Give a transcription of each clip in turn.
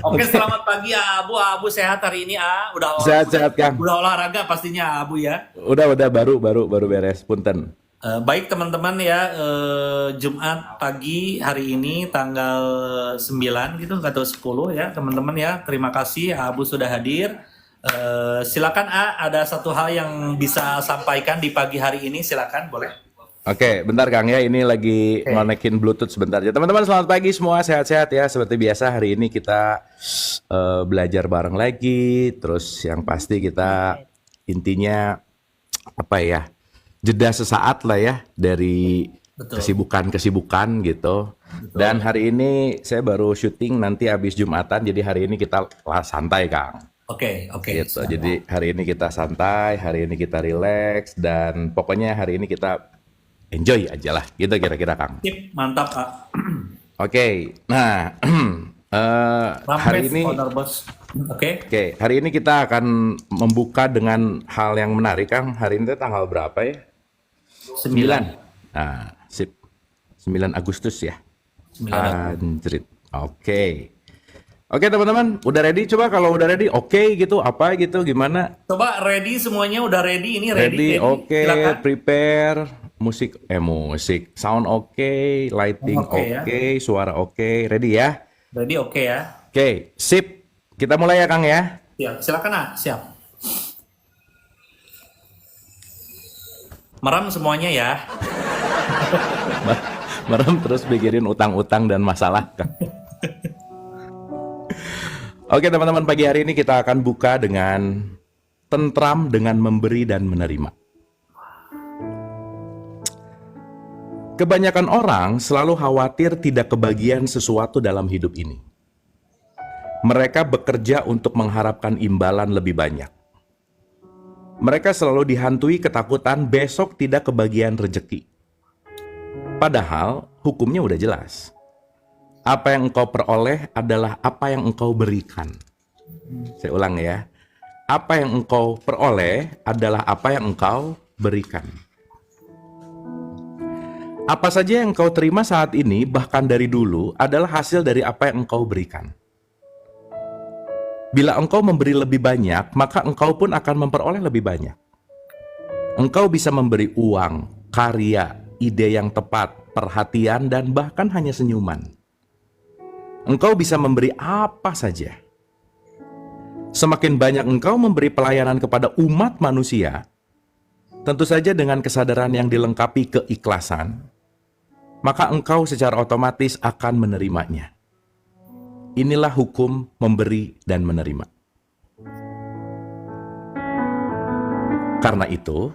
Oke, Oke, selamat pagi ya Abu. Abu sehat hari ini sehat-sehat Kang. udah olahraga pastinya Abu ya. Udah baru beres. Punten. Baik teman-teman ya, Jumat pagi hari ini tanggal 9 gitu atau 10 ya teman-teman ya. Terima kasih Abu sudah hadir. Silakan ada satu hal yang bisa sampaikan di pagi hari ini, silakan boleh. Oke, bentar Kang ya. Ini lagi Oke. ngonekin Bluetooth sebentar ya. Teman-teman selamat pagi semua, sehat-sehat ya. Seperti biasa hari ini kita belajar bareng lagi. Terus yang pasti kita intinya apa ya? Jeda sesaat lah ya dari Betul, kesibukan-kesibukan gitu. Dan betul. hari ini saya baru syuting nanti habis Jumatan. Jadi hari ini kita santai Kang. Oke, oke, Gitu. siap. Jadi hari ini kita santai, hari ini kita relax, dan pokoknya hari ini kita enjoy aja lah. Gitu kira-kira Kang. Sip, mantap Oke, nah hari Rames ini, Honor Bos. Oke, hari ini kita akan membuka dengan hal yang menarik Kang. Hari ini tanggal berapa ya? 9. 9. Nah, sip. 9 Agustus ya. 9 Agustus. Anjrit. Oke. Oke teman-teman, udah ready? Coba kalau udah ready, oke gitu, apa gitu, gimana? Coba ready semuanya udah ready ini Ready, ready oke, silakan. prepare, musik, sound oke, lighting Oke ya. oke, suara oke, ready ya? Ready oke ya. Oke, sip. Kita mulai ya Kang ya. Siap. Silakan siap. Meram semuanya ya. Merem terus pikirin utang-utang dan masalah Kang. Oke teman-teman, pagi hari ini kita akan buka dengan tentram dengan memberi dan menerima. Kebanyakan orang selalu khawatir tidak kebagian sesuatu dalam hidup ini. Mereka bekerja untuk mengharapkan imbalan lebih banyak. Mereka selalu dihantui ketakutan besok tidak kebagian rejeki. Padahal hukumnya udah jelas. Apa yang engkau peroleh adalah apa yang engkau berikan. Saya ulang ya. Apa yang engkau peroleh adalah apa yang engkau berikan. Apa saja yang engkau terima saat ini, bahkan dari dulu, adalah hasil dari apa yang engkau berikan. Bila engkau memberi lebih banyak, maka engkau pun akan memperoleh lebih banyak. Engkau bisa memberi uang, karya, ide yang tepat, perhatian, dan bahkan hanya senyuman. Engkau bisa memberi apa saja. Semakin banyak engkau memberi pelayanan kepada umat manusia, tentu saja dengan kesadaran yang dilengkapi keikhlasan, maka engkau secara otomatis akan menerimanya. Inilah hukum memberi dan menerima. Karena itu,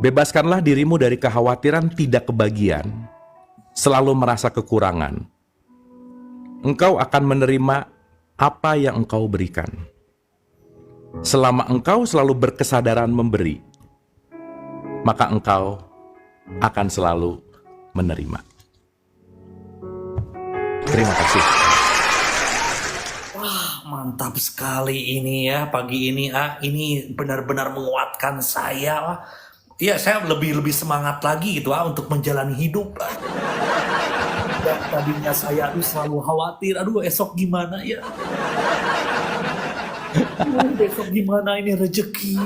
bebaskanlah dirimu dari kekhawatiran tidak kebagian, selalu merasa kekurangan. Engkau akan menerima apa yang engkau berikan. Selama engkau selalu berkesadaran memberi, maka engkau akan selalu menerima. Terima kasih. Mantap sekali ini ya pagi ini ini benar-benar menguatkan saya Iya, saya lebih semangat lagi gitu untuk menjalani hidup Dan tadinya saya selalu khawatir, aduh esok gimana ya? Besok gimana ini rezeki?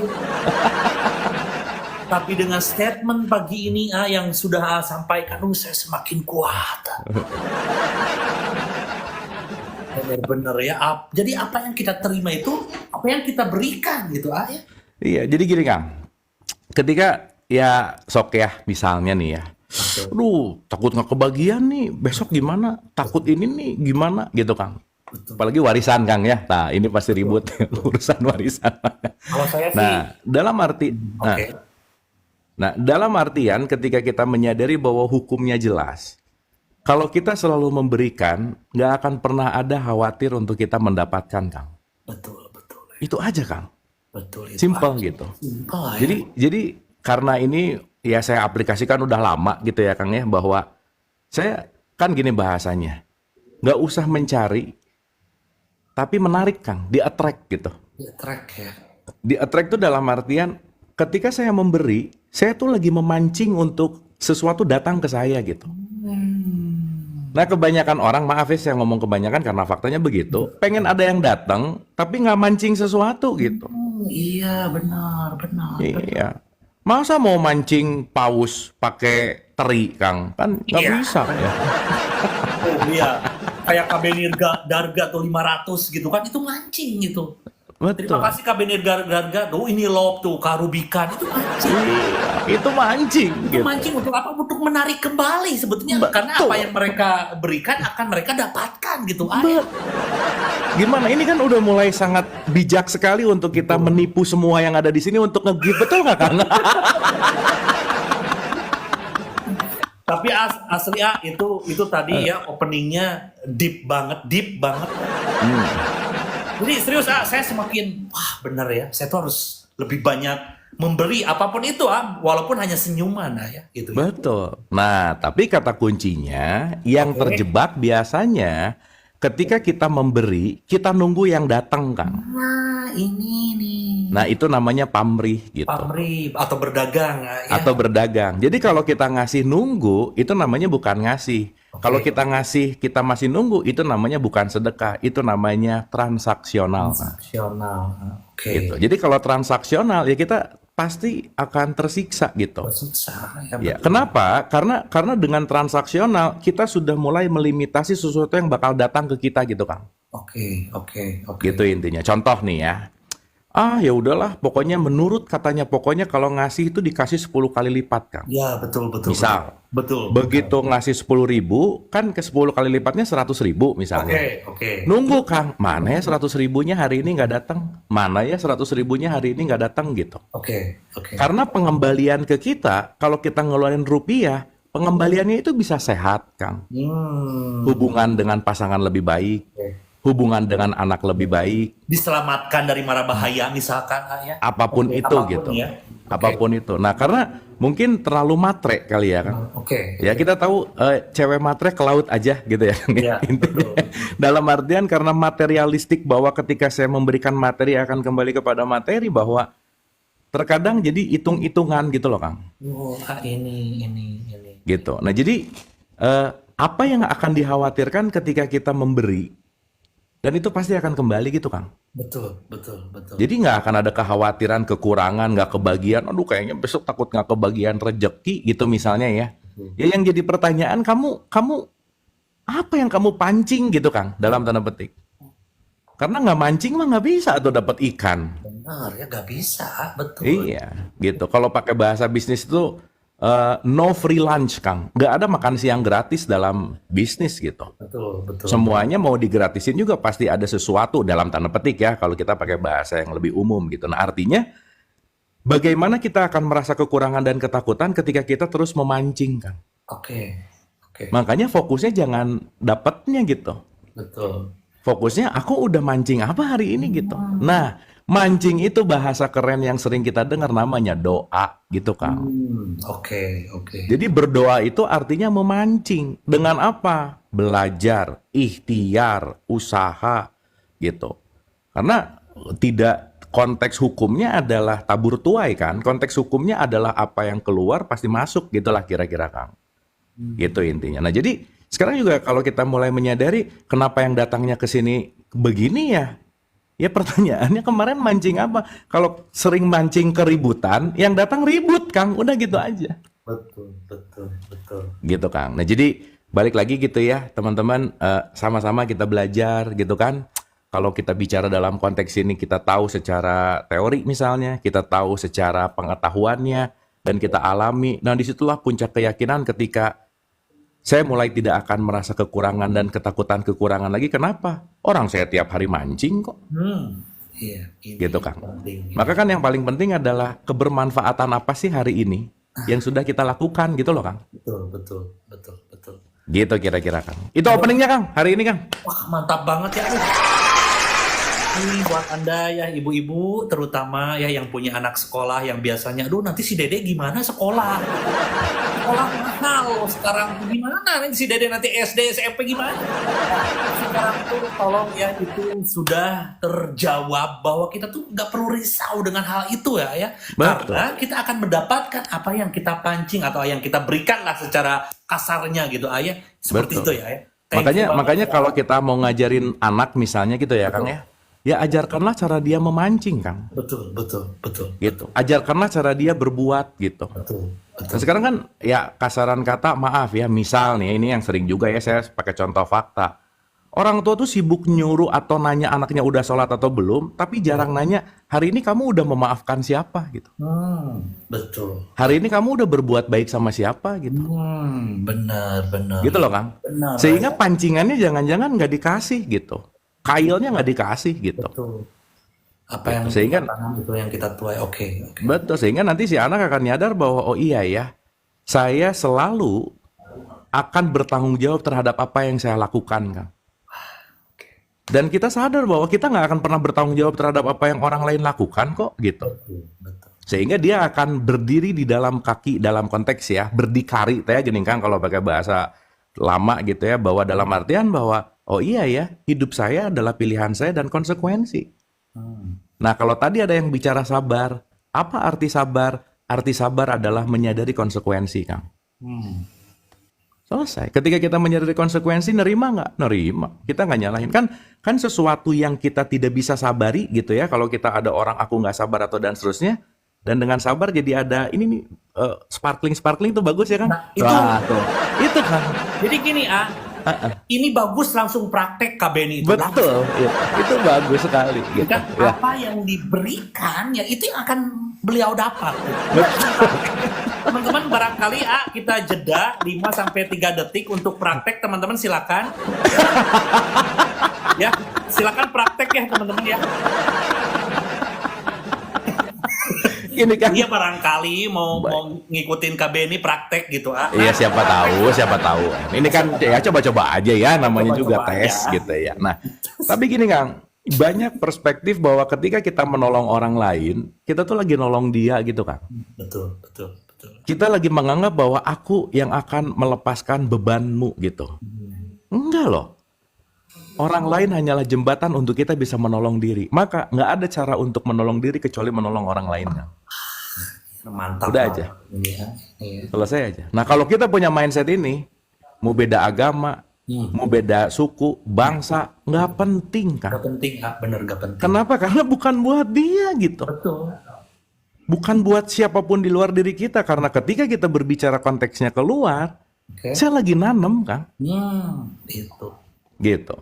Tapi dengan statement pagi ini yang sudah sampaikan, saya semakin kuat. Bener-bener ya. Jadi apa yang kita terima itu apa yang kita berikan gitu ya. Iya, jadi gini Kang. Ketika ya sok ya misalnya nih ya, Betul, aduh takut nggak kebagian nih, besok gimana? Takut ini nih gimana gitu Kang. betul, Apalagi warisan Kang ya. Nah ini pasti betul, ribut betul. urusan warisan. Kalau saya sih, Nah dalam arti, oke, dalam artian ketika kita menyadari bahwa hukumnya jelas, kalau kita selalu memberikan, nggak akan pernah ada khawatir untuk kita mendapatkan Kang. betul, betul, Itu aja Kang. betul itu Simple aja. gitu. Simpel ya. Jadi karena ini ya saya aplikasikan udah lama gitu ya Kang ya, bahwa saya kan gini bahasanya, nggak usah mencari, tapi menarik Kang, di-attract gitu. Ya, track ya. Di-attract itu dalam artian ketika saya memberi, saya tuh lagi memancing untuk sesuatu datang ke saya gitu. Nah, kebanyakan orang, maaf ya saya ngomong kebanyakan karena faktanya begitu, pengen ada yang datang tapi nggak mancing sesuatu gitu. Iya, benar, benar, benar. Iya. Masa mau mancing paus pakai teri, Kang? Kan nggak Iya. bisa ya. Oh iya, kayak KB Darga tuh 500 gitu kan, itu mancing gitu. Terima Betul. kasih KB Darga, tuh ini lob tuh, karubikan, itu mancing. Iya, itu mancing Itu gitu. mancing untuk apa? Untuk menarik kembali sebetulnya. Karena apa Betul. yang mereka berikan akan mereka dapatkan gitu. Bet. Gimana? Ini kan udah mulai sangat bijak sekali untuk kita menipu semua yang ada di sini untuk nge-give, betul nggak, Kang? Tapi asli itu tadi ya openingnya deep banget. Hmm. Jadi serius saya semakin wah bener ya, saya tuh harus lebih banyak memberi apapun itu walaupun hanya senyuman ya gitu ya. Betul. Nah, tapi kata kuncinya yang Oke. terjebak biasanya ketika kita memberi, kita nunggu yang datang, Kang. Nah ini nih Nah, itu namanya pamrih gitu. pamrih atau berdagang ya. Atau berdagang. Jadi kalau kita ngasih nunggu, itu namanya bukan ngasih. Kalau kita ngasih, kita masih nunggu, itu namanya bukan sedekah, itu namanya transaksional, Kang. Transaksional. Oke. Gitu. Jadi kalau transaksional ya kita pasti akan tersiksa gitu. Susah ya. Ya, Betul. kenapa? Karena dengan transaksional kita sudah mulai melimitasi sesuatu yang bakal datang ke kita gitu, Kang. Oke. Gitu intinya. Contoh nih ya. Ya udahlah, pokoknya pokoknya kalau ngasih itu dikasih 10 kali lipat, Kang. Ya betul. Misal, Betul. begitu ngasih 10.000, kan ke 10 kali lipatnya 100.000 misalnya. Oke. Nunggu, Kang, mana ya 100.000-nya hari ini nggak datang? Mana ya 100.000-nya hari ini nggak datang gitu. Oke. Karena pengembalian ke kita, kalau kita ngeluarin rupiah, pengembaliannya itu bisa sehat, Kang. Hubungan dengan pasangan lebih baik, hubungan dengan anak lebih baik, Diselamatkan dari mara bahaya misalkan ya. apapun Oke, itu apapun gitu. ya. Apapun itu. Nah, karena mungkin terlalu matre kali ya, Kang. Oke. Ya kita tahu cewek matre ke laut aja gitu ya. Iya, Intinya, dalam artian karena materialistik bahwa ketika saya memberikan materi akan kembali kepada materi, bahwa terkadang jadi hitung-hitungan gitu loh, Kang. Oh, ini. Gitu. Nah, jadi apa yang akan dikhawatirkan ketika kita memberi, dan itu pasti akan kembali gitu, Kang. Betul. Jadi nggak akan ada kekhawatiran kekurangan, nggak kebagian. Aduh, kayaknya besok takut nggak kebagian rezeki gitu misalnya ya. Ya yang jadi pertanyaan, kamu apa yang kamu pancing gitu, Kang, dalam tanda petik. Karena nggak mancing mah nggak bisa tuh dapat ikan. Benar ya, gak bisa, betul. Iya, gitu. Kalau pakai bahasa bisnis itu no free lunch, Kang. Nggak ada makan siang gratis dalam bisnis gitu. Betul. Semuanya mau digratisin juga pasti ada sesuatu dalam tanda petik ya, kalau kita pakai bahasa yang lebih umum gitu. Nah, artinya bagaimana kita akan merasa kekurangan dan ketakutan ketika kita terus memancing, Kang. Oke. Makanya fokusnya jangan dapatnya gitu. Betul. Fokusnya aku udah mancing apa hari ini gitu. Nah, mancing itu bahasa keren yang sering kita dengar namanya doa gitu, Kang. Oke. Jadi berdoa itu artinya memancing. Dengan apa? Belajar, ikhtiar, usaha gitu. Karena tidak, konteks hukumnya adalah tabur tuai kan. Konteks hukumnya adalah apa yang keluar pasti masuk gitulah kira-kira, Kang. Gitu intinya. Nah, jadi sekarang juga kalau kita mulai menyadari kenapa yang datangnya ke sini begini ya. Ya pertanyaannya kemarin mancing apa? Kalau sering mancing keributan, yang datang ribut, Kang. Udah gitu aja. Betul. Gitu, Kang. Nah, jadi balik lagi gitu ya, teman-teman, sama-sama kita belajar gitu kan. Kalau kita bicara dalam konteks ini, kita tahu secara teori misalnya, kita tahu secara pengetahuannya, dan kita alami. Nah, disitulah puncak keyakinan ketika saya mulai tidak akan merasa kekurangan dan ketakutan-kekurangan lagi. Kenapa? Orang saya tiap hari mancing kok. Iya. Ini Gitu, Kang. penting. Maka kan yang paling penting adalah kebermanfaatan apa sih hari ini yang sudah kita lakukan gitu loh, Kang. Betul. Gitu kira-kira, Kang. Itu openingnya, Kang, hari ini, Kang. Wah, mantap banget ya. Ini buat Anda ya ibu-ibu terutama ya yang punya anak sekolah yang biasanya aduh nanti si Dede gimana sekolah mahal sekarang gimana nanti si Dede nanti SD SMP gimana sekarang tolong ya itu sudah terjawab bahwa kita tuh nggak perlu risau dengan hal itu ya. Betul. Karena kita akan mendapatkan apa yang kita pancing atau yang kita berikan lah secara kasarnya gitu ya. Seperti Betul. itu ya. Thank you Makanya banget. kalau kita mau ngajarin anak misalnya gitu ya Kang Betul. ya ajarkanlah cara dia memancing Kang, Betul, betul, betul, gitu. Ajarkanlah cara dia berbuat gitu. betul, Dan betul. sekarang kan ya kasaran kata maaf ya, misal nih ini yang sering juga ya saya pakai contoh fakta. Orang tua tuh sibuk nyuruh atau nanya anaknya udah sholat atau belum, tapi jarang nanya hari ini kamu udah memaafkan siapa gitu. Betul. Hari ini kamu udah berbuat baik sama siapa gitu. Benar, benar. Gitu loh Kang. Benar. Sehingga pancingannya jangan-jangan nggak dikasih gitu. Kailnya nggak dikasih gitu. Betul. Apa yang Sehingga kita tanam itu yang kita tuai. Oke, oke. betul, sehingga nanti si anak akan nyadar bahwa oh iya ya, saya selalu akan bertanggung jawab terhadap apa yang saya lakukan Kang. Dan kita sadar bahwa kita nggak akan pernah bertanggung jawab terhadap apa yang orang lain lakukan kok gitu. Betul, betul. Sehingga dia akan berdiri di dalam kaki, dalam konteks ya, berdikari teh gini Kang kalau pakai bahasa lama gitu ya, bahwa dalam artian bahwa oh iya ya, hidup saya adalah pilihan saya dan konsekuensi. Nah, kalau tadi ada yang bicara sabar, apa arti sabar? Arti sabar adalah menyadari konsekuensi, Kang. Selesai. Ketika kita menyadari konsekuensi, nerima nggak? Nerima. Kita nggak nyalahin. Kan sesuatu yang kita tidak bisa sabari gitu ya. Kalau kita ada orang aku nggak sabar atau dan seterusnya. Dan dengan sabar jadi ada ini nih sparkling tuh bagus ya kan? Nah, itu- Wah, tuh. Itu kan. Jadi gini ini bagus langsung praktek KBN itu. Betul. Itu bagus sekali gitu. Kan Ya. apa yang diberikan ya itu yang akan beliau dapat. Teman-teman barangkali kita jeda 5 sampai 3 detik untuk praktek, teman-teman silakan. Ya, silakan praktek ya teman-teman ya. Ini kan. Iya barangkali mau ngikutin KB ini praktek gitu Iya siapa tahu. Ini kan ya coba-coba aja ya, namanya juga Coba-coba tes aja. gitu ya. Nah, tapi gini Kang, banyak perspektif bahwa ketika kita menolong orang lain, kita tuh lagi nolong dia gitu Kang. Betul, betul, betul. Kita lagi menganggap bahwa aku yang akan melepaskan bebanmu gitu. Enggak loh. Orang lain hanyalah jembatan untuk kita bisa menolong diri. Maka nggak ada cara untuk menolong diri kecuali menolong orang lain Kang. Mantap. Udah banget aja. ini ya. Iya. Selesai aja. Nah kalau kita punya mindset ini, mau beda agama, mau beda suku, bangsa, nggak penting kan? Gak penting, bener gak penting. Kenapa? Karena bukan buat dia gitu. Betul. Bukan buat siapapun di luar diri kita. Karena ketika kita berbicara konteksnya keluar, Oke. saya lagi nanem kan? Itu. Gitu.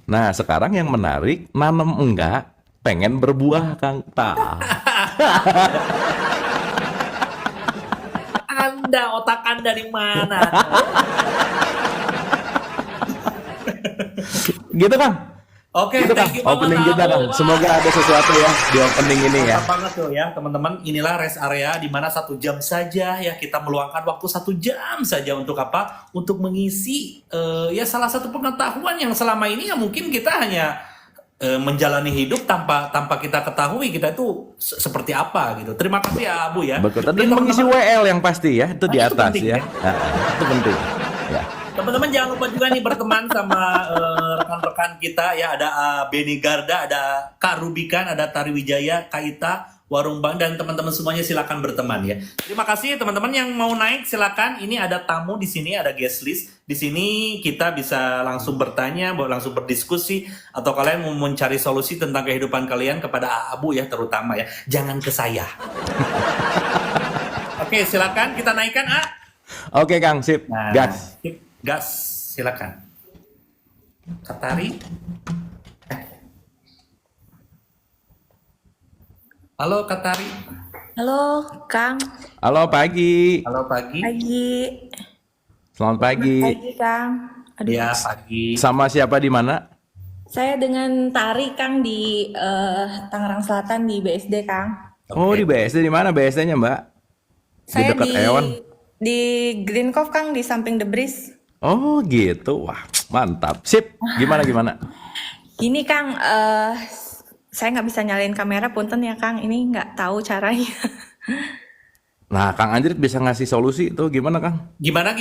Nah sekarang yang menarik, nanem enggak, pengen berbuah Kang. Otak Anda di mana? Gitu Kang. Oke, Gitu Kang. thank you banget. Opening kita Kang. Semoga ada sesuatu ya di opening ini ya. Mantap banget tuh ya teman-teman. Inilah rest area di mana 1 jam saja ya kita meluangkan waktu 1 jam saja untuk apa? Untuk mengisi ya salah satu pengetahuan yang selama ini ya mungkin kita hanya menjalani hidup tanpa kita ketahui kita itu seperti apa gitu. Terima kasih ya Abu ya. Betul. Dan Jadi, mengisi teman-teman- WL yang pasti ya, itu di Itu atas penting, ya. ya. Nah, itu penting. Ya. Teman-teman jangan lupa juga nih berteman sama rekan-rekan kita ya, ada Beni Garda, ada Kak Rubikan, ada Tari Wijaya, Kaita, Warung Bang, dan teman-teman semuanya silakan berteman ya. Terima kasih teman-teman yang mau naik silakan. Ini ada tamu di sini, ada guest list. Di sini kita bisa langsung bertanya, langsung berdiskusi, atau kalian mau mencari solusi tentang kehidupan kalian kepada Abu ya terutama ya. Jangan ke saya. Oke, silakan kita naikkan Oke Kang, sip. Nah, Gas. sip, gas, silakan. Katari. Halo Katari. Halo, Kang. Halo pagi. Halo pagi. Pagi. Selamat pagi. Pagi, Kang. Aduh, Ya pagi. Sama siapa di mana? saya dengan Tari, Kang, di Tangerang Selatan di BSD, Kang. Oh, di BSD di mana BSD-nya, Mbak? Saya dekat Eon. di Green Cove, Kang, di samping The Breeze. Oh, gitu. Wah, mantap. Sip. Gimana? Gini, Kang, saya nggak bisa nyalain kamera, punten ya, Kang. Ini nggak tahu caranya. Nah, Kang Anjrit bisa ngasih solusi itu gimana, Kang? Gimana?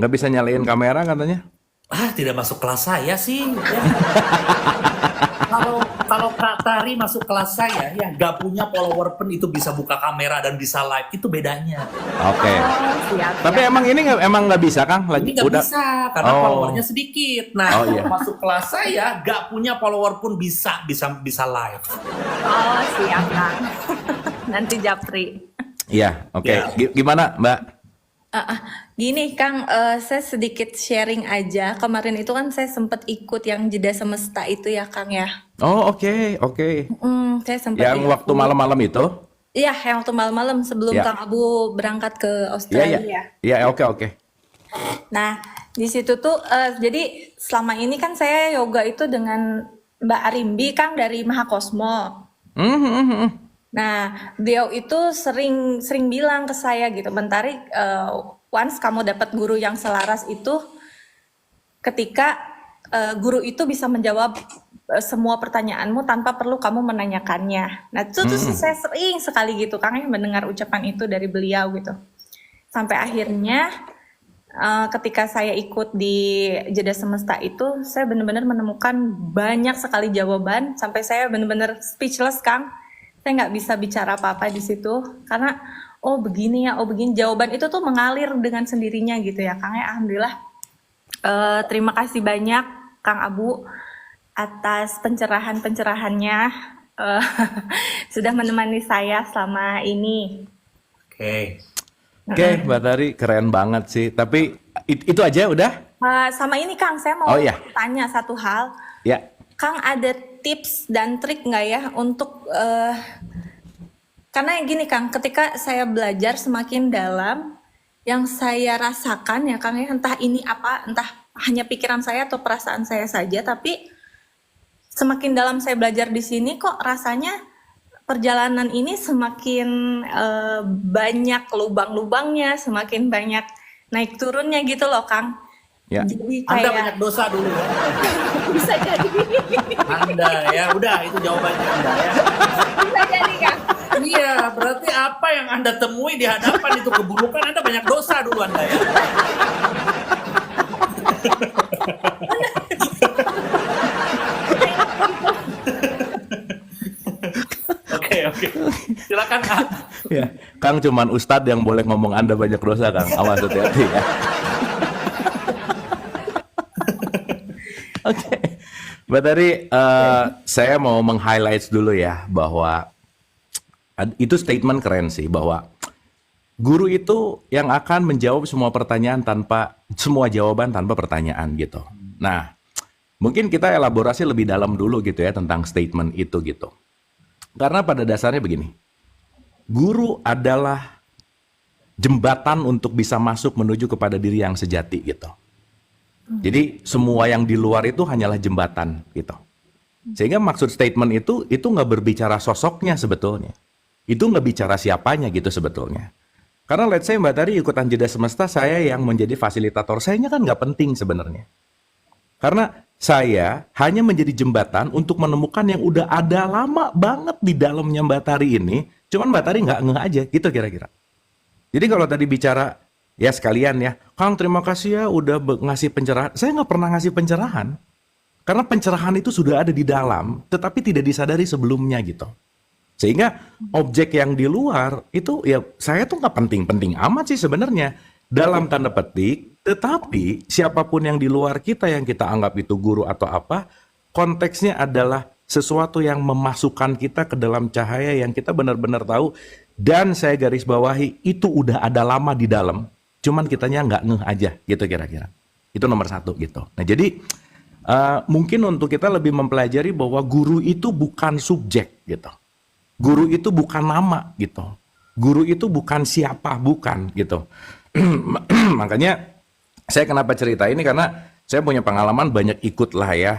Nggak bisa nyalain kamera katanya? Tidak masuk kelas saya sih. Ya. Kalau kalau Kak Tari masuk kelas saya, ya nggak punya follower pun itu bisa buka kamera dan bisa live, itu bedanya. Oke. Oh, siap, Tapi siap. emang ini emang nggak bisa, Kang? Ini nggak bisa karena Oh. followernya sedikit. Nah, Oh, iya. kalau masuk kelas saya nggak punya follower pun bisa live. Oh, siap, Kang. Nanti Japri. Iya, oke. Ya. Gimana, Mbak? Gini, Kang, saya sedikit sharing aja. Kemarin itu kan saya sempat ikut yang jeda semesta itu ya, Kang ya. Oh, oke, oke. Saya sempat Yang waktu ikut. malam-malam itu? Iya, yang waktu malam-malam sebelum Ya. Kang Abu berangkat ke Iya, iya. Australia. Iya, oke, oke. Nah, di situ tuh, jadi selama ini kan saya yoga itu dengan Mbak Arimbi, Kang, dari Mahakosmo. Nah, beliau itu sering sering bilang ke saya gitu, Mentari, once kamu dapat guru yang selaras itu, ketika guru itu bisa menjawab semua pertanyaanmu tanpa perlu kamu menanyakannya. Nah, itu tuh saya sering sekali gitu, Kang, ya, mendengar ucapan itu dari beliau gitu. Sampai akhirnya ketika saya ikut di Jeda Semesta itu, saya benar-benar menemukan banyak sekali jawaban sampai saya benar-benar speechless, Kang. Saya nggak bisa bicara apa-apa di situ karena oh begini ya, oh begini, jawaban itu tuh mengalir dengan sendirinya gitu ya, Kang, ya. Alhamdulillah. Terima kasih banyak Kang Abu atas pencerahan-pencerahannya, eh, sudah menemani saya selama ini. Oke. Oke, Mbak Tari, keren banget sih. Tapi itu aja udah? Sama ini Kang, saya mau Oh, iya. tanya satu hal. Ya. Kang, ada tips dan trik nggak ya untuk karena yang gini Kang, ketika saya belajar semakin dalam, yang saya rasakan ya Kang, ya, entah ini apa, entah hanya pikiran saya atau perasaan saya saja, tapi semakin dalam saya belajar di sini kok rasanya perjalanan ini semakin banyak lubang-lubangnya, semakin banyak naik turunnya gitu loh Kang. Ya. Jadi Anda kayak banyak dosa dulu ya. bisa jadi, Anda ya, udah itu jawabannya Anda ya. bisa jadi Kang. Iya, berarti apa yang Anda temui di hadapan itu keburukan, Anda banyak dosa dulu Anda ya. Oke. Silakan Kak. Ya. Kang cuman Ustadz yang boleh ngomong Anda banyak dosa, Kang. Awas hati-hati ya. Oke. Mbak Tari, saya mau meng-highlight dulu ya bahwa itu statement keren sih, bahwa guru itu yang akan menjawab semua jawaban tanpa pertanyaan gitu. Nah, mungkin kita elaborasi lebih dalam dulu gitu ya tentang statement itu gitu. Karena pada dasarnya begini, guru adalah jembatan untuk bisa masuk menuju kepada diri yang sejati gitu. Jadi semua yang di luar itu hanyalah jembatan gitu. Sehingga maksud statement itu nggak berbicara sosoknya sebetulnya. Itu nggak bicara siapanya gitu sebetulnya. Karena let's say Mbak Tari ikutan Jeda Semesta, saya yang menjadi fasilitator, sayanya kan nggak penting sebenarnya. Karena saya hanya menjadi jembatan untuk menemukan yang udah ada lama banget di dalamnya Mbak Tari ini, cuman Mbak Tari nggak ngeh aja gitu kira-kira. Jadi kalau tadi bicara, ya sekalian ya, Kang terima kasih ya udah ngasih pencerahan. Saya nggak pernah ngasih pencerahan. Karena pencerahan itu sudah ada di dalam, tetapi tidak disadari sebelumnya gitu. Sehingga objek yang di luar itu ya saya tuh nggak penting-penting amat sih sebenarnya. Dalam tanda petik, tetapi siapapun yang di luar kita yang kita anggap itu guru atau apa, konteksnya adalah sesuatu yang memasukkan kita ke dalam cahaya yang kita benar-benar tahu. Dan saya garis bawahi, itu udah ada lama di dalam. Cuman kitanya nggak ngeh aja gitu kira-kira. Itu nomor satu gitu. Nah jadi mungkin untuk kita lebih mempelajari bahwa guru itu bukan subjek gitu. Guru itu bukan nama gitu. Guru itu bukan siapa, bukan gitu. Makanya saya kenapa cerita ini karena saya punya pengalaman banyak ikut lah ya,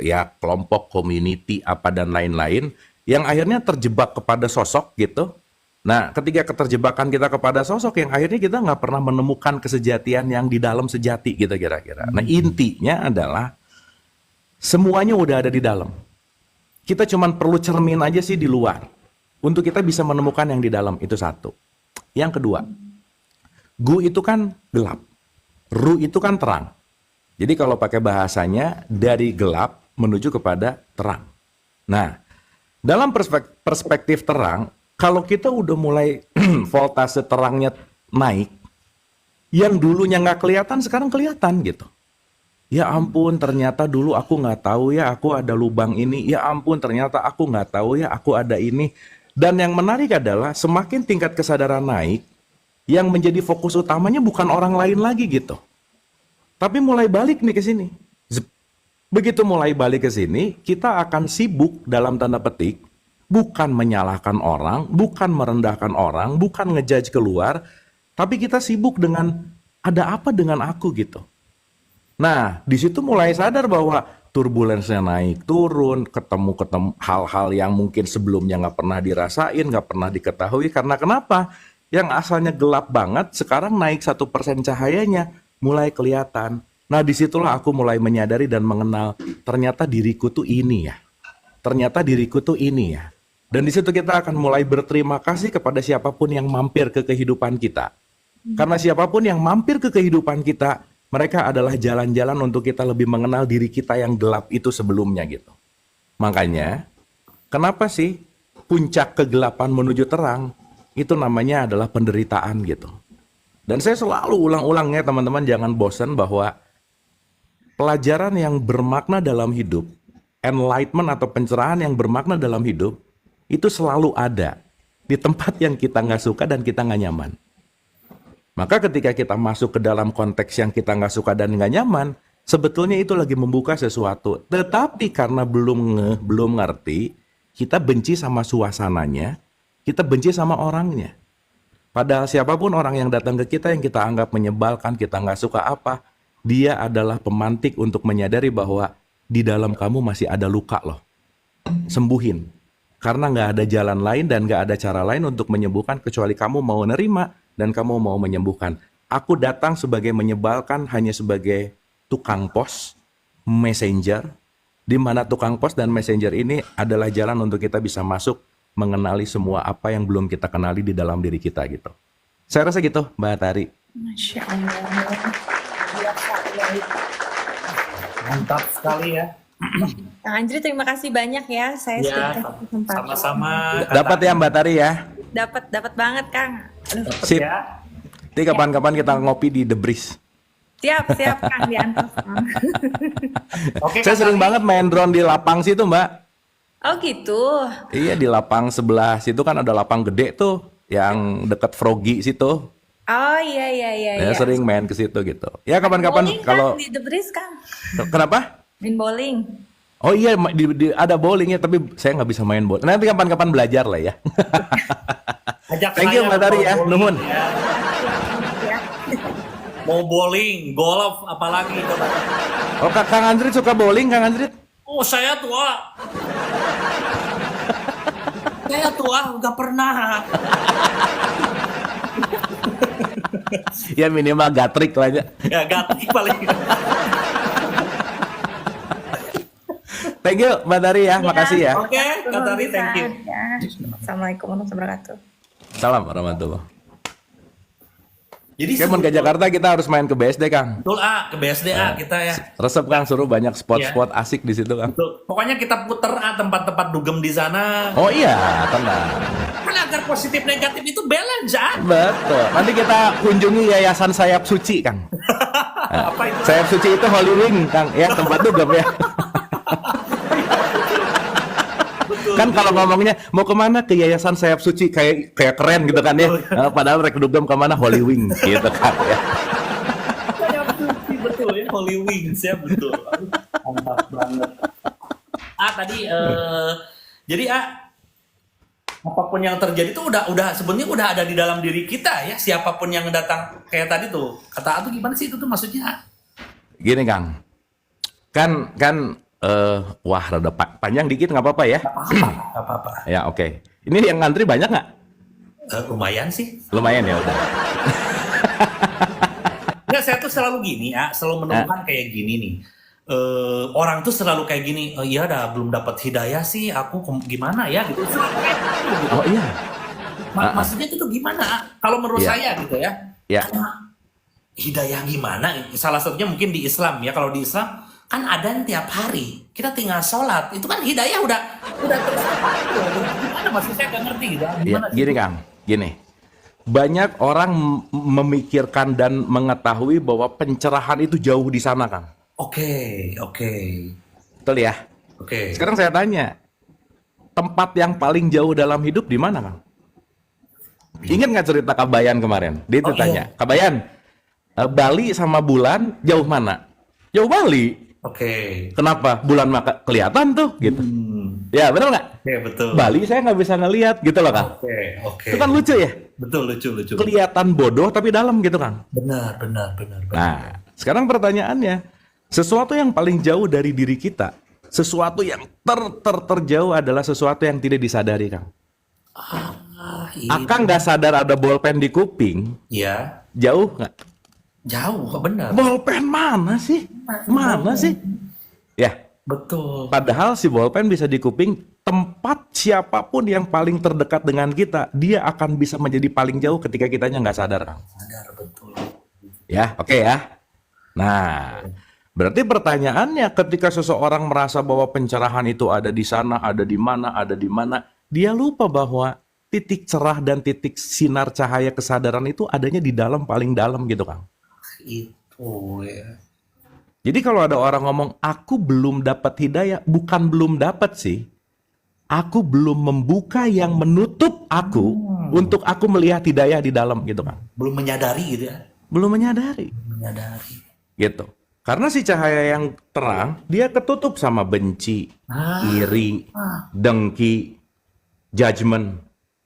ya kelompok, community, apa dan lain-lain yang akhirnya terjebak kepada sosok gitu. Nah, ketika keterjebakan kita kepada sosok yang akhirnya kita nggak pernah menemukan kesejatian yang di dalam sejati gitu kira-kira. Nah, intinya adalah semuanya udah ada di dalam. Kita cuman perlu cermin aja sih di luar untuk kita bisa menemukan yang di dalam, itu satu. Yang kedua, gu itu kan gelap, ru itu kan terang. Jadi kalau pakai bahasanya dari gelap menuju kepada terang. Nah, dalam perspektif terang, kalau kita udah mulai voltase terangnya naik, yang dulunya nggak kelihatan sekarang kelihatan gitu. Ya ampun, ternyata dulu aku nggak tahu ya aku ada lubang ini. Ya ampun, ternyata aku nggak tahu ya aku ada ini. Dan yang menarik adalah semakin tingkat kesadaran naik, yang menjadi fokus utamanya bukan orang lain lagi gitu. Tapi mulai balik nih ke sini. Zep. Begitu mulai balik ke sini, kita akan sibuk dalam tanda petik, bukan menyalahkan orang, bukan merendahkan orang, bukan ngejudge keluar, tapi kita sibuk dengan ada apa dengan aku gitu. Nah, di situ mulai sadar bahwa turbulensnya naik turun, ketemu hal-hal yang mungkin sebelumnya nggak pernah dirasain, nggak pernah diketahui. Karena kenapa? Yang asalnya gelap banget, sekarang naik 1% cahayanya, mulai kelihatan. Nah, disitulah aku mulai menyadari dan mengenal, ternyata diriku tuh ini ya. Ternyata diriku tuh ini ya. Dan di situ kita akan mulai berterima kasih kepada siapapun yang mampir ke kehidupan kita. Karena siapapun yang mampir ke kehidupan kita, mereka adalah jalan-jalan untuk kita lebih mengenal diri kita yang gelap itu sebelumnya gitu. Makanya, kenapa sih puncak kegelapan menuju terang? Itu namanya adalah penderitaan gitu. Dan saya selalu ulang-ulang ya teman-teman, jangan bosan bahwa pelajaran yang bermakna dalam hidup, enlightenment atau pencerahan yang bermakna dalam hidup, itu selalu ada di tempat yang kita nggak suka dan kita nggak nyaman. Maka ketika kita masuk ke dalam konteks yang kita nggak suka dan nggak nyaman, sebetulnya itu lagi membuka sesuatu. Tetapi karena belum ngerti, kita benci sama suasananya, kita benci sama orangnya. Padahal siapapun orang yang datang ke kita yang kita anggap menyebalkan, kita nggak suka apa, dia adalah pemantik untuk menyadari bahwa di dalam kamu masih ada luka loh. Sembuhin. Karena nggak ada jalan lain dan nggak ada cara lain untuk menyembuhkan kecuali kamu mau nerima dan kamu mau menyembuhkan. Aku datang sebagai menyebalkan hanya sebagai tukang pos, messenger, di mana tukang pos dan messenger ini adalah jalan untuk kita bisa masuk mengenali semua apa yang belum kita kenali di dalam diri kita gitu. Saya rasa gitu, Mbak Tari. Masya Allah. Mantap sekali ya. Kang Anjri, terima kasih banyak ya. Saya Ya, sudah kasih kesempatan. sama-sama. Dapat ya Mbak Tari ya? Dapat banget, Kang. Aduh, Sip. Ya. Nanti kapan-kapan kita ngopi di The Breeze. siap, Kang, diantar. Kang. Oke, Saya Kak sering Tari. banget main drone di lapang situ, Mbak. Oh gitu. Iya, di lapang sebelah situ kan ada lapang gede tuh, yang dekat Froggy situ. Oh iya. Saya sering main ke situ gitu. Ya kapan-kapan Bowling, kalau Kang, di The Breeze, Kang. kenapa? Main bowling. Oh iya, ada bowlingnya, tapi saya nggak bisa main bowling. Nanti kapan-kapan belajar lah ya. Ajak Thank you saya Mbak Tari ya, bowling, nuhun. ya. Ya. Mau bowling, golf, apalagi coba. Oh, Kang Andrit suka bowling, Kang Andrit? Oh, saya tua. Saya tua, nggak pernah. Ya minimal gatrik lah ya. Ya, gatik paling. Thank you Mbak Tari ya, makasih ya. Oke, Kak Tari, thank you. Ya. Assalamualaikum warahmatullahi wabarakatuh. Salam warahmatullahi. Jadi Kapan ke Jakarta kita harus main ke BSD, Kang. betul ke BSDA kita ya. Resep Kang, suruh banyak spot-spot asik di situ, Kang. Betul. Pokoknya kita puter tempat-tempat dugem di sana. Oh iya, tenang. Kan agar positif negatif itu balance, ah. Betul. Nanti kita kunjungi Yayasan Sayap Suci, Kang. Apa itu? Sayap Suci itu Holy Wing, Kang. Ya, tempat dugem ya. Kan kalau ngomongnya mau kemana ke Yayasan Sayap Suci kayak keren gitu kan ya. Padahal mereka dugem kemana Holy Wing gitu kan ya. Saya betul ya, Holy Wings ya, betul. Aduh, mantap banget. Tadi jadi apapun yang terjadi itu udah sebenarnya udah ada di dalam diri kita ya. Siapapun yang datang kayak tadi tuh. Kata tuh gimana sih itu tuh maksudnya? Gini Kang. Kan wah rada panjang dikit nggak apa-apa ya? Nggak apa-apa. Ya oke. Ini yang ngantri banyak nggak? Lumayan sih. Lumayan ya udah. Nggak, saya tuh selalu gini ya, selalu menemukan kayak gini nih. Orang tuh selalu kayak gini, iya dah belum dapat hidayah sih, aku gimana ya gitu. Selalu kayak gitu, gitu. Oh iya. Maksudnya itu tuh gimana? Kalau menurut Iya. saya gitu ya. Ya. hidayah gimana? Salah satunya mungkin di Islam ya. Kalau di Islam kan adzan tiap hari. Kita tinggal sholat. Itu kan hidayah udah tercapai. Gimana maksud saya nggak ngerti gitu. Ya, Gimana? gini Kang, gini. Banyak orang memikirkan dan mengetahui bahwa pencerahan itu jauh di sana, Kang. Oke. Betul ya? Oke. Sekarang saya tanya, tempat yang paling jauh dalam hidup di mana, Kang? Ingat nggak cerita Kabayan kemarin? Dia itu Oh, tanya, iya. Kabayan, Bali sama bulan jauh mana? Jauh Bali. Oke. Kenapa? Bulan maka kelihatan tuh, gitu. Ya, benar nggak? Oke, betul. Bali saya nggak bisa ngelihat, gitu loh, Kang. Oke. Itu kan lucu ya? Betul, lucu. Kelihatan bodoh tapi dalam gitu, Kang. Benar. Nah, sekarang pertanyaannya, sesuatu yang paling jauh dari diri kita, sesuatu yang terjauh adalah sesuatu yang tidak disadari, Kang. Akang nggak sadar ada bolpen di kuping, Ya, jauh nggak? jauh, benar. Bolpen mana sih? Mana sih? Ya, Betul. padahal si bolpen bisa di kuping, tempat siapapun yang paling terdekat dengan kita, dia akan bisa menjadi paling jauh ketika kitanya nggak sadar, Kang. Sadar, betul. Ya, oke ya. Nah, berarti pertanyaannya ketika seseorang merasa bahwa pencerahan itu ada di sana, ada di mana, dia lupa bahwa titik cerah dan titik sinar cahaya kesadaran itu adanya di dalam, paling dalam gitu, Kang. Itu ya. Jadi kalau ada orang ngomong, aku belum dapat hidayah, bukan belum dapat sih. Aku belum membuka yang menutup aku untuk aku melihat hidayah di dalam gitu, Kang. Belum menyadari gitu ya. Belum menyadari. Gitu. Karena si cahaya yang terang, dia ketutup sama benci, iri, dengki, judgment,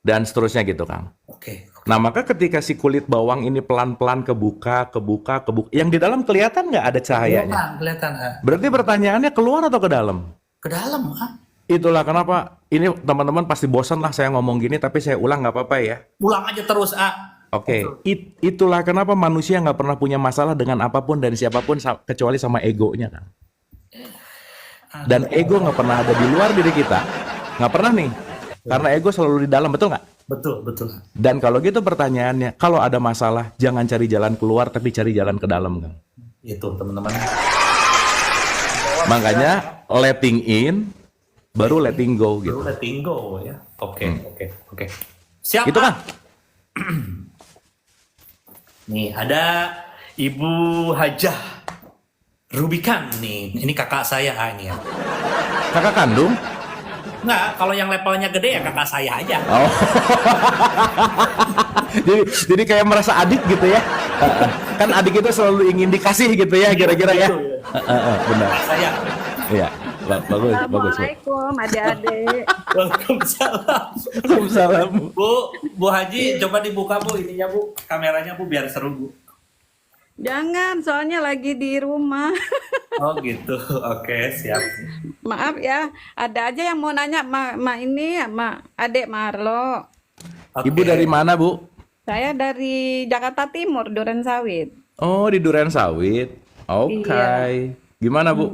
dan seterusnya gitu, Kang. Oke. Nah, maka ketika si kulit bawang ini pelan-pelan kebuka, yang di dalam kelihatan nggak ada cahayanya? Kelihatan. Berarti pertanyaannya keluar atau ke dalam? Ke dalam, Itulah kenapa, ini teman-teman pasti bosan lah saya ngomong gini, tapi saya ulang nggak apa-apa ya. Ulang aja terus, Oke, itulah kenapa manusia nggak pernah punya masalah dengan apapun dan siapapun kecuali sama egonya, Kang. Dan ego nggak pernah ada di luar diri kita, nggak pernah nih, karena ego selalu di dalam, betul nggak? Betul. Dan kalau gitu pertanyaannya, kalau ada masalah jangan cari jalan keluar, tapi cari jalan ke dalam, Kang. Itu teman-teman. Makanya letting in, baru letting go gitu. Baru letting go ya. Oke. Siap, Itu kan? Nih ada Ibu Hajah Rubikan nih. Ini kakak saya ini ya. Kakak kandung? Enggak, kalau yang levelnya gede ya kakak saya aja. Oh. jadi kayak merasa adik gitu ya. Kan adik itu selalu ingin dikasih gitu ya, kira-kira ya. Benar. Kakak saya. Iya, bagus. Assalamualaikum adik-adik. Waalaikumsalam. Bu Haji, coba dibuka Bu ininya Bu, kameranya Bu biar seru Bu. Jangan, soalnya lagi di rumah. Oh gitu, oke siap. Maaf ya, ada aja yang mau nanya ini sama adik Marlo. Oke. Ibu dari mana, Bu? Saya dari Jakarta Timur, Durensawit. Oh, di Durensawit. Oke. Iya. Gimana, Bu?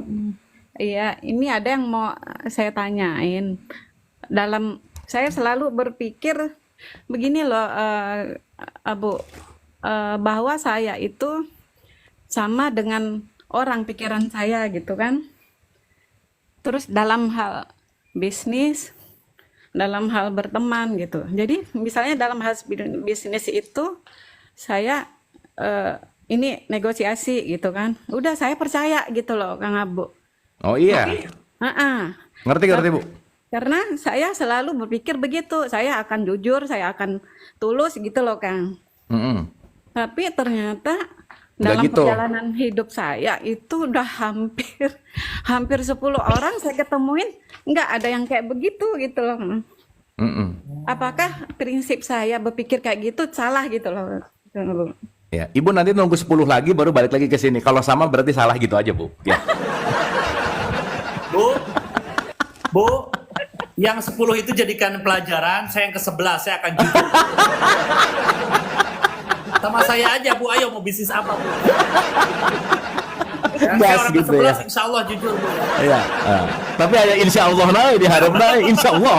Iya, ini ada yang mau saya tanyain. Saya selalu berpikir begini loh, Bu, bahwa saya itu sama dengan orang pikiran saya gitu kan. Terus dalam hal bisnis, dalam hal berteman gitu. Jadi misalnya dalam hal bisnis itu saya ini negosiasi gitu kan. Udah saya percaya gitu loh Kang Abu. Oh iya. Ngerti, Bu. Karena saya selalu berpikir begitu. Saya akan jujur, saya akan tulus gitu loh Kang. Tapi ternyata dalam gitu. perjalanan hidup saya itu udah hampir 10 orang saya ketemuin nggak ada yang kayak begitu gitu loh. Apakah prinsip saya berpikir kayak gitu salah gitu loh? Ya, Ibu nanti nunggu 10 lagi baru balik lagi ke sini. Kalau sama berarti salah gitu aja, Bu. Ya. Bu, yang 10 itu jadikan pelajaran, saya yang ke-11 saya akan jujur. Sama saya aja Bu, ayo mau bisnis apa Bu? Ya, saya orang gitu ke-11 ya. insya Allah jujur Bu. Iya. Tapi ada insya Allah nah diharap nah insya Allah.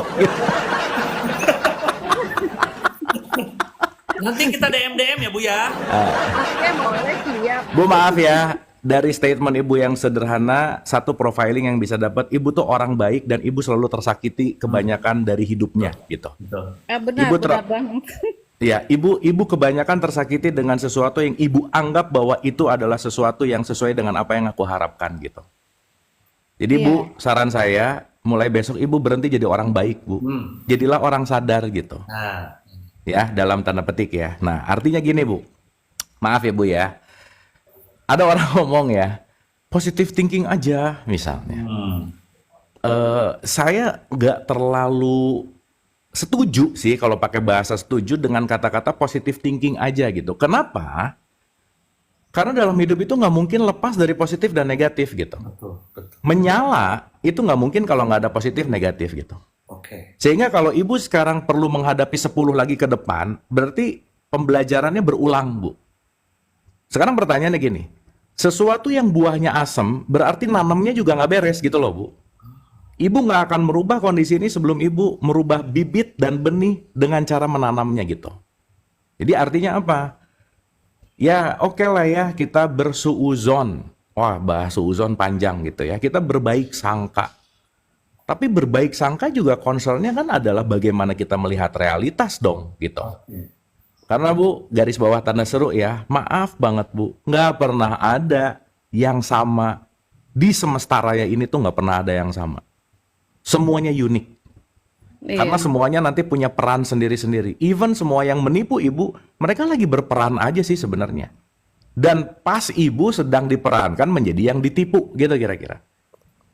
Nanti kita DM ya Bu ya. Oke, boleh, siap. Bu, maaf ya. Dari statement Ibu yang sederhana, satu profiling yang bisa dapat, Ibu tuh orang baik dan Ibu selalu tersakiti kebanyakan dari hidupnya gitu. Betul. Benar, Ibu benar banget. Ya, ibu kebanyakan tersakiti dengan sesuatu yang ibu anggap bahwa itu adalah sesuatu yang sesuai dengan apa yang aku harapkan gitu. Jadi Bu, saran saya, mulai besok Ibu berhenti jadi orang baik, Bu. Jadilah orang sadar gitu. Nah, Ya, dalam tanda petik ya. Nah, artinya gini, Bu. Maaf ya, Bu ya. Ada orang ngomong ya, positive thinking aja misalnya. Saya nggak terlalu setuju sih kalau pakai bahasa setuju dengan kata-kata positive thinking aja gitu. Kenapa? Karena dalam hidup itu nggak mungkin lepas dari positif dan negatif gitu. betul, betul. Menyala itu nggak mungkin kalau nggak ada positif negatif gitu. Oke. Sehingga kalau ibu sekarang perlu menghadapi 10 lagi ke depan, berarti pembelajarannya berulang, Bu. Sekarang pertanyaannya gini, sesuatu yang buahnya asam berarti nanamnya juga nggak beres gitu loh, Bu. Ibu nggak akan merubah kondisi ini sebelum ibu merubah bibit dan benih dengan cara menanamnya gitu. Jadi artinya apa? Ya oke lah ya, kita bersuuzon. Wah, bahas suuzon panjang gitu ya. Kita berbaik sangka. Tapi berbaik sangka juga concernnya kan adalah bagaimana kita melihat realitas dong gitu. Karena Bu, garis bawah tanda seru ya, maaf banget Bu, nggak pernah ada yang sama. Di semesta raya ini tuh nggak pernah ada yang sama. Semuanya unik. Karena semuanya nanti punya peran sendiri-sendiri. Even semua yang menipu ibu, mereka lagi berperan aja sih sebenarnya. Dan pas ibu sedang diperankan menjadi yang ditipu, gitu kira-kira.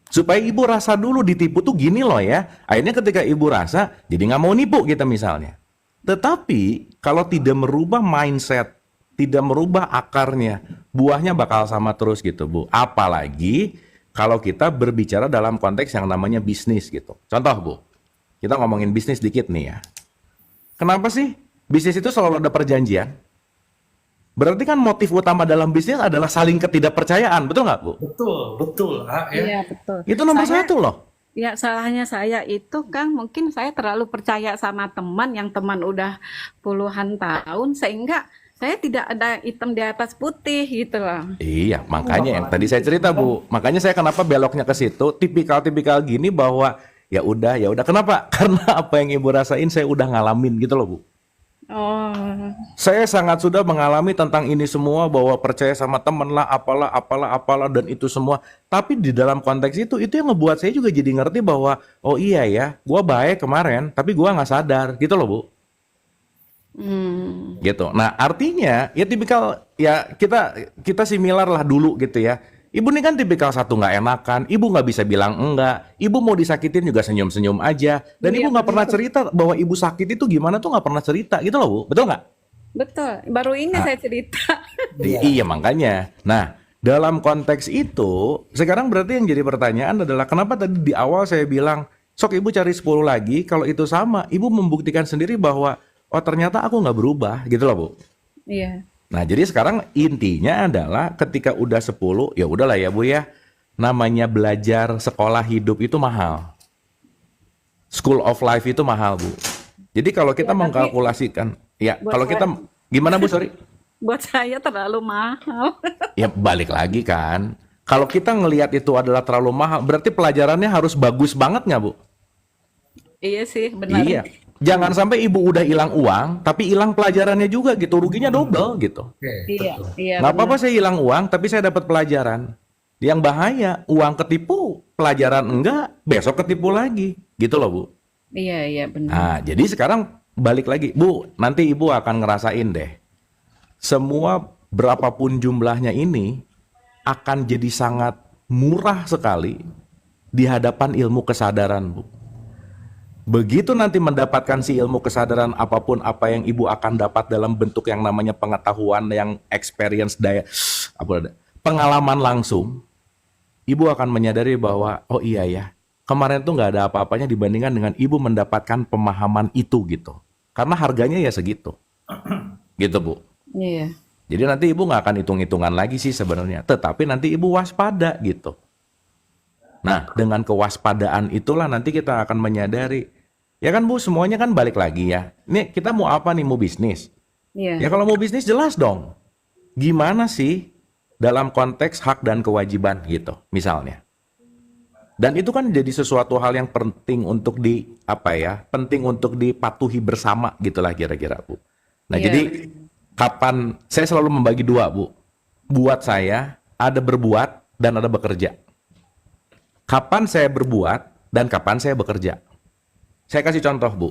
Supaya ibu rasa dulu ditipu tuh gini loh ya. Akhirnya ketika ibu rasa, jadi nggak mau nipu kita misalnya. Tetapi kalau tidak merubah mindset, tidak merubah akarnya, buahnya bakal sama terus gitu Bu. Apalagi kalau kita berbicara dalam konteks yang namanya bisnis gitu. Contoh Bu, kita ngomongin bisnis dikit nih ya. Kenapa sih bisnis itu selalu ada perjanjian? Berarti kan motif utama dalam bisnis adalah saling ketidakpercayaan, betul nggak Bu? Betul. Ah, ya. Iya, betul. Itu nomor satu loh. Ya, salahnya saya itu Kang, mungkin saya terlalu percaya sama teman yang teman udah puluhan tahun, sehingga saya tidak ada hitam di atas putih gitu loh. Iya, makanya yang tadi saya cerita Bu. Makanya saya kenapa beloknya ke situ, tipikal-tipikal gini bahwa ya udah. Kenapa? Karena apa yang Ibu rasain saya udah ngalamin gitu loh Bu. Oh, Saya sangat sudah mengalami tentang ini semua bahwa percaya sama temen lah, apalah dan itu semua. Tapi di dalam konteks itu yang ngebuat saya juga jadi ngerti bahwa oh iya ya, gua baik kemarin, tapi gua nggak sadar gitu loh Bu. Gitu. Nah artinya ya tipikal ya kita similar lah dulu gitu ya. Ibu nih kan tipikal satu nggak enakan, ibu nggak bisa bilang enggak, ibu mau disakitin juga senyum-senyum aja, dan ibu nggak pernah cerita bahwa ibu sakit itu gimana tuh nggak pernah cerita gitu loh Bu, betul nggak? betul. Baru ini saya cerita. Iya makanya. Nah dalam konteks itu sekarang berarti yang jadi pertanyaan adalah kenapa tadi di awal saya bilang sok ibu cari 10 lagi, kalau itu sama, ibu membuktikan sendiri bahwa oh ternyata aku nggak berubah gitu loh Bu. Iya. Nah, jadi sekarang intinya adalah ketika udah 10, ya udahlah ya Bu ya. Namanya belajar sekolah hidup itu mahal. School of life itu mahal, Bu. Jadi kalau kita Ya, tapi mengkalkulasikan, ya buat kalau kita gimana Bu, sorry? buat saya terlalu mahal. Ya balik lagi kan. Kalau kita ngelihat itu adalah terlalu mahal, berarti pelajarannya harus bagus banget nggak Bu? Iya sih, benar. Iya. Jangan sampai ibu udah hilang uang, tapi hilang pelajarannya juga gitu. Ruginya double gitu. Iya, iya. Nggak apa-apa saya hilang uang, tapi saya dapat pelajaran. Yang bahaya, uang ketipu, pelajaran enggak, besok ketipu lagi. Gitu loh Bu. Iya, benar. Nah, jadi sekarang balik lagi. Bu, nanti ibu akan ngerasain deh. Semua berapapun jumlahnya ini akan jadi sangat murah sekali di hadapan ilmu kesadaran Bu. Begitu nanti mendapatkan si ilmu kesadaran apapun apa yang ibu akan dapat dalam bentuk yang namanya pengetahuan yang experience pengalaman langsung, ibu akan menyadari bahwa oh iya ya, kemarin tuh nggak ada apa-apanya dibandingkan dengan ibu mendapatkan pemahaman itu gitu. Karena harganya ya segitu. Gitu Bu. Iya. Jadi nanti ibu nggak akan hitung-hitungan lagi sih sebenarnya. Tetapi nanti ibu waspada gitu. Nah, dengan kewaspadaan itulah nanti kita akan menyadari. Ya kan Bu, semuanya kan balik lagi ya. Ini kita mau apa nih, mau bisnis. Iya. Ya kalau mau bisnis jelas dong. Gimana sih dalam konteks hak dan kewajiban gitu, misalnya. Dan itu kan jadi sesuatu hal yang penting untuk penting untuk dipatuhi bersama gitulah kira-kira, Bu. Nah, Iya. jadi kapan saya selalu membagi dua, Bu. Buat saya ada berbuat dan ada bekerja. Kapan saya berbuat dan kapan saya bekerja. Saya kasih contoh, Bu.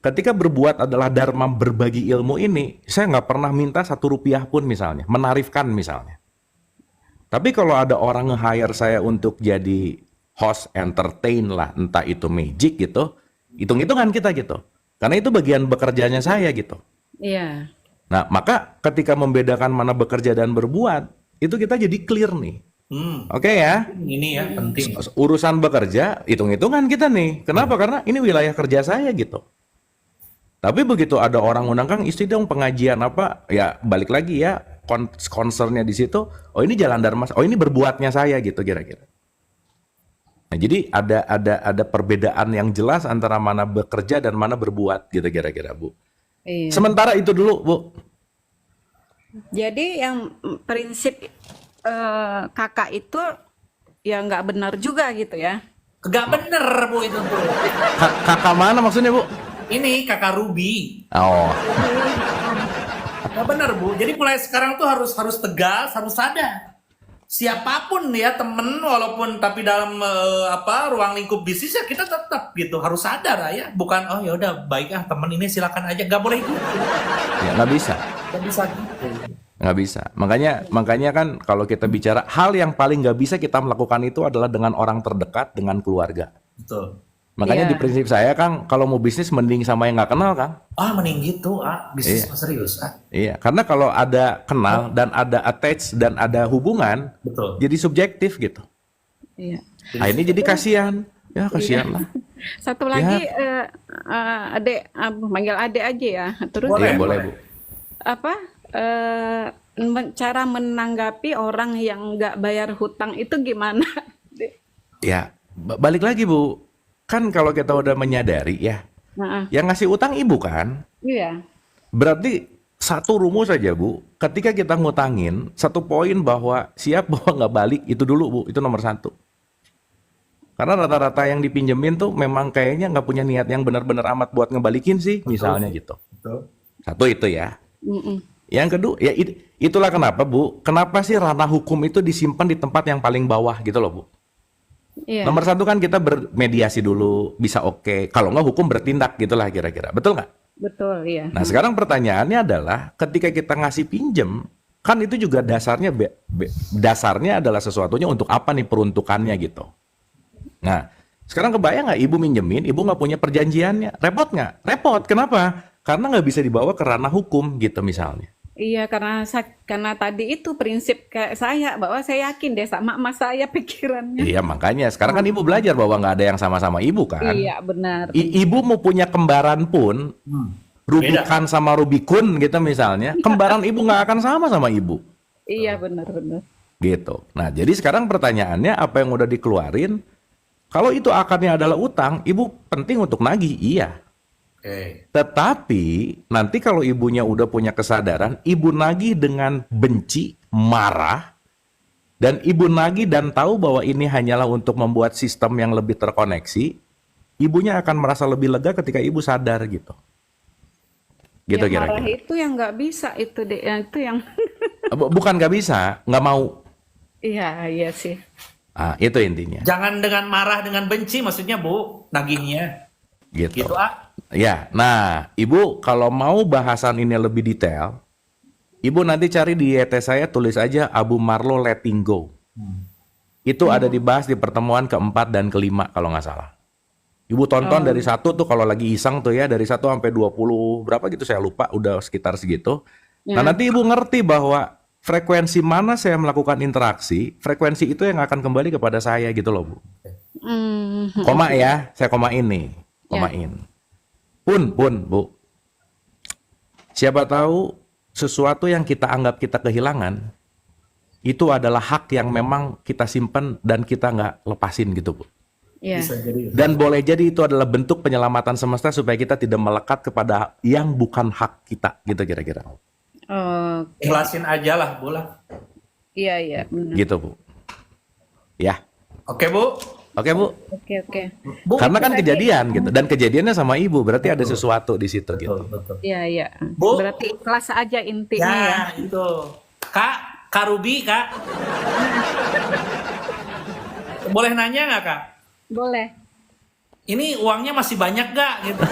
Ketika berbuat adalah dharma berbagi ilmu ini, saya nggak pernah minta 1 rupiah pun misalnya, menarifkan misalnya. Tapi kalau ada orang nge-hire saya untuk jadi host entertain lah, entah itu magic gitu, hitung-hitungan kita gitu. Karena itu bagian bekerjanya saya gitu. Iya. Nah, maka ketika membedakan mana bekerja dan berbuat, itu kita jadi clear nih. Oke ya, Ini ya penting. urusan bekerja, hitung-hitungan kita nih. Kenapa? Karena ini wilayah kerja saya gitu. Tapi begitu ada orang undang, Kang, istri dong pengajian apa, ya balik lagi ya, concernnya di situ, oh ini jalan dharma, oh ini berbuatnya saya gitu kira-kira. Nah, jadi ada perbedaan yang jelas antara mana bekerja dan mana berbuat gitu kira-kira, Bu. Iya. Sementara itu dulu, Bu. Jadi yang prinsip kakak itu ya nggak benar juga gitu ya. Gak bener Bu itu tuh. Kakak mana maksudnya, Bu? Ini kakak Ruby. Oh, Gak bener Bu. Jadi mulai sekarang tuh harus tegas, harus sadar. Siapapun ya temen, walaupun tapi dalam ruang lingkup bisnis ya kita tetap gitu harus sadar ya. Bukan oh ya udah baik temen ini silakan aja. Gak boleh gitu. ya nggak bisa. Gak bisa gitu. Nggak bisa. Makanya kan kalau kita bicara hal yang paling nggak bisa kita melakukan itu adalah dengan orang terdekat, dengan keluarga. Betul. Makanya Iya. di prinsip saya, Kang, kalau mau bisnis mending sama yang nggak kenal, Kang. Mending gitu bisnis Iya. serius Iya, karena kalau ada kenal dan ada attach dan ada hubungan, Betul. jadi subjektif gitu. Iya. Nah, ini jadi kasihan. Ya, kasihan lah. Satu lagi adek, manggil adek aja ya. Terus Iya, boleh, Bu. apa cara menanggapi orang yang nggak bayar hutang itu gimana? Ya, balik lagi, Bu. Kan kalau kita udah menyadari ya, Nah, yang ngasih utang ibu kan, iya. berarti satu rumus saja, Bu. Ketika kita ngutangin, satu poin bahwa siap bahwa nggak balik, itu dulu, Bu. Itu nomor 1. Karena rata-rata yang dipinjemin tuh memang kayaknya nggak punya niat yang benar-benar amat buat ngebalikin sih, misalnya gitu. Betul. Satu itu ya. Mm-mm. Yang kedua, ya itulah kenapa, Bu. Kenapa sih ranah hukum itu disimpan di tempat yang paling bawah gitu loh, Bu. Iya. Nomor 1 kan kita bermediasi dulu, bisa oke. Kalau nggak hukum bertindak gitulah kira-kira. Betul nggak? Betul, iya. Nah, sekarang pertanyaannya adalah ketika kita ngasih pinjem, kan itu juga dasarnya adalah sesuatunya untuk apa nih peruntukannya gitu. Nah, sekarang kebayang nggak ibu minjemin, ibu nggak punya perjanjiannya, repot nggak? Repot. Kenapa? Karena nggak bisa dibawa ke ranah hukum gitu misalnya. Iya, karena tadi itu prinsip kayak saya bahwa saya yakin deh sama emas saya pikirannya. Iya, makanya sekarang kan ibu belajar bahwa nggak ada yang sama-sama ibu kan. Iya, benar. Ibu mau punya kembaran pun, Rubikan sama Rubikun gitu misalnya, kembaran ibu nggak akan sama ibu. Iya, benar-benar. Gitu. Nah, jadi sekarang pertanyaannya apa yang udah dikeluarin? Kalau itu akarnya adalah utang, ibu penting untuk nagih, iya. Oke. Tetapi nanti kalau ibunya udah punya kesadaran, ibu nagih dengan benci, marah, dan ibu nagih dan tahu bahwa ini hanyalah untuk membuat sistem yang lebih terkoneksi, ibunya akan merasa lebih lega ketika ibu sadar gitu. Gitu Yang marah kira-kira. itu yang nggak bisa itu deh, itu yang Bukan nggak bisa, nggak mau. iya sih. Itu intinya. Jangan dengan marah dengan benci maksudnya Bu, nagihnya. Gitu. Gitu Ya, nah, Ibu kalau mau bahasan ini lebih detail, Ibu nanti cari di YT saya, tulis aja Abu Marlo Letting Go. Itu ada dibahas di pertemuan keempat dan kelima kalau nggak salah. Ibu tonton dari 1 tuh kalau lagi iseng tuh ya, dari 1 sampai 20 berapa gitu saya lupa, udah sekitar segitu. Nah, nanti Ibu ngerti bahwa frekuensi mana saya melakukan interaksi, frekuensi itu yang akan kembali kepada saya gitu loh, Bu. Koma ya, saya komain nih. Komain. Pun, Bu. Siapa tahu sesuatu yang kita anggap kita kehilangan, itu adalah hak yang memang kita simpan dan kita nggak lepasin gitu, Bu. Iya. Bisa jadi. Dan boleh jadi itu adalah bentuk penyelamatan semesta supaya kita tidak melekat kepada yang bukan hak kita, gitu kira-kira. Oh, Ikhlasin aja lah, Bu lah. iya, benar. Gitu, Bu. Ya. Oke, Bu. Oke, Bu. Oke. Bu, Karena kan kejadian gitu, dan kejadiannya sama ibu, berarti ada sesuatu di situ gitu. betul. Iya. Bu. Berarti ikhlas aja intinya ya. Ya, itu. Kak Ruby, Kak. Boleh nanya nggak, Kak? Boleh. Ini uangnya masih banyak nggak gitu?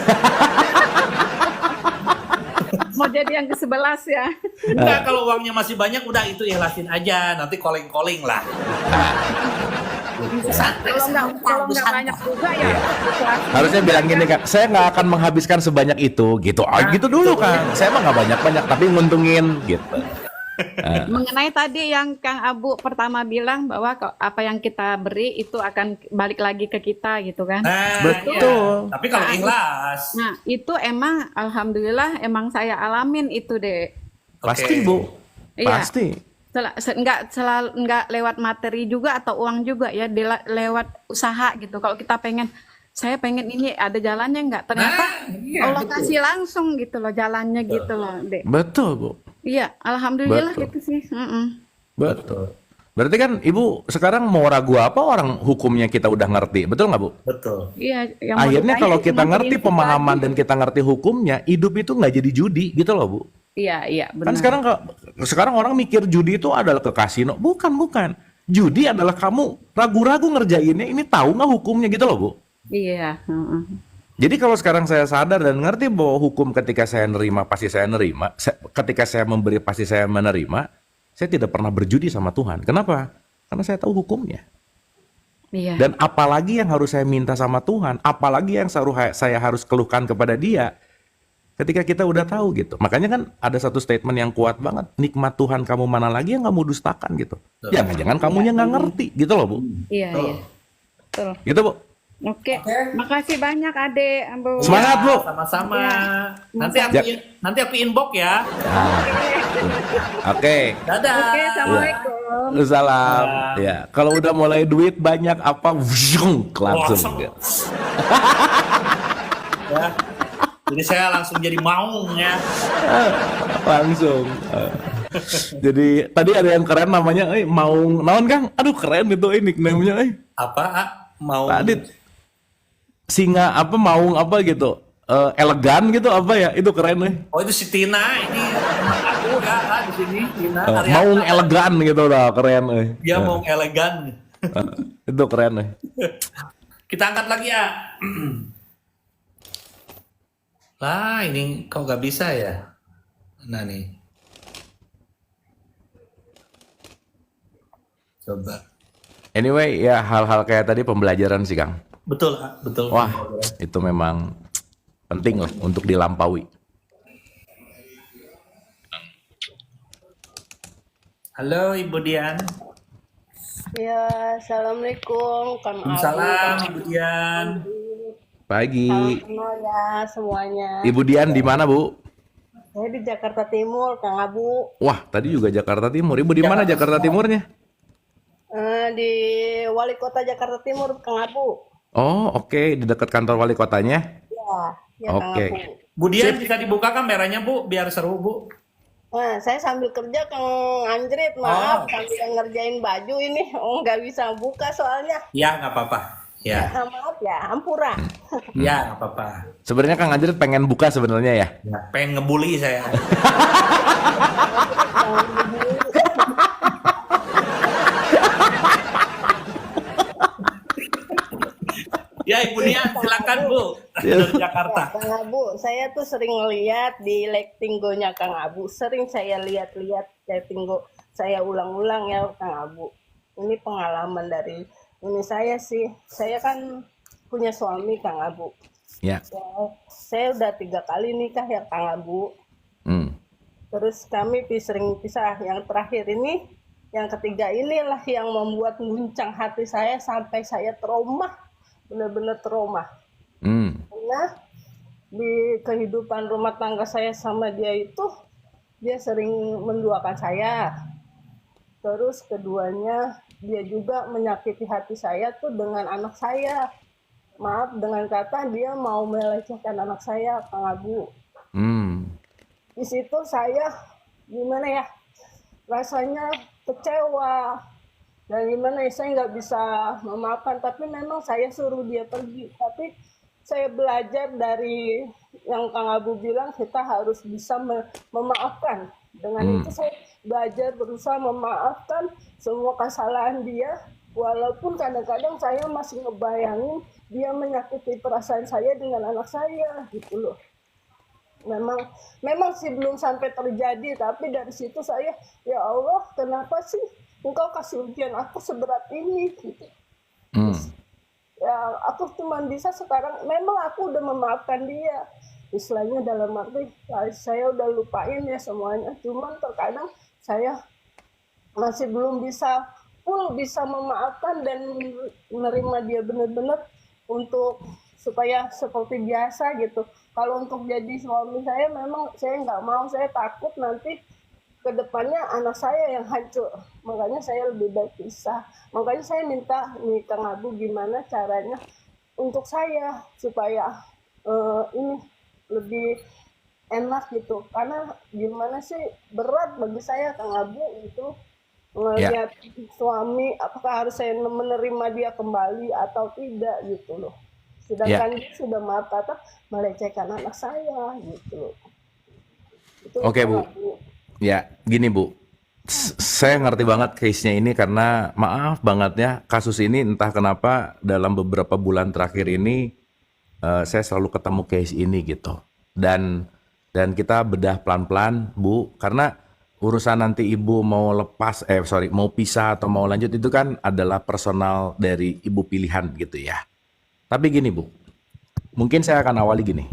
Mau jadi yang ke-11 ya. Enggak, kalau uangnya masih banyak udah itu ikhlasin aja, nanti calling lah. Kalau nggak banyak juga ya. ikhlasin. Harusnya bilang gini, Kak, saya nggak akan menghabiskan sebanyak itu, gitu. Gitu dulu, Kang. Saya mah nggak banyak-banyak, tapi nguntungin, gitu. Mengenai tadi yang Kang Abu pertama bilang bahwa apa yang kita beri itu akan balik lagi ke kita gitu kan. Nah, Betul. iya. Tapi kalau ikhlas, Nah, itu emang alhamdulillah emang saya alamin itu deh. Pasti, Bu. Iya. Pasti. Nggak lewat materi juga atau uang juga ya, lewat usaha gitu. Kalau kita saya pengen ini ada jalannya nggak? Ternyata iya, Allah betul. kasih langsung gitu loh jalannya gitu loh, Dek. Betul, Bu. Iya, alhamdulillah Betul. gitu sih. Betul. Berarti kan Ibu sekarang mau ragu apa, orang hukumnya kita udah ngerti, betul nggak, Bu? betul. Iya, yang mau Akhirnya ditanya kalau cuma kita ngerti prinsip pemahaman aja. dan kita ngerti hukumnya, hidup itu nggak jadi judi, gitu loh, Bu. Iya, Kan benar. sekarang orang mikir judi itu adalah ke kasino. Bukan. Judi adalah kamu ragu-ragu ngerjainnya, ini tahu nggak hukumnya, gitu loh, Bu. Iya, Jadi kalau sekarang saya sadar dan ngerti bahwa hukum ketika saya nerima pasti saya nerima, ketika saya memberi pasti saya menerima, saya tidak pernah berjudi sama Tuhan. Kenapa? Karena saya tahu hukumnya. Iya. Dan apalagi yang harus saya minta sama Tuhan, apalagi yang saya harus keluhkan kepada Dia. Ketika kita udah tahu gitu. Makanya kan ada satu statement yang kuat banget, nikmat Tuhan kamu mana lagi yang kamu dustakan gitu. Jangan-jangan kamunya nggak ngerti gitu loh, Bu. Iya. Betul. Gitu, Bu. Oke. Makasih banyak Ade, Abu. Semangat, Bu. Sama-sama. Ya. Nanti aku inbox ya. Oke. Dadah. Oke, assalamualaikum. Salam. Ya, kalau udah mulai duit banyak apa, langsung. Ya. Jadi saya langsung jadi maung ya. Langsung. Jadi tadi ada yang keren namanya, Maung naon Kang? Aduh keren itu nickname-nya. Apa? Mau Tadi singa apa Maung apa gitu. Elegan gitu apa ya? Itu keren. Oh, itu si Tina ini teman aku ya di sini Tina Maung Ariana. elegan gitu dah, keren. Dia mau elegan. Itu keren. Kita angkat lagi ya. Lah, ini kok gak bisa ya? Nah nih. Coba. Anyway, ya hal-hal kayak tadi pembelajaran sih Kang. Betul, Kak. Betul. Wah, itu memang penting lah untuk dilampaui. Halo Ibu Dian. Ya, assalamualaikum, Kang Abu. Waalaikumsalam Ibu Dian. Pagi. Salam kenal ya semuanya. Ibu Dian di mana, Bu? Saya di Jakarta Timur, Kang Abu. Wah, tadi juga Jakarta Timur. Ibu di mana Jakarta Timurnya? Di Wali Kota Jakarta Timur, Kang Abu. Oh, oke, di dekat kantor wali kotanya. Ya, Kang Oke. Abu. Bu Dian bisa dibuka kameranya Bu, biar seru Bu. Nah, saya sambil kerja, Kang Anjrit, maaf, sambil ngerjain baju ini. Oh, nggak bisa buka soalnya. Ya nggak apa-apa. Ya, Maaf ya, ampura. ya nggak apa-apa. Sebenarnya Kang Anjrit pengen buka sebenarnya ya. Ya, pengen ngebully saya. Ya Ibu Dian, silakan Bu dari Jakarta. Kang Abu, saya tuh sering ngeliat di Lektinggo-nya Kang Abu. Sering saya lihat-lihat Lektinggo. Saya ulang-ulang ya Kang Abu. Ini pengalaman dari ini saya sih. Saya kan punya suami Kang Abu. Ya. Saya udah 3 kali nikah ya Kang Abu. Hmm. Terus kami sering pisah. Yang terakhir ini, yang ketiga inilah yang membuat guncang hati saya sampai saya trauma. Benar-benar trauma. Karena di kehidupan rumah tangga saya sama dia itu, dia sering menduakan saya. Terus keduanya, dia juga menyakiti hati saya tuh dengan anak saya. maaf dengan kata dia mau melecehkan anak saya, Kang Abu. Di situ saya gimana ya, rasanya kecewa dan gimana ya, saya nggak bisa memaafkan, tapi memang saya suruh dia pergi. Tapi saya belajar dari yang Kang Abu bilang, kita harus bisa memaafkan. Dengan itu saya belajar berusaha memaafkan semua kesalahan dia, walaupun kadang-kadang saya masih ngebayangin dia menyakiti perasaan saya dengan anak saya gitu loh. Memang sih belum sampai terjadi, tapi dari situ saya, ya Allah, kenapa sih engkau kasih ujian aku seberat ini gitu. Ya aku cuma bisa sekarang, memang aku udah memaafkan dia, istilahnya dalam arti saya udah lupain ya semuanya, cuman terkadang saya masih belum bisa full bisa memaafkan dan menerima dia benar-benar untuk supaya seperti biasa gitu. Kalau untuk jadi suami saya, memang saya nggak mau, saya takut nanti kedepannya anak saya yang hancur, makanya saya lebih baik pisah. Makanya saya minta nih Kang Abu, gimana caranya untuk saya supaya ini lebih enak gitu, karena gimana sih, berat bagi saya Kang Abu itu Ya, ngelihat suami, apakah harus saya menerima dia kembali atau tidak gitu loh, ya. sedangkan dia sudah maaf kata melecehkan anak saya gitu loh. Itu Oke, Kang Bu. Abu. Ya, gini Bu. Saya ngerti banget case-nya ini karena maaf banget ya, kasus ini entah kenapa dalam beberapa bulan terakhir ini saya selalu ketemu case ini gitu. Dan kita bedah pelan-pelan, Bu, karena urusan nanti Ibu mau lepas mau pisah atau mau lanjut itu kan adalah personal dari Ibu pilihan gitu ya. Tapi gini, Bu. Mungkin saya akan awali gini.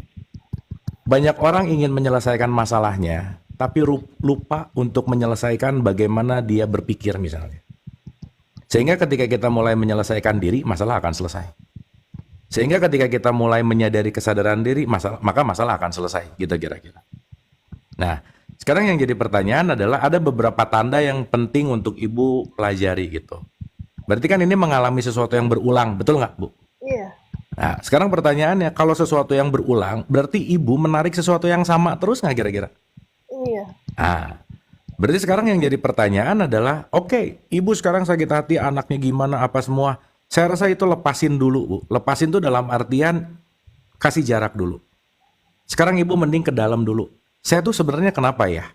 Banyak orang ingin menyelesaikan masalahnya, tapi lupa untuk menyelesaikan bagaimana dia berpikir misalnya. Sehingga ketika kita mulai menyelesaikan diri, masalah akan selesai. Sehingga ketika kita mulai menyadari kesadaran diri, maka masalah akan selesai, gitu kira-kira. Nah, sekarang yang jadi pertanyaan adalah ada beberapa tanda yang penting untuk Ibu pelajari gitu. Berarti kan ini mengalami sesuatu yang berulang, betul nggak, Bu? Iya. Nah, sekarang pertanyaannya, kalau sesuatu yang berulang, berarti Ibu menarik sesuatu yang sama terus nggak kira-kira? Iya. Nah, berarti sekarang yang jadi pertanyaan adalah, oke, Ibu sekarang sakit hati, anaknya gimana, apa semua. Saya rasa itu lepasin dulu, Bu. Lepasin tuh dalam artian kasih jarak dulu. Sekarang Ibu mending ke dalam dulu. Saya tuh sebenarnya kenapa ya?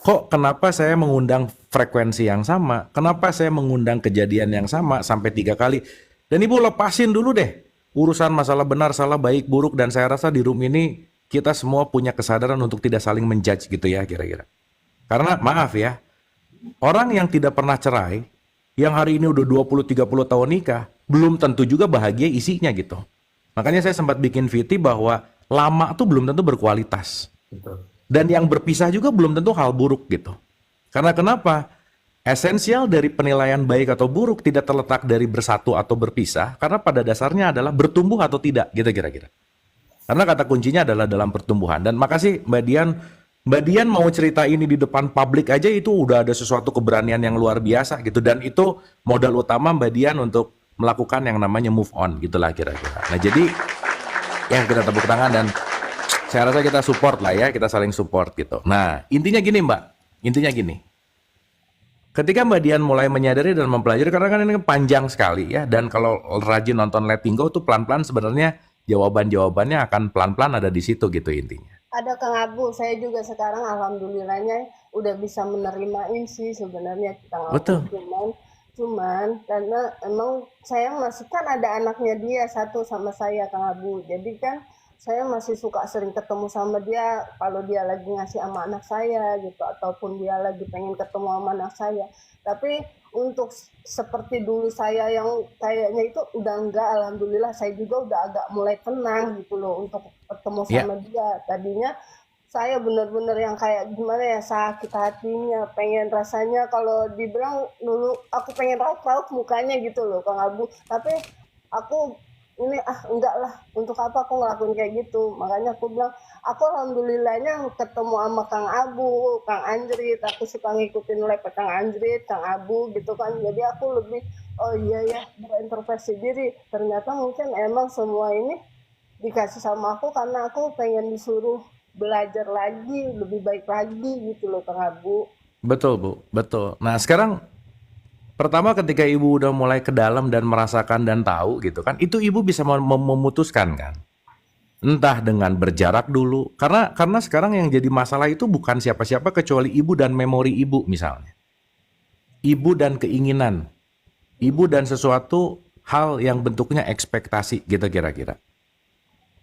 Kenapa saya mengundang frekuensi yang sama? Kenapa saya mengundang kejadian yang sama sampai 3 kali? Dan Ibu lepasin dulu deh urusan masalah benar, salah, baik, buruk. Dan saya rasa di room ini kita semua punya kesadaran untuk tidak saling menjudge gitu ya kira-kira. Karena maaf ya, orang yang tidak pernah cerai, yang hari ini udah 20-30 tahun nikah, belum tentu juga bahagia isinya gitu. Makanya saya sempat bikin VT bahwa lama tuh belum tentu berkualitas. Betul. Dan yang berpisah juga belum tentu hal buruk gitu. Karena kenapa? Esensial dari penilaian baik atau buruk tidak terletak dari bersatu atau berpisah, karena pada dasarnya adalah bertumbuh atau tidak, gitu kira-kira. Karena kata kuncinya adalah dalam pertumbuhan. Dan makasih Mbak Dian. Mbak Dian mau cerita ini di depan publik aja itu udah ada sesuatu keberanian yang luar biasa gitu. Dan itu modal utama Mbak Dian untuk melakukan yang namanya move on gitulah kira-kira. Nah jadi yang kita tepuk tangan dan saya rasa kita support lah ya, kita saling support gitu. Nah intinya gini Mbak, intinya gini. Ketika Mbak Dian mulai menyadari dan mempelajari, karena kan ini panjang sekali ya, dan kalau rajin nonton Letting Go tuh pelan-pelan sebenarnya jawaban-jawabannya akan pelan-pelan ada di situ gitu intinya. Ada Kang Abu, saya juga sekarang alhamdulillahnya udah bisa menerimain sih sebenarnya Kang Abu. Betul. Cuman karena emang saya masih kan ada anaknya dia satu sama saya Kang Abu. Jadi kan saya masih suka sering ketemu sama dia kalau dia lagi ngasih sama anak saya gitu, ataupun dia lagi pengen ketemu sama anak saya. Tapi untuk seperti dulu saya yang kayaknya itu udah enggak, alhamdulillah saya juga udah agak mulai tenang gitu loh untuk ketemu sama dia. Tadinya saya bener-bener yang kayak gimana ya, sakit hatinya, pengen rasanya kalau dibilang dulu aku pengen rauk-rauk mukanya gitu loh Kang Abu. Tapi aku ini enggak lah, untuk apa aku ngelakuin kayak gitu. Makanya aku bilang aku alhamdulillahnya ketemu sama Kang Abu, Kang Anjrit, aku suka ngikutin live Kang Anjrit, Kang Abu gitu kan. Jadi aku lebih oh iya ya, berintrospeksi diri. Ternyata mungkin emang semua ini dikasih sama aku karena aku pengen disuruh belajar lagi, lebih baik lagi gitu loh Kang Abu. Betul, Bu. Betul. Nah, sekarang pertama ketika ibu udah mulai ke dalam dan merasakan dan tahu gitu kan, itu ibu bisa memutuskan kan. Entah dengan berjarak dulu, karena sekarang yang jadi masalah itu bukan siapa-siapa kecuali ibu dan memori ibu misalnya. Ibu dan keinginan. Ibu dan sesuatu hal yang bentuknya ekspektasi gitu kira-kira.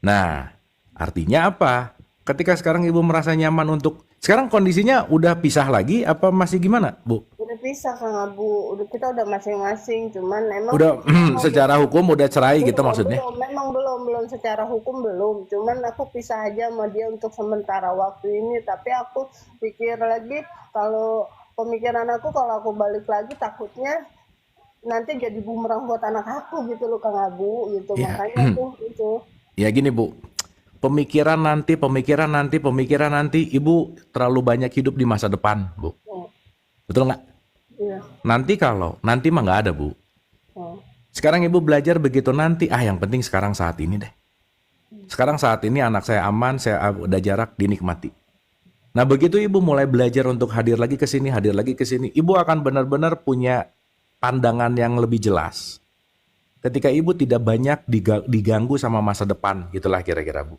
Nah, artinya apa? Ketika sekarang ibu merasa nyaman untuk, sekarang kondisinya udah pisah lagi apa masih gimana, Bu? Udah pisah Kang Abu, kita udah masing-masing, cuman emang Udah secara hukum udah cerai gitu maksudnya? belum secara hukum belum, cuman aku pisah aja sama dia untuk sementara waktu ini. Tapi aku pikir lagi, kalau pemikiran aku kalau aku balik lagi takutnya nanti jadi bumerang buat anak aku gitu loh Kang Abu gitu. Ya, Makanya tuh itu. ya gini Bu, pemikiran nanti, ibu terlalu banyak hidup di masa depan, Bu. Oh, Betul nggak? iya. Nanti mah nggak ada, Bu. Oh, Sekarang ibu belajar begitu nanti, yang penting sekarang saat ini deh. Sekarang saat ini anak saya aman, saya udah jarak, dinikmati. Nah begitu ibu mulai belajar untuk hadir lagi ke sini, ibu akan benar-benar punya pandangan yang lebih jelas. Ketika ibu tidak banyak diganggu sama masa depan, gitulah kira-kira Bu.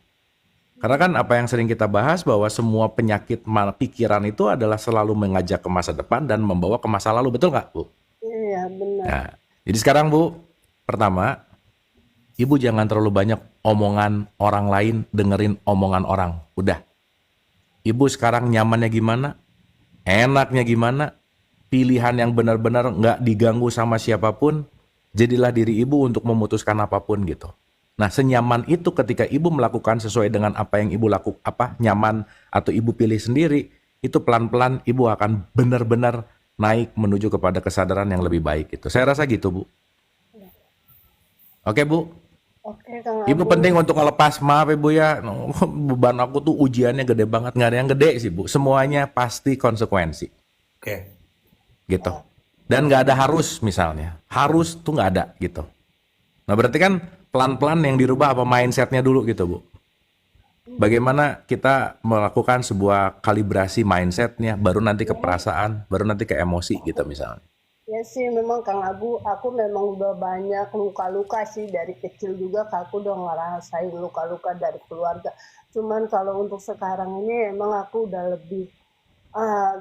Karena kan apa yang sering kita bahas bahwa semua penyakit pikiran itu adalah selalu mengajak ke masa depan dan membawa ke masa lalu, betul nggak Bu? iya benar. Nah, jadi sekarang Bu, pertama, ibu jangan terlalu banyak omongan orang lain, dengerin omongan orang. Udah. Ibu sekarang nyamannya gimana? Enaknya gimana? Pilihan yang benar-benar nggak diganggu sama siapapun. Jadilah diri ibu untuk memutuskan apapun gitu. Nah, senyaman itu ketika ibu melakukan sesuai dengan apa yang ibu nyaman atau ibu pilih sendiri, itu pelan-pelan ibu akan benar-benar naik menuju kepada kesadaran yang lebih baik gitu. Saya rasa gitu, Bu. Oke, Bu. Oke Kang Ibu Abu. penting untuk ngelepas, maaf Ibu ya, beban aku tuh ujiannya gede banget, nggak ada yang gede sih Bu, semuanya pasti konsekuensi, Oke. gitu. Dan nggak ada harus misalnya, harus tuh nggak ada gitu. Nah berarti kan pelan-pelan yang dirubah apa mindsetnya dulu gitu Bu. Bagaimana kita melakukan sebuah kalibrasi mindsetnya, baru nanti ke perasaan, baru nanti ke emosi gitu misalnya. Ya sih memang Kang Abu, aku memang udah banyak luka-luka sih dari kecil juga. Aku udah ngerasain luka-luka dari keluarga. Cuman kalau untuk sekarang ini emang aku udah lebih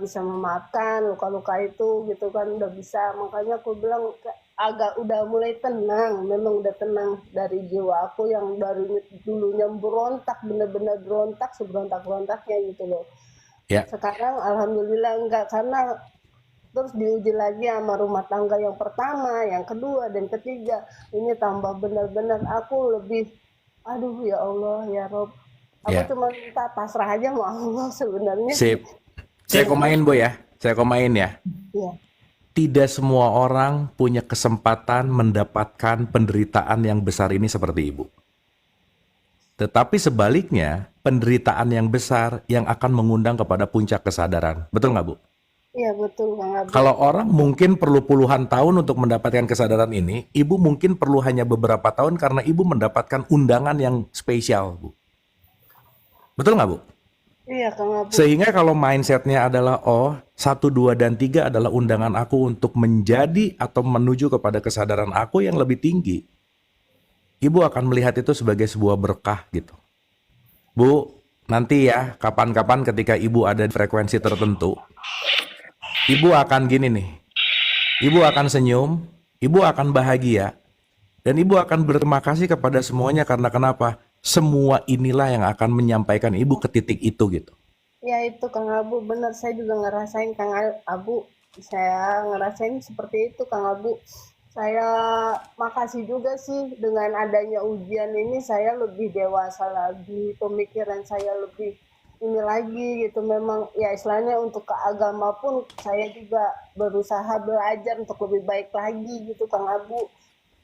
bisa memaafkan luka-luka itu gitu kan, udah bisa. Makanya aku bilang agak udah mulai tenang, memang udah tenang dari jiwa aku yang dari dulunya berontak, bener-bener berontak, seberontak-berontaknya gitu loh. Ya, Sekarang alhamdulillah enggak, karena terus diuji lagi sama rumah tangga yang pertama, yang kedua, dan ketiga. Ini tambah benar-benar aku lebih, aduh ya Allah, ya Rob. Aku ya, cuma minta pasrah aja sama Allah sebenarnya. sip. Saya komain Bu ya, saya komain ya. Iya, Tidak semua orang punya kesempatan mendapatkan penderitaan yang besar ini seperti Ibu. Tetapi sebaliknya, penderitaan yang besar yang akan mengundang kepada puncak kesadaran. Betul nggak Bu? iya betul Kang Abu. Kalau orang mungkin perlu puluhan tahun untuk mendapatkan kesadaran ini, Ibu mungkin perlu hanya beberapa tahun karena Ibu mendapatkan undangan yang spesial, Bu. Betul nggak, Bu? Iya Kang Abu. Sehingga kalau mindsetnya adalah, 1, 2, dan 3 adalah undangan aku untuk menjadi atau menuju kepada kesadaran aku yang lebih tinggi, Ibu akan melihat itu sebagai sebuah berkah gitu. Bu, nanti ya, kapan-kapan ketika Ibu ada di frekuensi tertentu, Ibu akan gini nih, Ibu akan senyum, Ibu akan bahagia, dan Ibu akan berterima kasih kepada semuanya karena kenapa? Semua inilah yang akan menyampaikan Ibu ke titik itu gitu. Ya itu Kang Abu, benar, saya juga ngerasain Kang Abu. Saya ngerasain seperti itu Kang Abu. Saya makasih juga sih dengan adanya ujian ini, saya lebih dewasa lagi, pemikiran saya lebih ini lagi gitu. Memang ya istilahnya untuk ke agama pun saya juga berusaha belajar untuk lebih baik lagi gitu Kang Abu.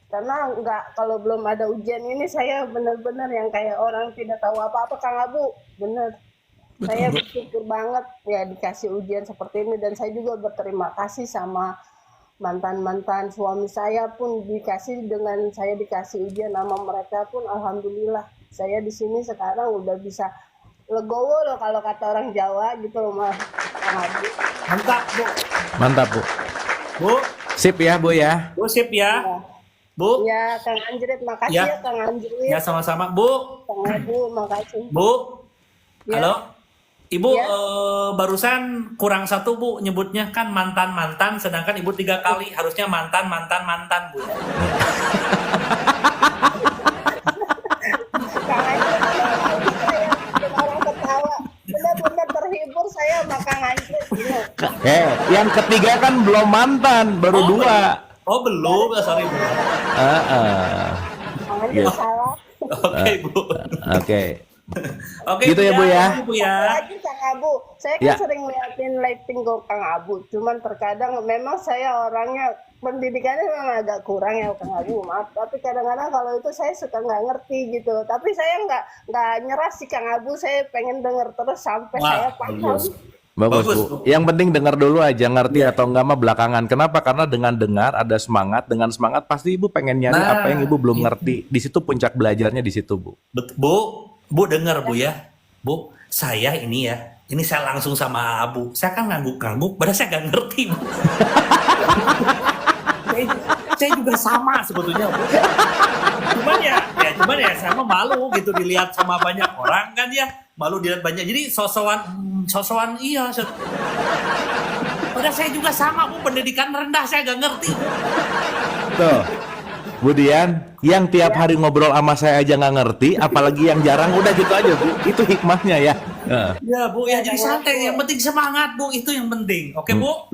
Karena kalau belum ada ujian ini saya benar-benar yang kayak orang tidak tahu apa-apa Kang Abu. Bener. Saya bersyukur banget ya dikasih ujian seperti ini, dan saya juga berterima kasih sama mantan-mantan suami saya pun dengan saya dikasih ujian sama mereka pun alhamdulillah saya di sini sekarang udah bisa legowo loh kalau kata orang Jawa gitu loh Mas. Mantap, Bu. Mantap, Bu. Bu, Sip ya, Bu ya. Bu sip ya. Bu. Ya, Kang Anjrit, makasih Ya. ya Kang Anjrit. Ya sama-sama, Bu. Kang Abu, makasih. Bu. Ya. Halo. Ibu Ya. barusan kurang satu Bu nyebutnya kan mantan-mantan sedangkan Ibu 3 kali harusnya mantan Bu. Kang Anjrit, saya bikin orang ketawa. Benar-benar terhibur saya sama Kang Anjrit. Yang ketiga kan belum mantan, baru Oh, 2. Oh belum, sorry Bu. Kang Anjrit Gitu. salah. Oke Bu. Oke. Oke Gitu ya, Bu ya. Bu ya. Lagi Kang Abu, saya kan Ya. sering liatin lighting kok Kang Abu. Cuman terkadang memang saya orangnya pendidikannya memang agak kurang ya Kang Abu, maaf. Tapi kadang-kadang kalau itu saya suka nggak ngerti gitu. Tapi saya nggak nyerah sih Kang Abu. Saya pengen denger terus sampai saya Wah, paham. bagus. Bagus, Bagus, Bu. Bu. Yang penting dengar dulu aja, ngerti atau enggak mah belakangan. Kenapa? Karena dengan dengar ada semangat, dengan semangat pasti Ibu pengen nyari Nah, apa yang Ibu belum ngerti. Di situ puncak belajarnya di situ, Bu. Bu dengar Bu ya. Bu, saya ini ya. Ini saya langsung sama Abu. Saya kan ngangguk-ngangguk, padahal saya gak ngerti. Bu. saya juga sama sebetulnya. Bu. Cuman ya saya mah malu gitu dilihat sama banyak orang kan ya. Malu dilihat banyak. Jadi sosokan iya. Padahal saya juga sama Bu, pendidikan rendah saya gak ngerti. Tuh. Bu Dian, yang tiap hari ngobrol sama saya aja nggak ngerti, apalagi yang jarang, udah gitu aja, Bu. Itu hikmahnya ya. Ya Bu, ya jadi santai. Yang penting semangat Bu, itu yang penting. Oke Bu?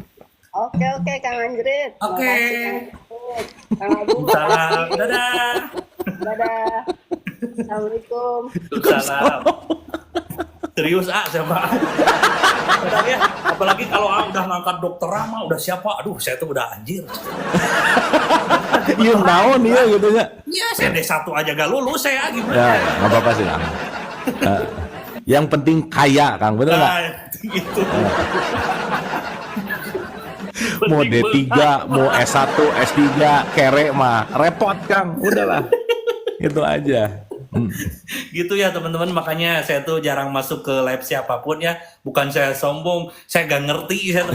Oke Kang Anjrit. Oke. Makasih, Kang Abu. Salam. Dadah. Dadah. Assalamualaikum. Salam. Serius siapa? Apalagi kalau udah ngangkat dokter Rama, udah siapa? Aduh, saya tuh udah anjir. Iya, naon ya gitu ya. Iya, saya D1 aja gak lulus saya gimana? Ya, nggak apa-apa sih, Kang. Yang penting kaya, Kang. Bener nggak? Nah, itu. Mau D3, mau S1, S3, kere mah repot, Kang. Udahlah. Itu aja. Gitu ya teman-teman, makanya saya tuh jarang masuk ke live siapapun ya. Bukan saya sombong, saya gak ngerti saya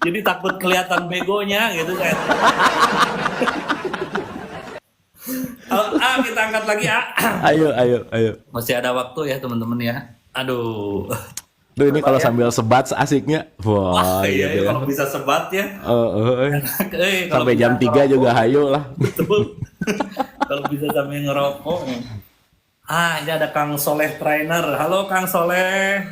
jadi takut kelihatan begonya gitu saya. Kita angkat lagi Ayo. masih ada waktu ya teman-teman ya. Aduh. Tuh ini kalau sambil sebat asiknya. Wah, Iya, gitu ya. kalau bisa sebat ya. Kalau Sampai bisa jam 3 ngerokok, juga hayo lah. betul. Kalau bisa sambil ngerokok. Ini ada Kang Soleh Trainer. Halo Kang Soleh.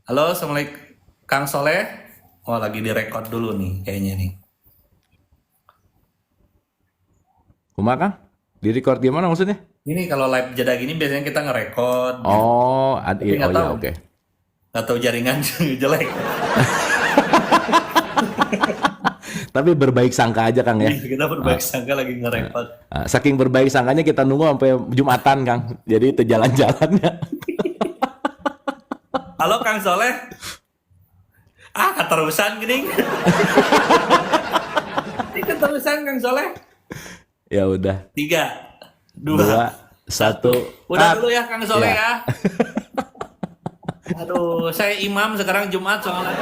Halo, Assalamualaikum Kang Soleh. Oh, lagi direkod dulu nih kayaknya nih. Kumaha, Kang? Di record gimana maksudnya? Ini kalau live jeda gini biasanya kita ngerekod. Oh, Tapi nggak iya, tahu. oke. Nggak tahu jaringan jelek. Tapi berbaik sangka aja, Kang ya. Kita berbaik sangka lagi ngerekod. Saking berbaik sangkanya kita nunggu sampai Jumatan, Kang. Jadi itu jalan-jalannya. Halo Kang Soleh. Keterusan gini. Ini keterusan Kang Soleh. Ya udah. 3, 2, 1. Udah dulu ya Kang Soleh Ya. ya. Aduh, saya imam sekarang Jumat soalnya.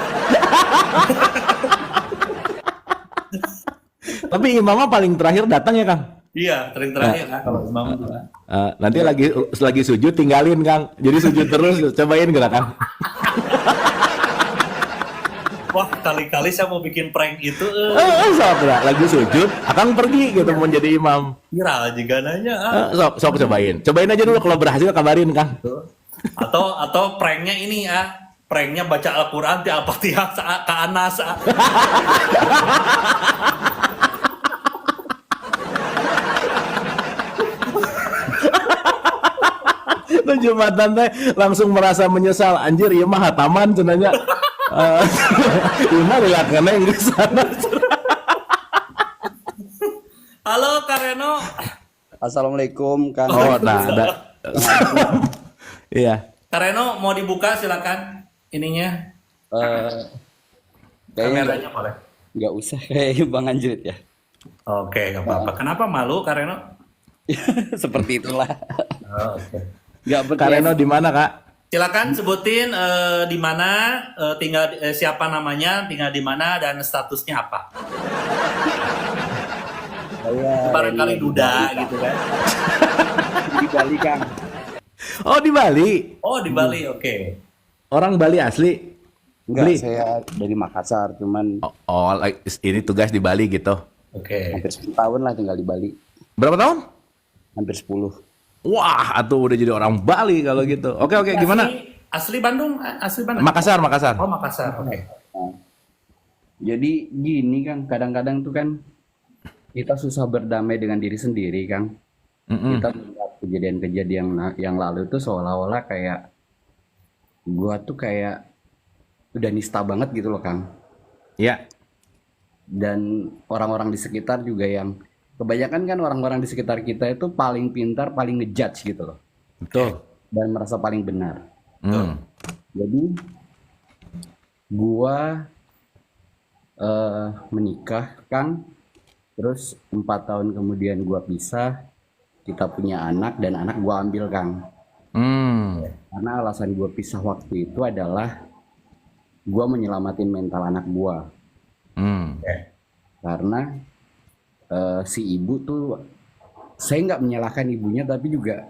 Tapi imamnya paling terakhir datang ya, Kang. Iya, terakhir kan kalau imam itu kan. Nanti lagi sujud tinggalin, Kang. Jadi sujud terus, cobain gak, Kang? Wah, kali-kali saya mau bikin prank itu Sok lah, lagi sujud, Akang pergi gitu mau jadi imam. viral juga nanya. Sok cobain. Cobain aja dulu, kalau berhasil kabarin, Kang. Atau pranknya ini pranknya baca Al-Quran di Al-Fatihah ke Anas. Itu Jumatan teh langsung merasa menyesal. Anjir, ieu mah hataman cenanya. Ieu mah dilakukan yang di sana. Halo Kak Reno. Assalamualaikum Kang. Oh, nah ada. Iya. Kak Reno mau dibuka silakan. ininya? Eh, Kayaknya Kameranya boleh. nggak usah kayak Bang Anjrit ya. Oke, nggak apa-apa. Kenapa malu, Kak Reno? Seperti itulah. Oh, oke. Nggak Kak berkenan. Reno di mana, Kak? Silakan sebutin di mana, tinggal siapa namanya, tinggal di mana, dan statusnya apa. Saya Barangkali Reno duda gitu kan. di Bali, Kang. Oh, di Bali. Oh, di Bali, oke. Orang Bali asli. Enggak, Beli. saya dari Makassar, cuman Ini tugas di Bali gitu. Oke. hampir 10 tahun lah tinggal di Bali. Berapa tahun? Hampir 10. Wah, atuh udah jadi orang Bali kalau gitu. Oke, gimana? Asli Bandung, asli Bandung. Makassar. Oh, Makassar, oke. Nah, jadi gini, Kang, kadang-kadang tuh kan kita susah berdamai dengan diri sendiri, Kang. Mm-mm. Kita melihat kejadian-kejadian yang lalu itu seolah-olah kayak gua tuh kayak udah nista banget gitu loh, Kang. Ya. Dan orang-orang di sekitar juga yang kebanyakan kan orang-orang di sekitar kita itu paling pintar, paling ngejudge gitu loh, Betul. dan merasa paling benar. Hmm. Jadi gua menikah, Kang. Terus 4 tahun kemudian gua pisah, kita punya anak dan anak gua ambil, Kang. Hmm. Karena alasan gua pisah waktu itu adalah gua menyelamatin mental anak gua. Hmm. Karena si ibu tuh, saya nggak menyalahkan ibunya, tapi juga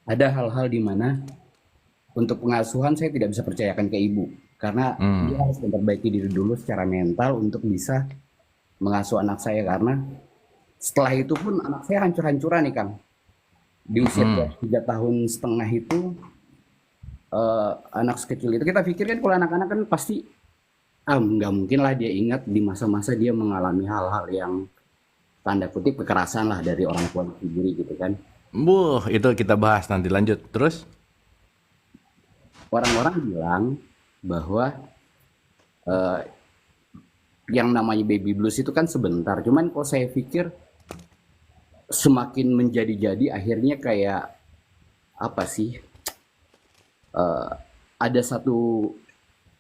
ada hal-hal di mana untuk pengasuhan saya tidak bisa percayakan ke ibu. Karena dia harus memperbaiki diri dulu secara mental untuk bisa mengasuh anak saya. Karena setelah itu pun anak saya hancur-hancuran nih, Kang. Di usia 3 tahun setengah itu, anak sekecil itu kita pikir kan kalau anak-anak kan pasti nggak mungkin lah dia ingat di masa-masa dia mengalami hal-hal yang tanda kutip kekerasan lah dari orang tua sendiri gitu kan. Itu kita bahas nanti, lanjut. Terus? Orang-orang bilang bahwa yang namanya baby blues itu kan sebentar. Cuman kalau saya pikir semakin menjadi-jadi akhirnya kayak apa sih? Ada satu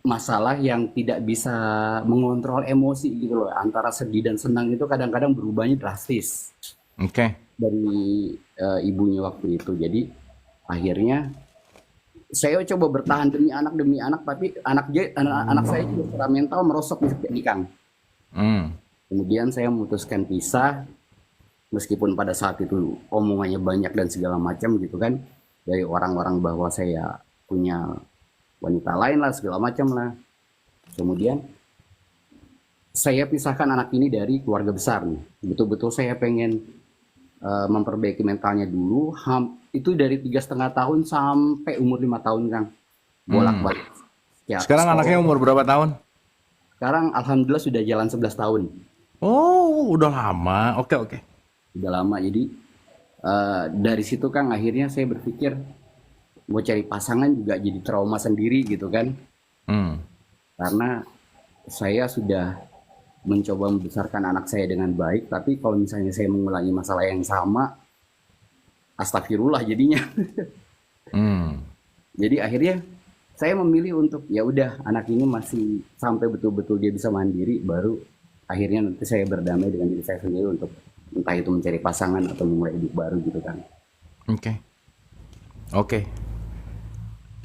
masalah yang tidak bisa mengontrol emosi gitu loh. Antara sedih dan senang itu kadang-kadang berubahnya drastis Oke. dari ibunya waktu itu. Jadi akhirnya saya coba bertahan demi anak, tapi anak saya juga secara mental merosot di, Kang. Kemudian saya memutuskan pisah, meskipun pada saat itu omongannya banyak dan segala macam gitu kan, dari orang-orang bahwa saya punya wanita lain lah segala macam lah. Kemudian saya pisahkan anak ini dari keluarga besar nih. Betul-betul saya pengen memperbaiki mentalnya dulu. Itu dari 3,5 tahun sampai umur 5 tahun, Kang. Bolak-balik. Ya, Sekarang anaknya umur berapa tahun? sekarang alhamdulillah sudah jalan 11 tahun. Oh, udah lama. Oke. Udah lama. Jadi dari situ, Kang, akhirnya saya berpikir mau cari pasangan juga jadi trauma sendiri gitu kan. Karena saya sudah mencoba membesarkan anak saya dengan baik, tapi kalau misalnya saya mengulangi masalah yang sama, astagfirullah jadinya. Jadi akhirnya saya memilih untuk ya udah anak ini masih sampai betul-betul dia bisa mandiri, baru akhirnya nanti saya berdamai dengan diri saya sendiri untuk entah itu mencari pasangan atau memulai hidup baru gitu kan. Oke.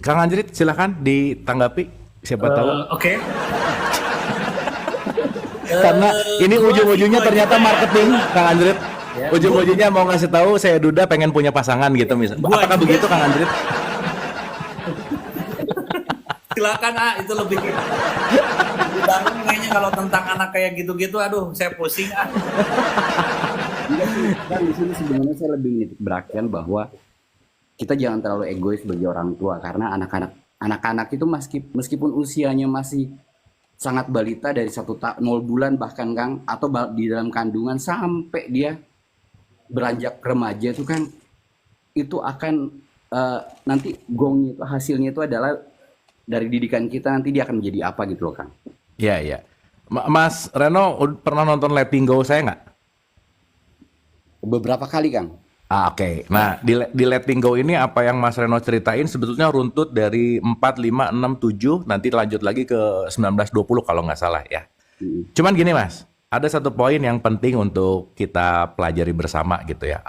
Kang Anjrit, silakan ditanggapi. Siapa tahu. Oke. Karena ini ujung-ujungnya ternyata marketing, Kang Anjrit. Ujung-ujungnya mau ngasih tahu saya Duda pengen punya pasangan gitu misalnya. Apakah begitu, Kang Anjrit? Silakan, itu lebih Bandung kayaknya kalau tentang anak kayak gitu-gitu, aduh saya pusing. Kan di sini sebenarnya saya lebih menitik beratkan bahwa kita jangan terlalu egois sebagai orang tua, karena anak-anak itu meskipun usianya masih sangat balita dari 0 bulan bahkan, Kang, atau di dalam kandungan sampai dia beranjak remaja itu kan, itu akan nanti gongnya itu hasilnya itu adalah dari didikan kita, nanti dia akan menjadi apa gitu loh, Kang. Iya. Mas Reno pernah nonton Letting Go saya nggak? Beberapa kali, Kang. Oke. Nah, di Letting Go ini apa yang Mas Reno ceritain sebetulnya runtut dari 4, 5, 6, 7, nanti lanjut lagi ke 19, 20 kalau nggak salah ya. Cuman gini Mas, ada satu poin yang penting untuk kita pelajari bersama gitu ya.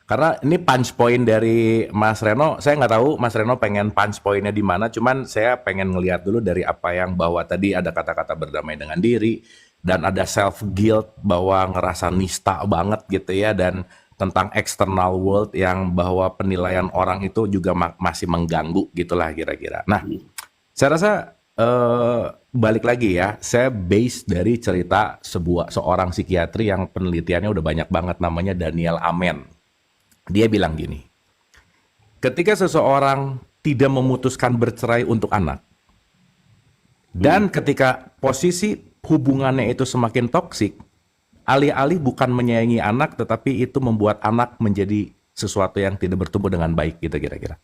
Karena ini punch point dari Mas Reno, saya nggak tahu Mas Reno pengen punch pointnya di mana, cuman saya pengen ngelihat dulu dari apa yang bahwa tadi ada kata-kata berdamai dengan diri, dan ada self guilt bahwa ngerasa nista banget gitu ya, dan tentang external world yang bahwa penilaian orang itu juga masih mengganggu gitulah kira-kira. Nah, saya rasa balik lagi ya, saya base dari cerita seorang psikiatri yang penelitiannya udah banyak banget, namanya Daniel Amen. Dia bilang gini, ketika seseorang tidak memutuskan bercerai untuk anak, dan ketika posisi hubungannya itu semakin toksik, alih-alih bukan menyayangi anak, tetapi itu membuat anak menjadi sesuatu yang tidak bertumbuh dengan baik gitu kira-kira.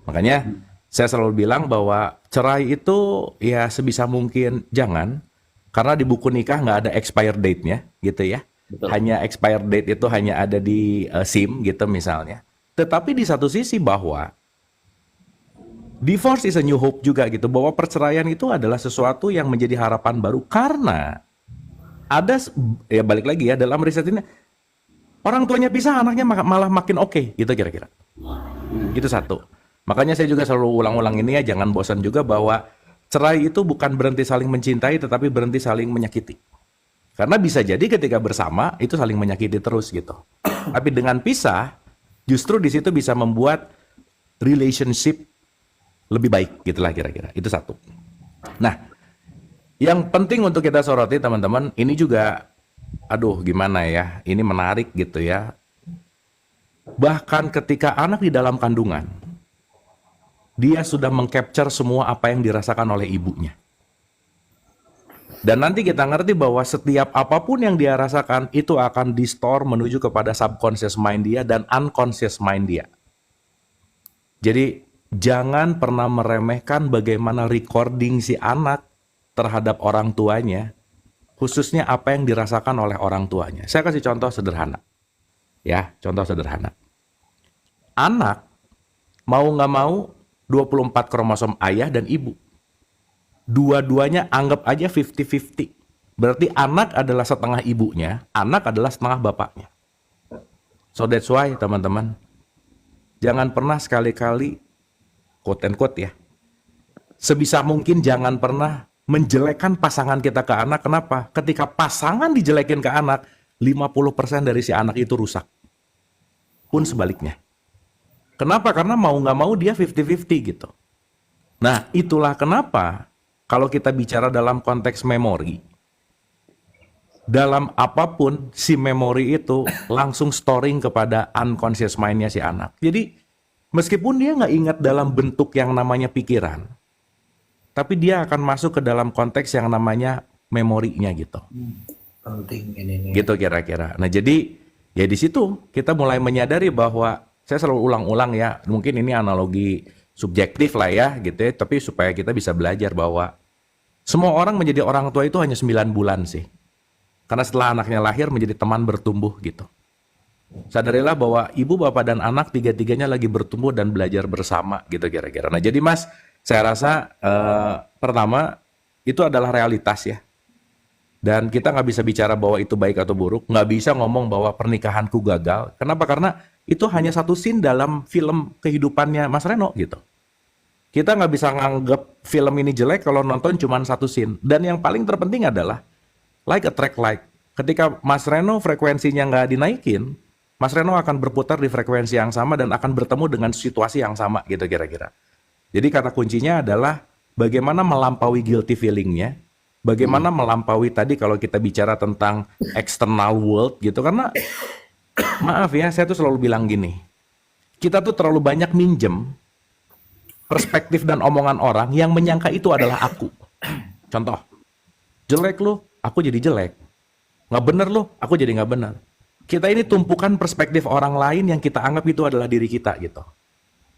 Makanya saya selalu bilang bahwa cerai itu ya sebisa mungkin jangan, karena di buku nikah nggak ada expire date-nya gitu ya. Betul. Hanya expire date itu hanya ada di SIM gitu misalnya. Tetapi di satu sisi bahwa divorce is a new hope juga gitu, bahwa perceraian itu adalah sesuatu yang menjadi harapan baru, karena ada, ya balik lagi ya, dalam riset ini orang tuanya pisah, anaknya malah makin oke gitu kira-kira. Itu satu. Makanya saya juga selalu ulang-ulang ini ya, jangan bosan juga bahwa cerai itu bukan berhenti saling mencintai, tetapi berhenti saling menyakiti. Karena bisa jadi ketika bersama itu saling menyakiti terus gitu. Tapi dengan pisah, justru di situ bisa membuat relationship lebih baik gitulah kira-kira. Itu satu. Nah, yang penting untuk kita soroti teman-teman, ini juga, aduh gimana ya, ini menarik gitu ya. Bahkan ketika anak di dalam kandungan, dia sudah mengcapture semua apa yang dirasakan oleh ibunya. Dan nanti kita ngerti bahwa setiap apapun yang dia rasakan, itu akan di-store menuju kepada subconscious mind dia dan unconscious mind dia. Jadi, jangan pernah meremehkan bagaimana recording si anak terhadap orang tuanya, khususnya apa yang dirasakan oleh orang tuanya. Saya kasih contoh sederhana. Ya, contoh sederhana. Anak, mau nggak mau, 24 kromosom ayah dan ibu. Dua-duanya anggap aja 50-50. Berarti anak adalah setengah ibunya, anak adalah setengah bapaknya. So that's why, teman-teman, jangan pernah sekali-kali, quote and quote ya, sebisa mungkin jangan pernah menjelekkan pasangan kita ke anak. Kenapa? Ketika pasangan dijelekin ke anak, 50% dari si anak itu rusak. Pun sebaliknya. Kenapa? Karena mau nggak mau dia 50-50 gitu. Nah, itulah kenapa kalau kita bicara dalam konteks memori, dalam apapun si memori itu langsung storing kepada unconscious mind-nya si anak. Jadi meskipun dia nggak ingat dalam bentuk yang namanya pikiran, tapi dia akan masuk ke dalam konteks yang namanya memorinya gitu. Penting ini. Gitu kira-kira. Nah jadi ya di situ kita mulai menyadari bahwa, saya selalu ulang-ulang ya, mungkin ini analogi subjektif lah ya gitu ya, tapi supaya kita bisa belajar bahwa semua orang menjadi orang tua itu hanya 9 bulan sih. Karena setelah anaknya lahir menjadi teman bertumbuh gitu. Sadarilah bahwa ibu, bapak, dan anak tiga-tiganya lagi bertumbuh dan belajar bersama gitu kira-kira. Nah jadi Mas, saya rasa pertama itu adalah realitas ya. Dan kita nggak bisa bicara bahwa itu baik atau buruk. Nggak bisa ngomong bahwa pernikahanku gagal. Kenapa? Karena itu hanya satu scene dalam film kehidupannya Mas Reno gitu. Kita nggak bisa nganggap film ini jelek kalau nonton cuma satu scene. Dan yang paling terpenting adalah like attract like. Ketika Mas Reno frekuensinya nggak dinaikin, Mas Reno akan berputar di frekuensi yang sama dan akan bertemu dengan situasi yang sama gitu kira-kira. Jadi kata kuncinya adalah bagaimana melampaui guilty feeling-nya, bagaimana melampaui tadi kalau kita bicara tentang external world gitu. Karena maaf ya, saya tuh selalu bilang gini, kita tuh terlalu banyak minjem perspektif dan omongan orang yang menyangka itu adalah aku. Contoh, jelek lu, aku jadi jelek. Nggak bener lu, aku jadi nggak bener. Kita ini tumpukan perspektif orang lain yang kita anggap itu adalah diri kita gitu.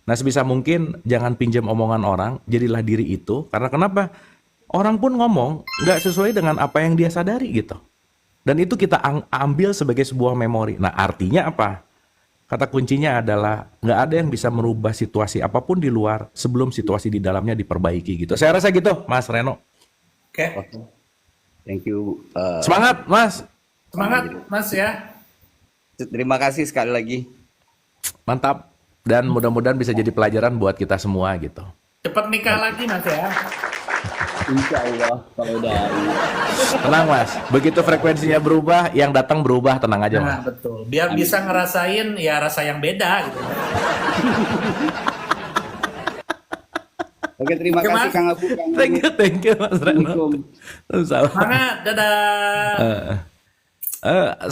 Nah sebisa mungkin jangan pinjam omongan orang, jadilah diri itu. Karena kenapa? Orang pun ngomong nggak sesuai dengan apa yang dia sadari gitu. Dan itu kita ambil sebagai sebuah memori. Nah artinya apa? Kata kuncinya adalah nggak ada yang bisa merubah situasi apapun di luar sebelum situasi di dalamnya diperbaiki gitu. Saya rasa gitu, Mas Reno. Oke. Oke. Thank you. Semangat, Mas. Semangat, Mas ya. Terima kasih sekali lagi. Mantap. Dan mudah-mudahan bisa jadi pelajaran buat kita semua gitu. Cepat nikah lagi, Mas ya. Insya Allah kalau udah Tenang, Mas. Begitu frekuensinya berubah, yang datang berubah, tenang aja, Mas. Nah, betul. Biar bisa ngerasain ya rasa yang beda gitu. Oke, terima Oke, kasih Mas. Kang Abu. Kang Abu. Thank you, Mas Reno. Assalamualaikum. Semangat, dadah.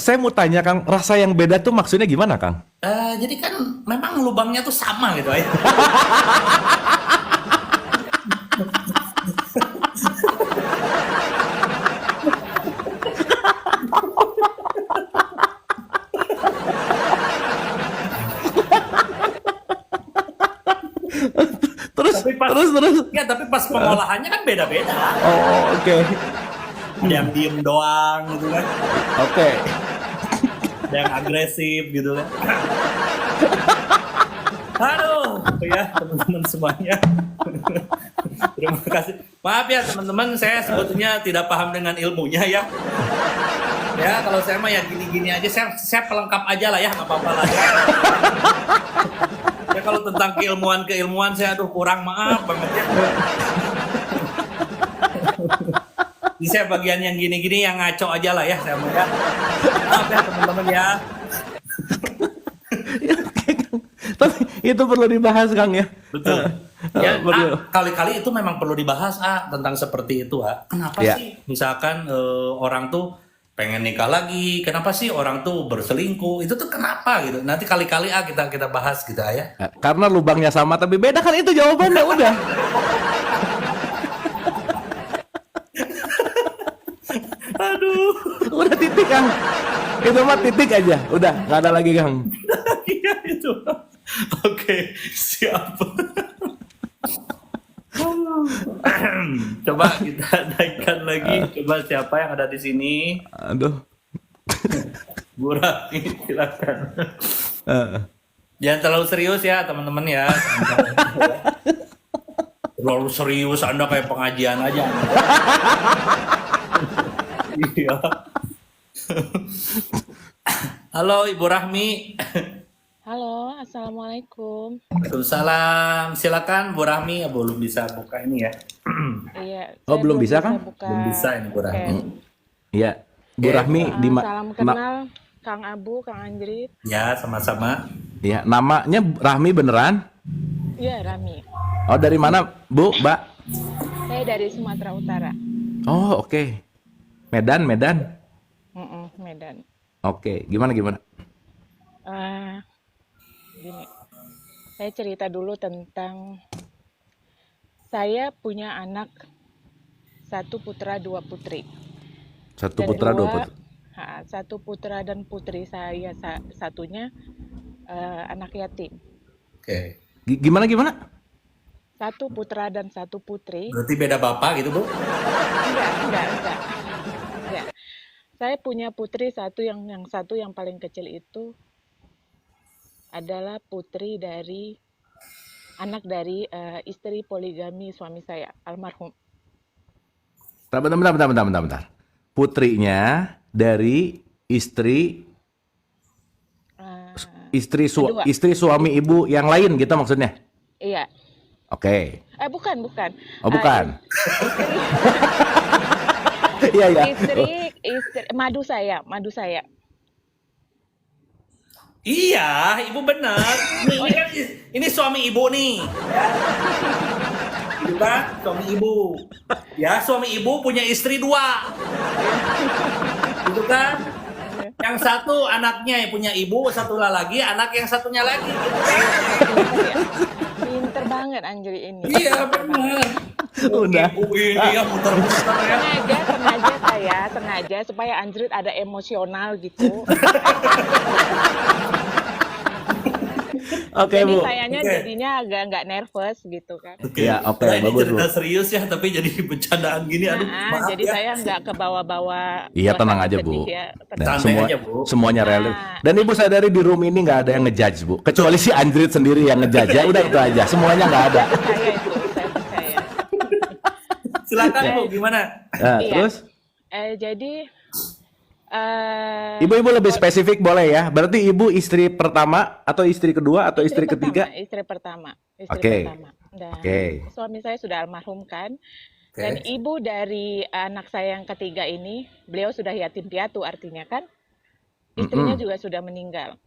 Saya mau tanya, Kang, rasa yang beda tuh maksudnya gimana, Kang? Jadi kan memang lubangnya tuh sama gitu ya. Terus. Ya, tapi pas pengolahannya kan beda-beda. Oh, oke. Ada yang diem doang gitu kan. Oke. Ada yang agresif gitu kan. Aduh, ya teman-teman semuanya. Terima kasih. Maaf ya teman-teman, saya sebetulnya tidak paham dengan ilmunya ya. Ya kalau saya mah ya gini-gini aja, saya pelengkap aja lah ya, nggak apa-apa lah ya. Ya kalau tentang keilmuan saya aduh kurang, maaf banget ya. Jadi saya bagian yang gini-gini yang ngaco aja lah ya saya mah ya. Maaf ya teman-teman ya. Tapi itu perlu dibahas, Kang ya. Betul. Ya, Perlu. kali-kali itu memang perlu dibahas tentang seperti itu. Kenapa Ya. sih misalkan orang tuh pengen nikah lagi, kenapa sih orang tuh berselingkuh? Itu tuh kenapa gitu. Nanti kali-kali kita bahas gitu ya. Karena lubangnya sama tapi beda, kan itu jawabannya udah. Aduh. Udah titik, Kang. Itu mah titik aja. Udah, nggak ada lagi, Kang. Iya itu. Oke, siap. Coba kita naikkan lagi. Coba siapa yang ada di sini? Aduh. Bu Rani, silakan. Eh, Jangan terlalu serius ya teman-teman ya. Terlalu serius Anda kayak pengajian aja. Iya. Halo Ibu Rahmi. Halo, Assalamualaikum. Waalaikumsalam. Silakan Bu Rahmi. Belum bisa buka ini ya. Iya, Oh, saya belum bisa, Kang? buka. Belum bisa ini Bu Rahmi. Oke. Iya. Bu Rahmi di Salam kenal, Kang Abu, Kang Anjrit. Ya, sama-sama. ya, namanya Rahmi beneran? Iya, Rami. Oh, dari mana, Bu, Mbak? Saya dari Sumatera Utara. Oh, oke. Medan. Medan. Oke, gimana? Gini, saya cerita dulu tentang saya punya anak 1 putra 2 putri. Satu Dan putra, dua dua- putri. 1 putra dan putri saya satunya anak yatim. Oke. Gimana? 1 putra dan 1 putri. Berarti beda bapak gitu, Bu? Enggak. Saya punya putri yang satu yang paling kecil itu adalah putri dari anak dari istri poligami suami saya, almarhum. Bentar. Putrinya dari istri Kedua. istri suami ibu yang lain gitu maksudnya. Iya. Oke. Bukan. Oh, bukan. Iya. Istri madu saya. Iya, Ibu benar. Ini kan ini suami Ibu nih. Itu kan suami Ibu. Ya, suami Ibu punya istri 2. Itu kan. Yang satu anaknya yang punya ibu, satu lagi anak yang satunya lagi. Gitu kan? Pinter banget Anjri ini. Iya, benar. Udah. Ibu ini ya muter-muter ya. Sengaja supaya Anjrit ada emosional gitu. Oke, Jadi Bu. sayanya Oke. jadinya agak nggak nervous gitu kan. Oke. Ya, oke, Nah, ini bagus, Bu. cerita serius ya, tapi jadi bercandaan gini. Aduh, maaf Jadi ya. saya nggak kebawa-bawa Iya, tenang suasana aja, sedih Bu. ya. Dan Santai semua aja, Bu. semuanya realis. Nah, Dan Ibu sadari di room ini nggak ada yang ngejudge, Bu. Kecuali si Android sendiri yang ngejudge. Ya udah itu aja. Semuanya nggak ada. saya percaya itu, saya percaya. Silakan, Eh, Bu, gimana? Nah, iya. terus Jadi eh, Ibu lebih spesifik boleh ya. Berarti Ibu istri pertama atau istri kedua atau istri ketiga? istri pertama. Oke. Dan Oke. suami saya sudah almarhum kan. Oke. Dan ibu dari anak saya yang ketiga ini, beliau sudah yatim piatu artinya kan. Istrinya juga sudah meninggal.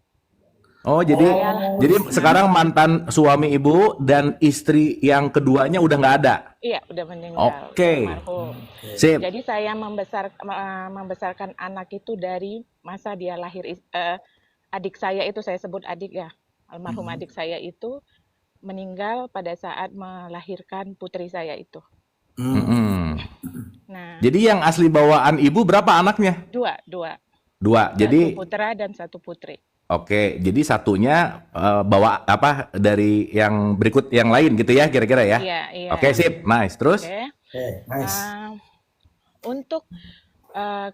Oh, jadi sekarang mantan suami Ibu dan istri yang keduanya udah nggak ada. Iya, udah meninggal. Oke. Almarhum. Sip. Jadi saya membesarkan anak itu dari masa dia lahir. Adik saya itu, saya sebut adik ya, almarhum adik saya itu meninggal pada saat melahirkan putri saya itu. Mm-mm. Nah, Jadi yang asli bawaan Ibu berapa anaknya? dua. Jadi Satu putra dan satu putri. oke, jadi satunya bawa apa dari yang berikut yang lain gitu ya kira-kira ya? Iya. Oke, sip, nice. Terus? Oke. Oke, nice. Untuk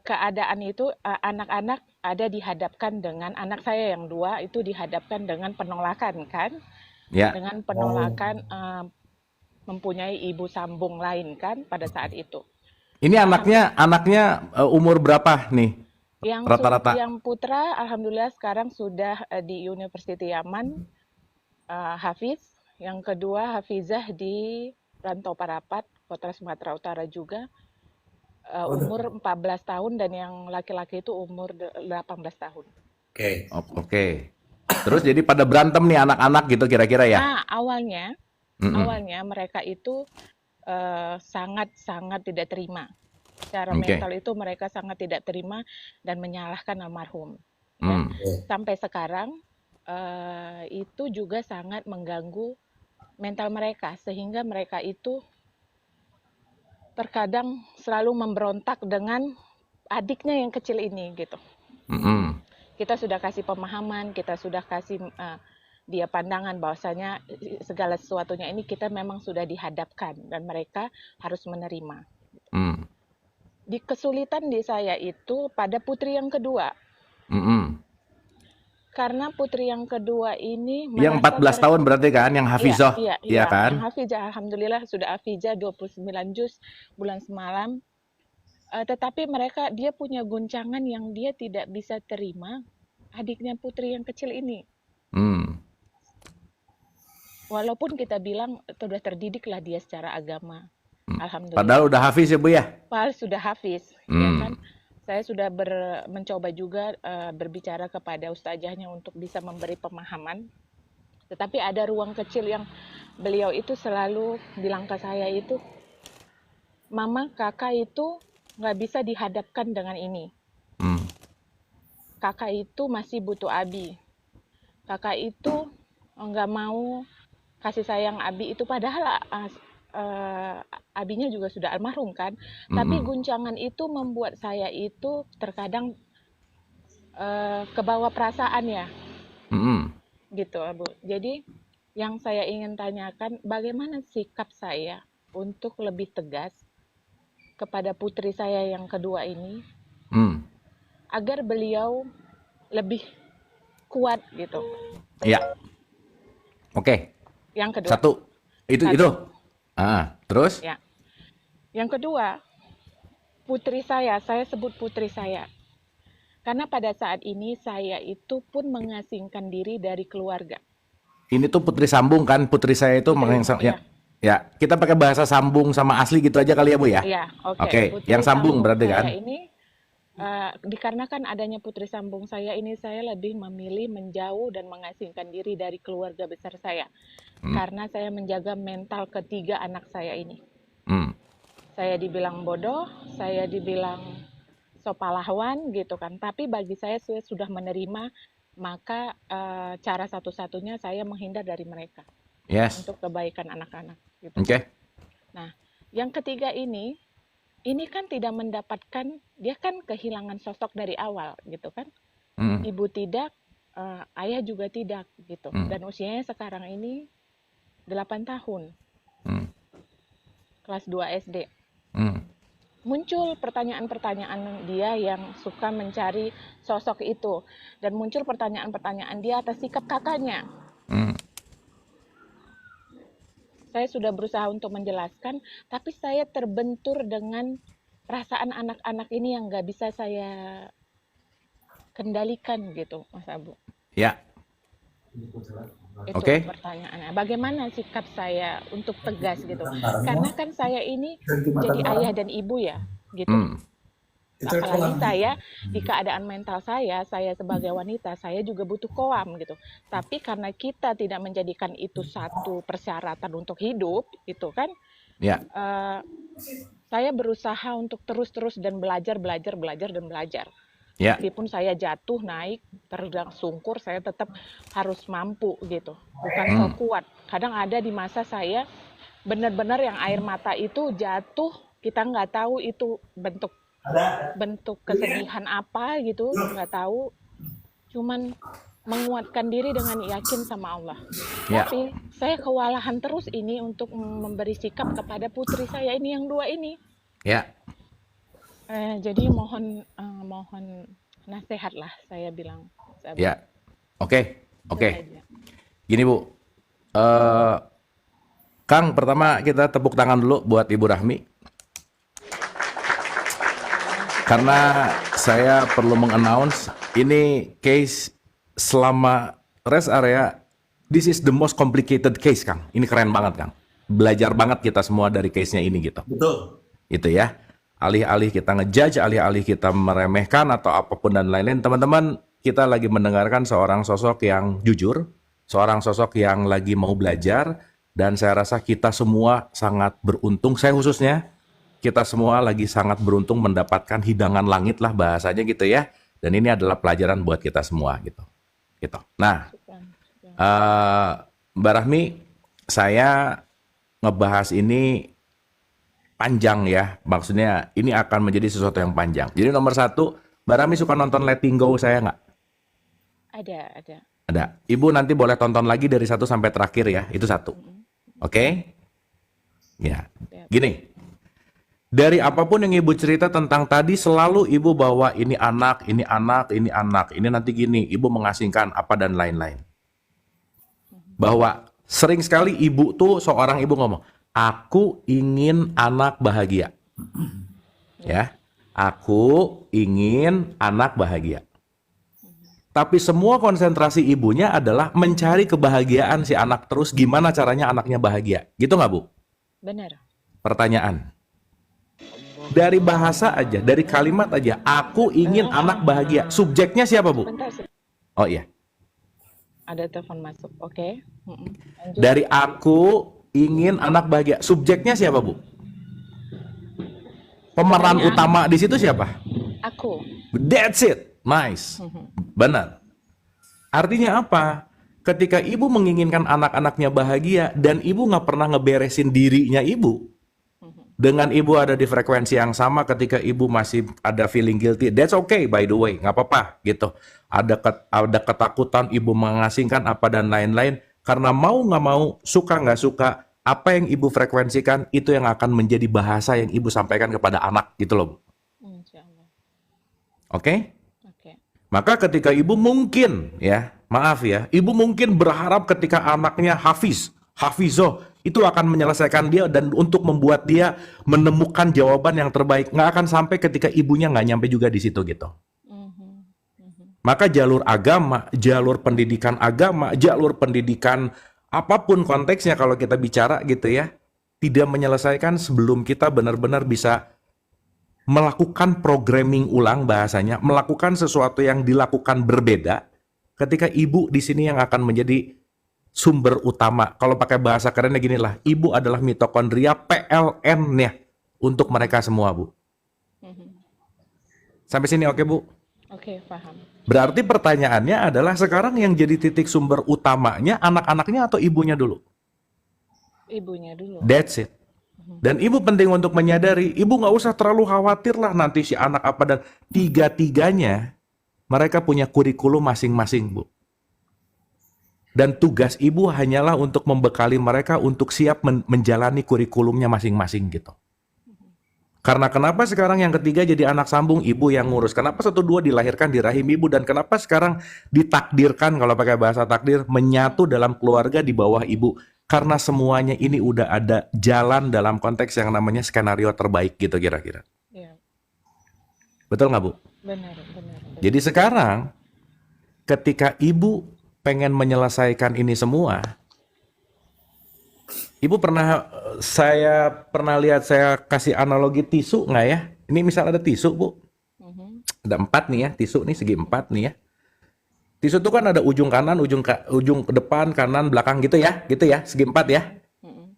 keadaan itu anak-anak ada dihadapkan dengan anak saya yang dua itu dihadapkan dengan penolakan kan, Ya. dengan penolakan mempunyai ibu sambung lain kan pada saat itu. Ini anaknya umur berapa nih? Rata-rata. Yang putra alhamdulillah sekarang sudah di University Yaman, Hafiz. Yang kedua Hafizah di Rantau Parapat, Kota Sumatera Utara juga. Umur 14 tahun dan yang laki-laki itu umur 18 tahun. Oke. Oke. Terus jadi pada berantem nih anak-anak gitu kira-kira ya? Nah, awalnya mereka itu sangat-sangat tidak terima. Secara Oke. mental itu mereka sangat tidak terima dan menyalahkan almarhum. Ya. Sampai sekarang itu juga sangat mengganggu mental mereka sehingga mereka itu terkadang selalu memberontak dengan adiknya yang kecil ini gitu. Kita sudah kasih pemahaman, kita sudah kasih dia pandangan bahwasanya segala sesuatunya ini kita memang sudah dihadapkan dan mereka harus menerima. Di kesulitan di saya itu pada putri yang kedua. Karena putri yang kedua ini Yang 14 tahun berarti kan, yang Hafizah, iya kan? yang Hafizah, alhamdulillah sudah Hafizah 29 juz bulan semalam. Tetapi dia punya guncangan yang dia tidak bisa terima adiknya putri yang kecil ini. Walaupun kita bilang sudah terdidiklah dia secara agama. Alhamdulillah. Padahal udah Hafiz ya Bu ya? Padahal sudah Hafiz, ya kan? Saya sudah mencoba juga berbicara kepada ustazahnya untuk bisa memberi pemahaman. Tetapi ada ruang kecil yang beliau itu selalu bilang ke saya itu, Mama, kakak itu nggak bisa dihadapkan dengan ini. Kakak itu masih butuh Abi. Kakak itu nggak mau kasih sayang Abi itu padahal Abinya juga sudah almarhum kan, tapi guncangan itu membuat saya itu terkadang kebawa perasaan ya, gitu Bu. Jadi yang saya ingin tanyakan bagaimana sikap saya untuk lebih tegas kepada putri saya yang kedua ini, agar beliau lebih kuat gitu. Ya. Oke. Yang kedua. Satu. Itu. Terus? Ya. Yang kedua, putri saya sebut putri saya. Karena pada saat ini saya itu pun mengasingkan diri dari keluarga. Ini tuh putri sambung kan, putri saya itu ya, kita pakai bahasa sambung sama asli gitu aja kali ya Bu ya? Iya, oke. Oke, yang sambung berarti kan? Ini dikarenakan adanya putri sambung saya ini, saya lebih memilih menjauh dan mengasingkan diri dari keluarga besar saya. Karena saya menjaga mental ketiga anak saya ini. Saya dibilang bodoh, saya dibilang so pahlawan gitu kan. Tapi bagi saya sudah menerima, maka cara satu-satunya saya menghindar dari mereka. Yes. Untuk kebaikan anak-anak. Gitu. Oke. Nah, yang ketiga ini kan tidak mendapatkan, dia kan kehilangan sosok dari awal gitu kan. Ibu tidak, ayah juga tidak gitu. Dan usianya sekarang ini 8 tahun, kelas 2 SD. Muncul pertanyaan-pertanyaan dia yang suka mencari sosok itu, dan muncul pertanyaan-pertanyaan dia atas sikap kakaknya. Saya sudah berusaha untuk menjelaskan, tapi saya terbentur dengan perasaan anak-anak ini yang nggak bisa saya kendalikan gitu, Mas Abu. Ya, Itu oke. pertanyaannya. Bagaimana sikap saya untuk tegas gitu? Karena kan saya ini jadi ayah dan ibu ya, gitu. Apalagi saya di keadaan mental saya sebagai wanita, saya juga butuh koam gitu. Tapi karena kita tidak menjadikan itu satu persyaratan untuk hidup, gitu kan? Ya, Saya berusaha untuk terus-terus dan belajar. ya, Meskipun saya jatuh, naik, terjang sungkur, saya tetap harus mampu gitu. Bukan so kuat. Kadang ada di masa saya benar-benar yang air mata itu jatuh, kita nggak tahu itu bentuk kesedihan apa gitu, nggak tahu. Cuman menguatkan diri dengan yakin sama Allah. ya. Tapi saya kewalahan terus ini untuk memberi sikap kepada putri saya ini yang 2 ini. Ya, Jadi mohon nasihat lah, saya bilang. ya. Oke, Itu oke. saja. Gini Bu, Kang, pertama kita tepuk tangan dulu buat Ibu Rahmi. Karena saya perlu mengannounce, ini case selama rest area, this is the most complicated case, Kang. Ini keren banget, Kang. Belajar banget kita semua dari case-nya ini gitu. Betul. Itu ya. Alih-alih kita ngejudge, alih-alih kita meremehkan atau apapun dan lain-lain, teman-teman, kita lagi mendengarkan seorang sosok yang jujur, seorang sosok yang lagi mau belajar, dan saya rasa kita semua sangat beruntung, saya khususnya, kita semua lagi sangat beruntung mendapatkan hidangan langit lah bahasanya gitu ya, dan ini adalah pelajaran buat kita semua gitu. Gitu. Nah, Mbak Rahmi, saya ngebahas ini panjang ya, maksudnya ini akan menjadi sesuatu yang panjang. Jadi nomor 1, Mbak Rami suka nonton Letting Go saya nggak? Ada. Ada. Ibu nanti boleh tonton lagi dari 1 sampai terakhir ya, itu 1. Oke? Ya, gini. Dari apapun yang ibu cerita tentang tadi, selalu ibu bawa ini anak, ini anak, ini anak, ini nanti gini, ibu mengasingkan apa dan lain-lain. Bahwa sering sekali ibu tuh, seorang ibu ngomong, aku ingin anak bahagia. Ya, aku ingin anak bahagia. Tapi semua konsentrasi ibunya adalah mencari kebahagiaan si anak terus, gimana caranya anaknya bahagia. Gitu nggak, Bu? Benar. Pertanyaan. Dari bahasa aja, dari kalimat aja, aku ingin anak bahagia. Subjeknya siapa, Bu? Bentar, Oh iya. ada telepon masuk. Oke. Lanjut. Dari aku ingin anak bahagia. Subjeknya siapa, Bu? Pemeran Pertanyaan. utama di situ siapa? Aku. That's it. Nice. Benar. Artinya apa? Ketika ibu menginginkan anak-anaknya bahagia dan ibu nggak pernah ngeberesin dirinya ibu, dengan ibu ada di frekuensi yang sama ketika ibu masih ada feeling guilty, that's okay by the way, nggak apa-apa gitu. Ada ketakutan ibu mengasingkan apa dan lain-lain, karena mau nggak mau, suka nggak suka, apa yang ibu frekuensikan itu yang akan menjadi bahasa yang ibu sampaikan kepada anak gitu loh, Bu. Insya Allah. Oke? Oke. Maka ketika ibu mungkin ya, maaf ya, ibu mungkin berharap ketika anaknya hafizoh, itu akan menyelesaikan dia dan untuk membuat dia menemukan jawaban yang terbaik. Nggak akan sampai ketika ibunya nggak nyampe juga di situ gitu. Maka jalur agama, jalur pendidikan agama, jalur pendidikan apapun konteksnya kalau kita bicara gitu ya, tidak menyelesaikan sebelum kita benar-benar bisa melakukan programming ulang bahasanya, melakukan sesuatu yang dilakukan berbeda. Ketika ibu di sini yang akan menjadi sumber utama. Kalau pakai bahasa kerennya gini lah, ibu adalah mitokondria PLN-nya untuk mereka semua, Bu. Sampai sini oke, Bu? Oke, paham. Berarti pertanyaannya adalah sekarang yang jadi titik sumber utamanya anak-anaknya atau ibunya dulu? Ibunya dulu. That's it. Dan ibu penting untuk menyadari, ibu nggak usah terlalu khawatir lah nanti si anak apa dan tiga-tiganya mereka punya kurikulum masing-masing, Bu. Dan tugas ibu hanyalah untuk membekali mereka untuk siap menjalani kurikulumnya masing-masing gitu. Karena kenapa sekarang yang ketiga jadi anak sambung ibu yang ngurus? Kenapa 1-2 dilahirkan di rahim ibu? Dan kenapa sekarang ditakdirkan, kalau pakai bahasa takdir, menyatu dalam keluarga di bawah ibu? Karena semuanya ini udah ada jalan dalam konteks yang namanya skenario terbaik gitu kira-kira. Iya, Betul nggak Bu? benar, benar, benar. Jadi sekarang ketika ibu pengen menyelesaikan ini semua, ibu saya pernah lihat, saya kasih analogi tisu nggak ya? Ini misal ada tisu Bu, Mhm, ada 4 nih ya, tisu nih segi 4 nih ya. Tisu itu kan ada ujung kanan, ujung ke depan, kanan, belakang gitu ya, segi 4 ya. mhm.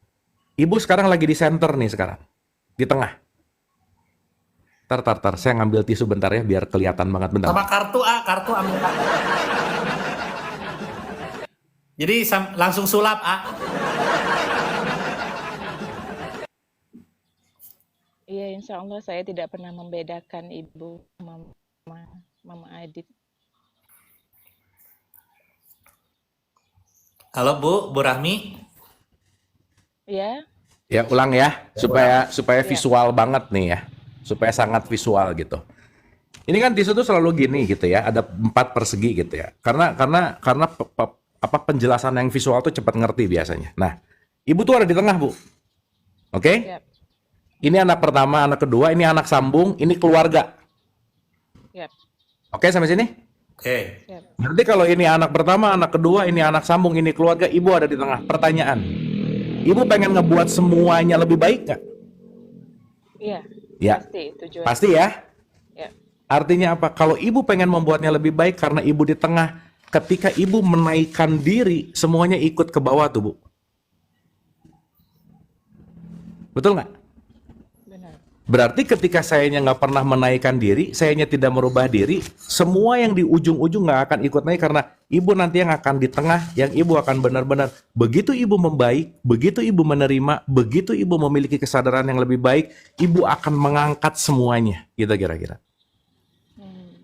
Ibu sekarang lagi di center nih sekarang, di tengah. Tar, saya ngambil tisu bentar ya, biar kelihatan banget bentar. Sama kartu ambil kartu. Jadi langsung sulap Iya, insya Allah saya tidak pernah membedakan ibu sama Mama Adit. Halo Bu Rahmi. Ya, Ya ulang ya, supaya ya, visual banget nih ya, supaya sangat visual gitu. Ini kan tisu tuh selalu gini gitu ya, ada 4 persegi gitu ya. Karena apa penjelasan yang visual tuh cepat ngerti biasanya. Nah, ibu tuh ada di tengah Bu, oke? ya, Ini anak pertama, anak kedua, ini anak sambung, ini keluarga. ya, Oke sampai sini? Oke. ya. Berarti kalau ini anak pertama, anak kedua, ini anak sambung, ini keluarga, ibu ada di tengah. Pertanyaan, ibu pengen ngebuat semuanya lebih baik nggak? Iya, Ya, pasti tujuan. pasti ya. Ya, Artinya apa? Kalau ibu pengen membuatnya lebih baik karena ibu di tengah, ketika ibu menaikkan diri, semuanya ikut ke bawah tuh Bu. Betul nggak? benar. Berarti ketika sayanya nggak pernah menaikkan diri, sayanya tidak merubah diri, semua yang di ujung-ujung nggak akan ikut naik karena ibu nanti yang akan di tengah, yang ibu akan benar-benar begitu ibu membaik, begitu ibu menerima, begitu ibu memiliki kesadaran yang lebih baik, ibu akan mengangkat semuanya, gitu kira-kira. Hmm,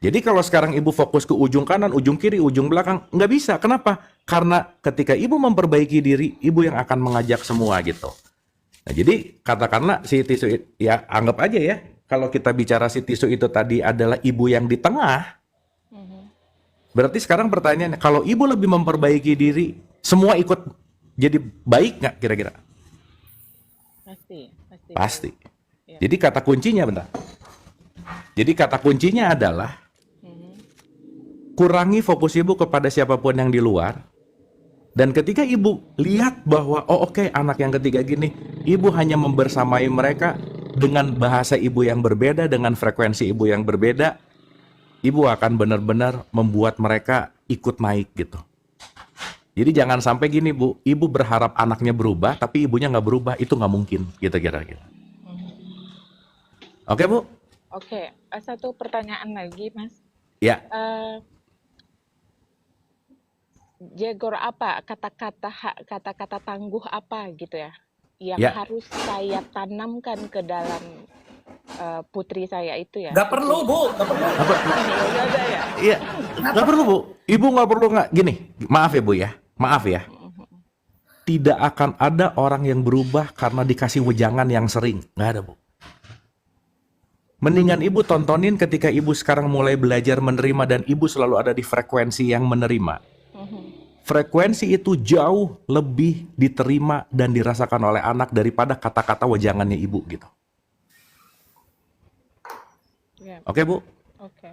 Jadi kalau sekarang ibu fokus ke ujung kanan, ujung kiri, ujung belakang, nggak bisa. Kenapa? Karena ketika ibu memperbaiki diri, ibu yang akan mengajak semua gitu. Nah, jadi katakanlah si tisu, ya anggap aja ya, kalau kita bicara si tisu itu tadi adalah ibu yang di tengah, mhm. berarti sekarang pertanyaannya, kalau ibu lebih memperbaiki diri, semua ikut jadi baik nggak kira-kira? Pasti, pasti. Pasti. Ya. Jadi kata kuncinya, bentar. Jadi kata kuncinya adalah Mhm, kurangi fokus ibu kepada siapapun yang di luar. Dan ketika ibu lihat bahwa, oh oke, anak yang ketiga gini, ibu hanya membersamai mereka dengan bahasa ibu yang berbeda, dengan frekuensi ibu yang berbeda, ibu akan benar-benar membuat mereka ikut naik gitu. Jadi jangan sampai gini Bu, ibu berharap anaknya berubah, tapi ibunya nggak berubah, itu nggak mungkin, gitu kira-kira. mhm. Oke Bu? Oke, satu pertanyaan lagi, Mas. Ya, Eh, Jegor apa kata-kata tangguh apa gitu ya yang ya. harus saya tanamkan ke dalam putri saya itu ya. Nggak perlu Bu, nggak perlu. Apa? Nggak ada ya. Iya, nggak perlu Bu. Ibu nggak perlu nggak. Gini, maaf ya Bu ya, maaf ya. Tidak akan ada orang yang berubah karena dikasih wejangan yang sering. Nggak ada Bu. Mendingan ibu tontonin ketika ibu sekarang mulai belajar menerima dan ibu selalu ada di frekuensi yang menerima. Frekuensi itu jauh lebih diterima dan dirasakan oleh anak daripada kata-kata wejangannya ibu gitu. Ya, Oke Bu? oke.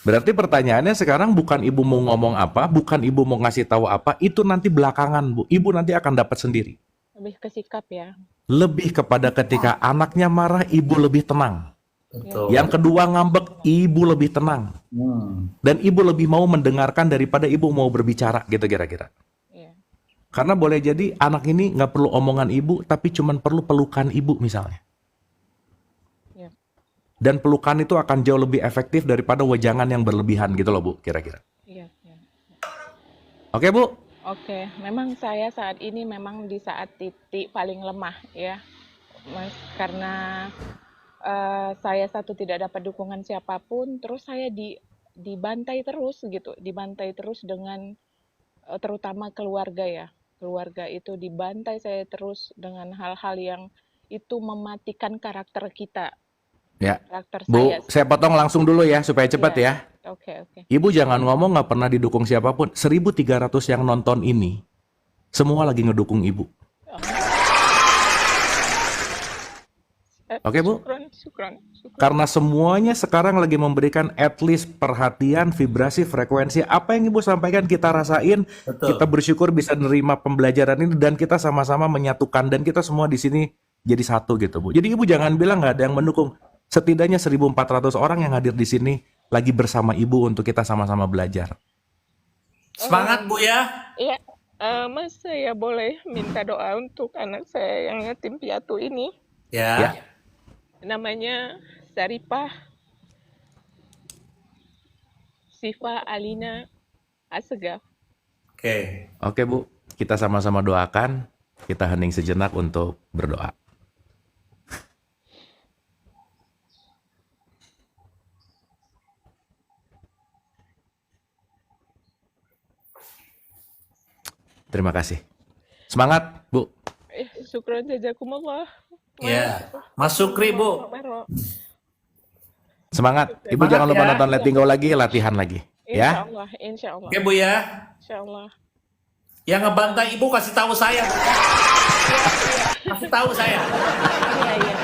Berarti pertanyaannya sekarang bukan ibu mau ngomong apa, bukan ibu mau ngasih tahu apa, itu nanti belakangan Bu. Ibu nanti akan dapat sendiri. Lebih ke sikap ya. Lebih kepada ketika anaknya marah, ibu lebih tenang. Betul. Yang kedua ngambek, ibu lebih tenang. Dan ibu lebih mau mendengarkan daripada ibu mau berbicara gitu kira-kira. Iya. Karena boleh jadi anak ini nggak perlu omongan ibu, tapi cuman perlu pelukan ibu misalnya. Iya. Dan pelukan itu akan jauh lebih efektif daripada wejangan yang berlebihan gitu loh Bu, kira-kira. Iya, iya. Oke Bu? Oke, memang saya saat ini memang di saat titik paling lemah ya, Mas, karena saya satu tidak dapat dukungan siapapun, terus saya dibantai terus gitu, dibantai terus dengan terutama keluarga ya. Keluarga itu dibantai saya terus dengan hal-hal yang itu mematikan karakter kita, Ya. karakter Bu, saya. saya potong langsung dulu ya supaya cepat Iya, ya. oke. Ibu jangan ngomong nggak pernah didukung siapapun. 1.300 yang nonton ini, semua lagi ngedukung Ibu. Oke, Bu? Syukran. Karena semuanya sekarang lagi memberikan at least perhatian, vibrasi, frekuensi. Apa yang Ibu sampaikan kita rasain, Betul. kita bersyukur bisa nerima pembelajaran ini dan kita sama-sama menyatukan dan kita semua di sini jadi satu gitu, Bu. Jadi Ibu jangan bilang nggak ada yang mendukung. Setidaknya 1.400 orang yang hadir di sini lagi bersama Ibu untuk kita sama-sama belajar. Semangat Bu ya. Iya, Mas, saya boleh minta doa untuk anak saya yang yatim piatu ini. Ya. Namanya Saripah Sifa Alina Asegaf. Oke. Oke, Bu. Kita sama-sama doakan. Kita hening sejenak untuk berdoa. Terima kasih. Semangat, Bu. Syukran jazakumullah. Ya. Mas Sukri Bu. Semangat. Ibu Semangat jangan lupa ya. nonton Letting Go lagi, latihan lagi. Ya. Insya Allah. Oke Bu ya. Insya Allah. Yang ngebantai Ibu kasih tahu saya. Kasih tahu saya. Iya.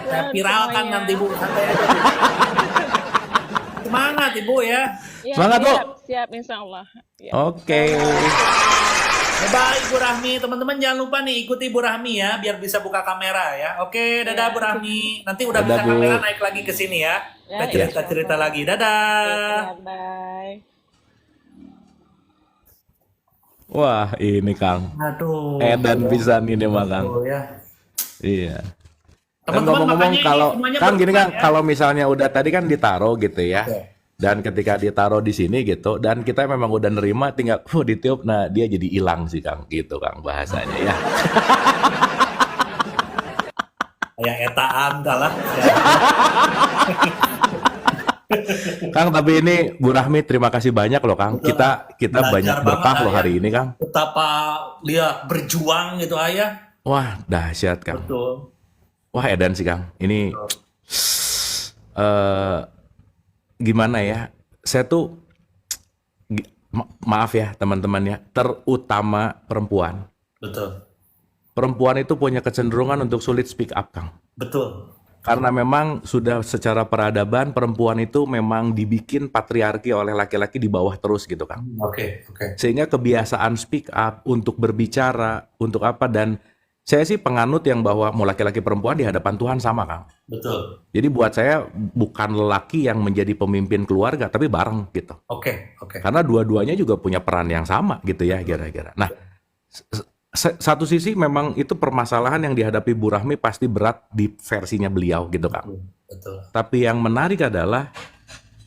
Saya viralkan nanti Bu. Santai aja, Bu. Semangat Ibu ya. Ya, Semangat, Bu. Siap, insya Allah. Ya. Oke. Bye Ibu Rahmi. Teman-teman jangan lupa nih ikuti Ibu Rahmi ya biar bisa buka kamera ya. Oke, dadah Bu Rahmi. Nanti udah Dadah, bisa Bu. kamera naik lagi ke sini ya. Ya, Kita cerita-cerita insya lagi. Dadah. Ya, bye. Wah, ini Kang. Aduh. Edan pisan ini mah Kang. Aduh, ya. Iya. Dan Teman-teman ngomong-ngomong makanya ini kalau semuanya Kang gini Kang, berkembang ya. kalau misalnya udah tadi kan ditaruh gitu ya. Oke. Dan ketika ditaruh di sini gitu dan kita memang udah nerima tinggal ditiup, nah dia jadi hilang sih Kang gitu Kang bahasanya ya. Kayak etaan kalah. Kang, tapi ini Bu Rahmi terima kasih banyak loh Kang. Betul. Kita Belajar banyak banget, berkah loh Ayah. hari ini Kang. Betapa dia berjuang gitu Ayah. Wah, dahsyat Kang. Betul. Wah, edan sih Kang. Ini gimana ya? Saya tuh maaf ya teman-teman ya, terutama perempuan. Betul. Perempuan itu punya kecenderungan untuk sulit speak up, Kang. Betul. Karena memang sudah secara peradaban perempuan itu memang dibikin patriarki oleh laki-laki di bawah terus gitu, Kang. Oke. Sehingga kebiasaan speak up untuk berbicara, untuk apa, dan saya sih penganut yang bahwa mau laki-laki perempuan di hadapan Tuhan sama, Kang. Betul. Jadi buat saya bukan lelaki yang menjadi pemimpin keluarga, tapi bareng gitu. Oke. Karena dua-duanya juga punya peran yang sama gitu ya kira-kira. Nah, satu sisi memang itu permasalahan yang dihadapi Bu Rahmi pasti berat di versinya beliau gitu, Kang. Betul. Tapi yang menarik adalah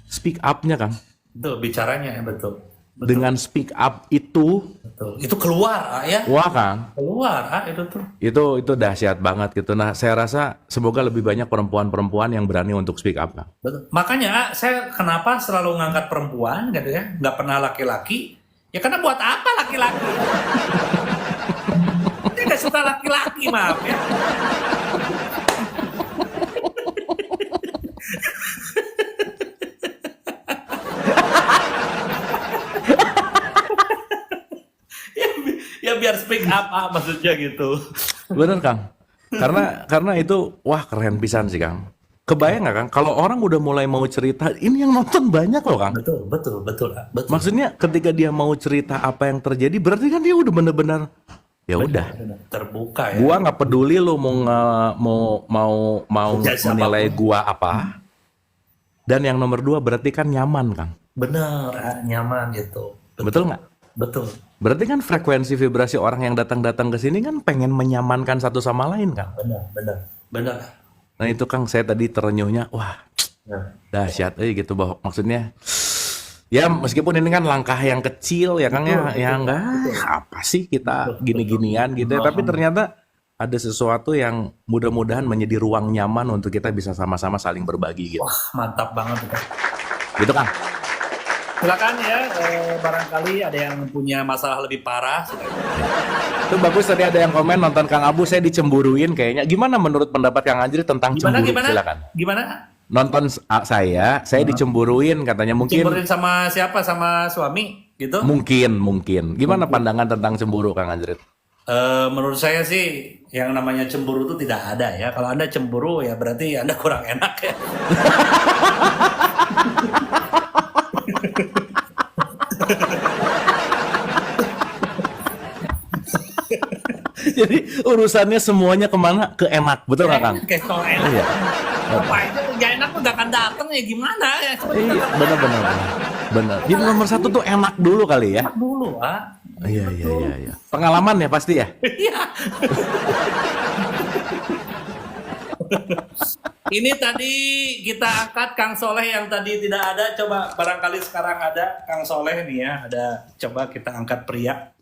speak up-nya, Kang. Betul, bicaranya ya, betul. Dengan speak up itu, Betul. Itu keluar ya. wah Kang, Keluar itu tuh. itu dahsyat banget gitu. Nah, saya rasa semoga lebih banyak perempuan-perempuan yang berani untuk speak up, Kang. Betul. Makanya saya kenapa selalu ngangkat perempuan gitu ya, nggak pernah laki-laki. Ya karena buat apa laki-laki? Saya nggak suka laki-laki, maaf ya. Ya biar speak up maksudnya gitu. Bener, Kang. Karena itu wah keren pisan sih, Kang. Kebayang nggak, Kang? Kalau orang udah mulai mau cerita, ini yang nonton banyak loh, Kang. Betul. Maksudnya ketika dia mau cerita apa yang terjadi, berarti kan dia udah bener-bener ya udah. Benar, terbuka ya. Gua nggak peduli lo mau Jasa menilai apapun. gua apa. Dan yang nomor 2 berarti kan nyaman, Kang. Bener, nyaman gitu. Betul nggak? Betul. Berarti kan frekuensi vibrasi orang yang datang-datang ke sini kan pengen menyamankan satu sama lain, Kang. Benar. Nah itu Kang, saya tadi terenyuhnya, wah Nah, dahsyat gitu bahwa maksudnya ya meskipun ini kan langkah yang kecil ya Kang ya enggak apa sih kita gini-ginian gitu ya, tapi ternyata ada sesuatu yang mudah-mudahan menjadi ruang nyaman untuk kita bisa sama-sama saling berbagi gitu. wah, mantap banget itu. Gitu Kang. Silakan ya, barangkali ada yang punya masalah lebih parah. Itu bagus tadi ada yang komen nonton Kang Abu saya dicemburuin kayaknya. Gimana menurut pendapat Kang Anjir tentang Gimana, cemburu? gimana? Silakan. Gimana? Nonton saya dicemburuin katanya mungkin Cemburuin sama siapa? Sama suami gitu? mungkin. Gimana pandangan tentang cemburu Kang Anjir? Menurut saya sih yang namanya cemburu itu tidak ada ya. Kalau Anda cemburu ya berarti Anda kurang enak ya. Jadi urusannya semuanya kemana? Ke enak, betul nggak Kang? Kayak soal enak. Iya. Apa itu gak enak udah akan datang ya gimana ya? Iya, benar. Jadi nomor satu tuh enak dulu kali ya. Enak dulu, ah. Iya. Pengalaman ya pasti ya. Iya. Ini tadi kita angkat Kang Soleh yang tadi tidak ada. Coba barangkali sekarang ada Kang Soleh nih ya. Ada. Coba kita angkat pria.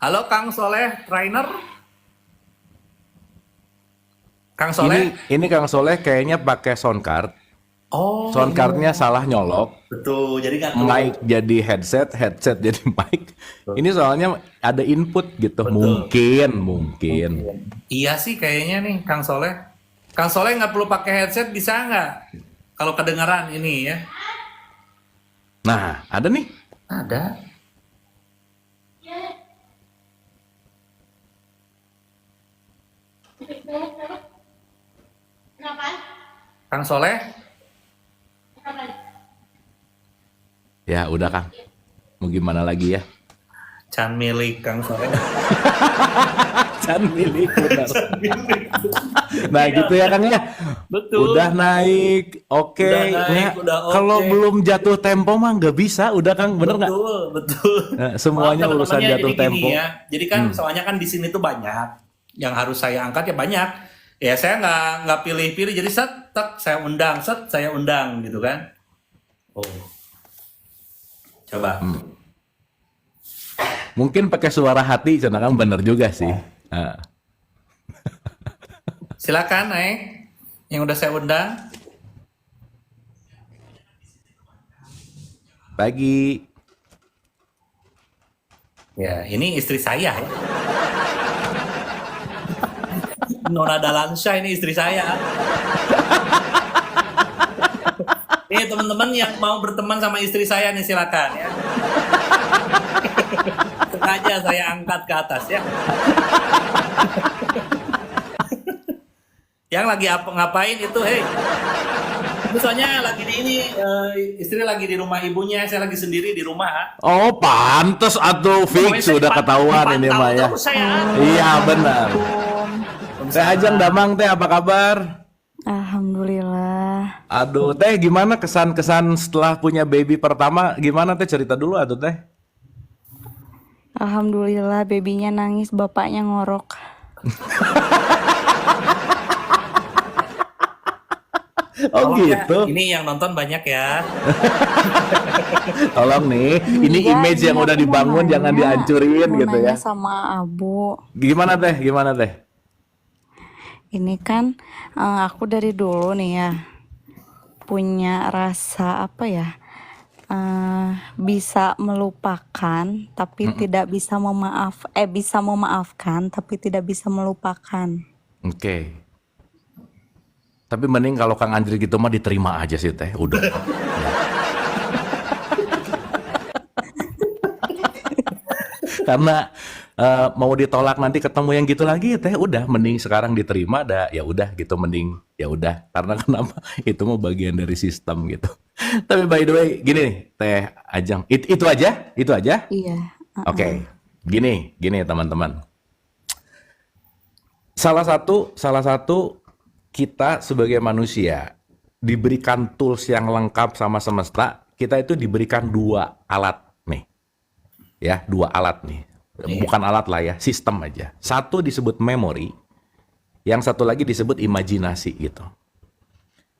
Halo Kang Soleh, trainer. Kang Soleh. Ini Kang Soleh kayaknya pakai sound card. Oh. Sound cardnya salah nyolok. Betul. Jadi kan Mic jadi headset jadi mic. Ini soalnya ada input gitu. Betul. Mungkin. Iya sih kayaknya nih Kang Soleh. Kang Soleh nggak perlu pakai headset bisa nggak? Kalau kedengaran ini ya. Nah, ada nih. Ada. Kang Soleh? Ya udah Kang. Mau gimana lagi ya? Can milik Kang Soleh. Can milik benar. Nah gitu ya Kang ya. Betul. Udah naik, oke. Udah naik, Ya, udah oke. kalau belum jatuh tempo mah nggak bisa, udah Kang, bener nggak? Betul. Nah, semuanya Maaf, urusan teman-temannya, jatuh jadi gini tempo. ya. Jadi kan soalnya kan di sini tuh banyak yang harus saya angkat ya banyak. Ya saya nggak pilih-pilih. Jadi saya undang gitu kan. Oh. Coba. Mungkin pakai suara hati, Cina Kang bener juga sih. Nah. Silakan naik. Yang udah saya undang. Pagi. Ya, ini istri saya. Nona Dalansyah ini istri saya. Nih teman-teman yang mau berteman sama istri saya nih silakan ya. Sengaja saya angkat ke atas ya. Yang lagi ngapain itu, hei. Misalnya lagi di ini, istri lagi di rumah ibunya, saya lagi sendiri di rumah. Oh, pantes atau fix sudah ketahuan ini mah ya. Iya, benar. Teh Ajeng Damang teh apa kabar? Alhamdulillah. Aduh, Teh gimana kesan-kesan setelah punya baby pertama? Gimana Teh cerita dulu atuh Teh? Alhamdulillah babynya nangis, bapaknya ngorok. Oh gitu. Ini yang nonton banyak ya. Tolong nih, ini Iya, image yang aku udah mau dibangun nanya, jangan dihancurin mau gitu ya. nanya sama Abu. Gimana Teh? Gimana Teh? Ini kan aku dari dulu nih ya punya rasa apa ya? Bisa melupakan tapi tidak bisa bisa memaafkan tapi tidak bisa melupakan. Oke. Tapi mending kalau Kang Andri gitu mah diterima aja sih Teh, udah. Karena mau ditolak nanti ketemu yang gitu lagi Teh, udah mending sekarang diterima ya udah gitu mending ya udah. Karena kenapa? Itu mau bagian dari sistem gitu. Tapi by the way, gini nih, Teh Ajeng. Itu aja? Itu aja? Iya. Oke. Gini teman-teman. Salah satu kita sebagai manusia diberikan tools yang lengkap sama semesta, kita itu diberikan 2 alat nih. Ya, 2 alat nih. Bukan alat lah ya, sistem aja. Satu disebut memori, yang satu lagi disebut imajinasi gitu.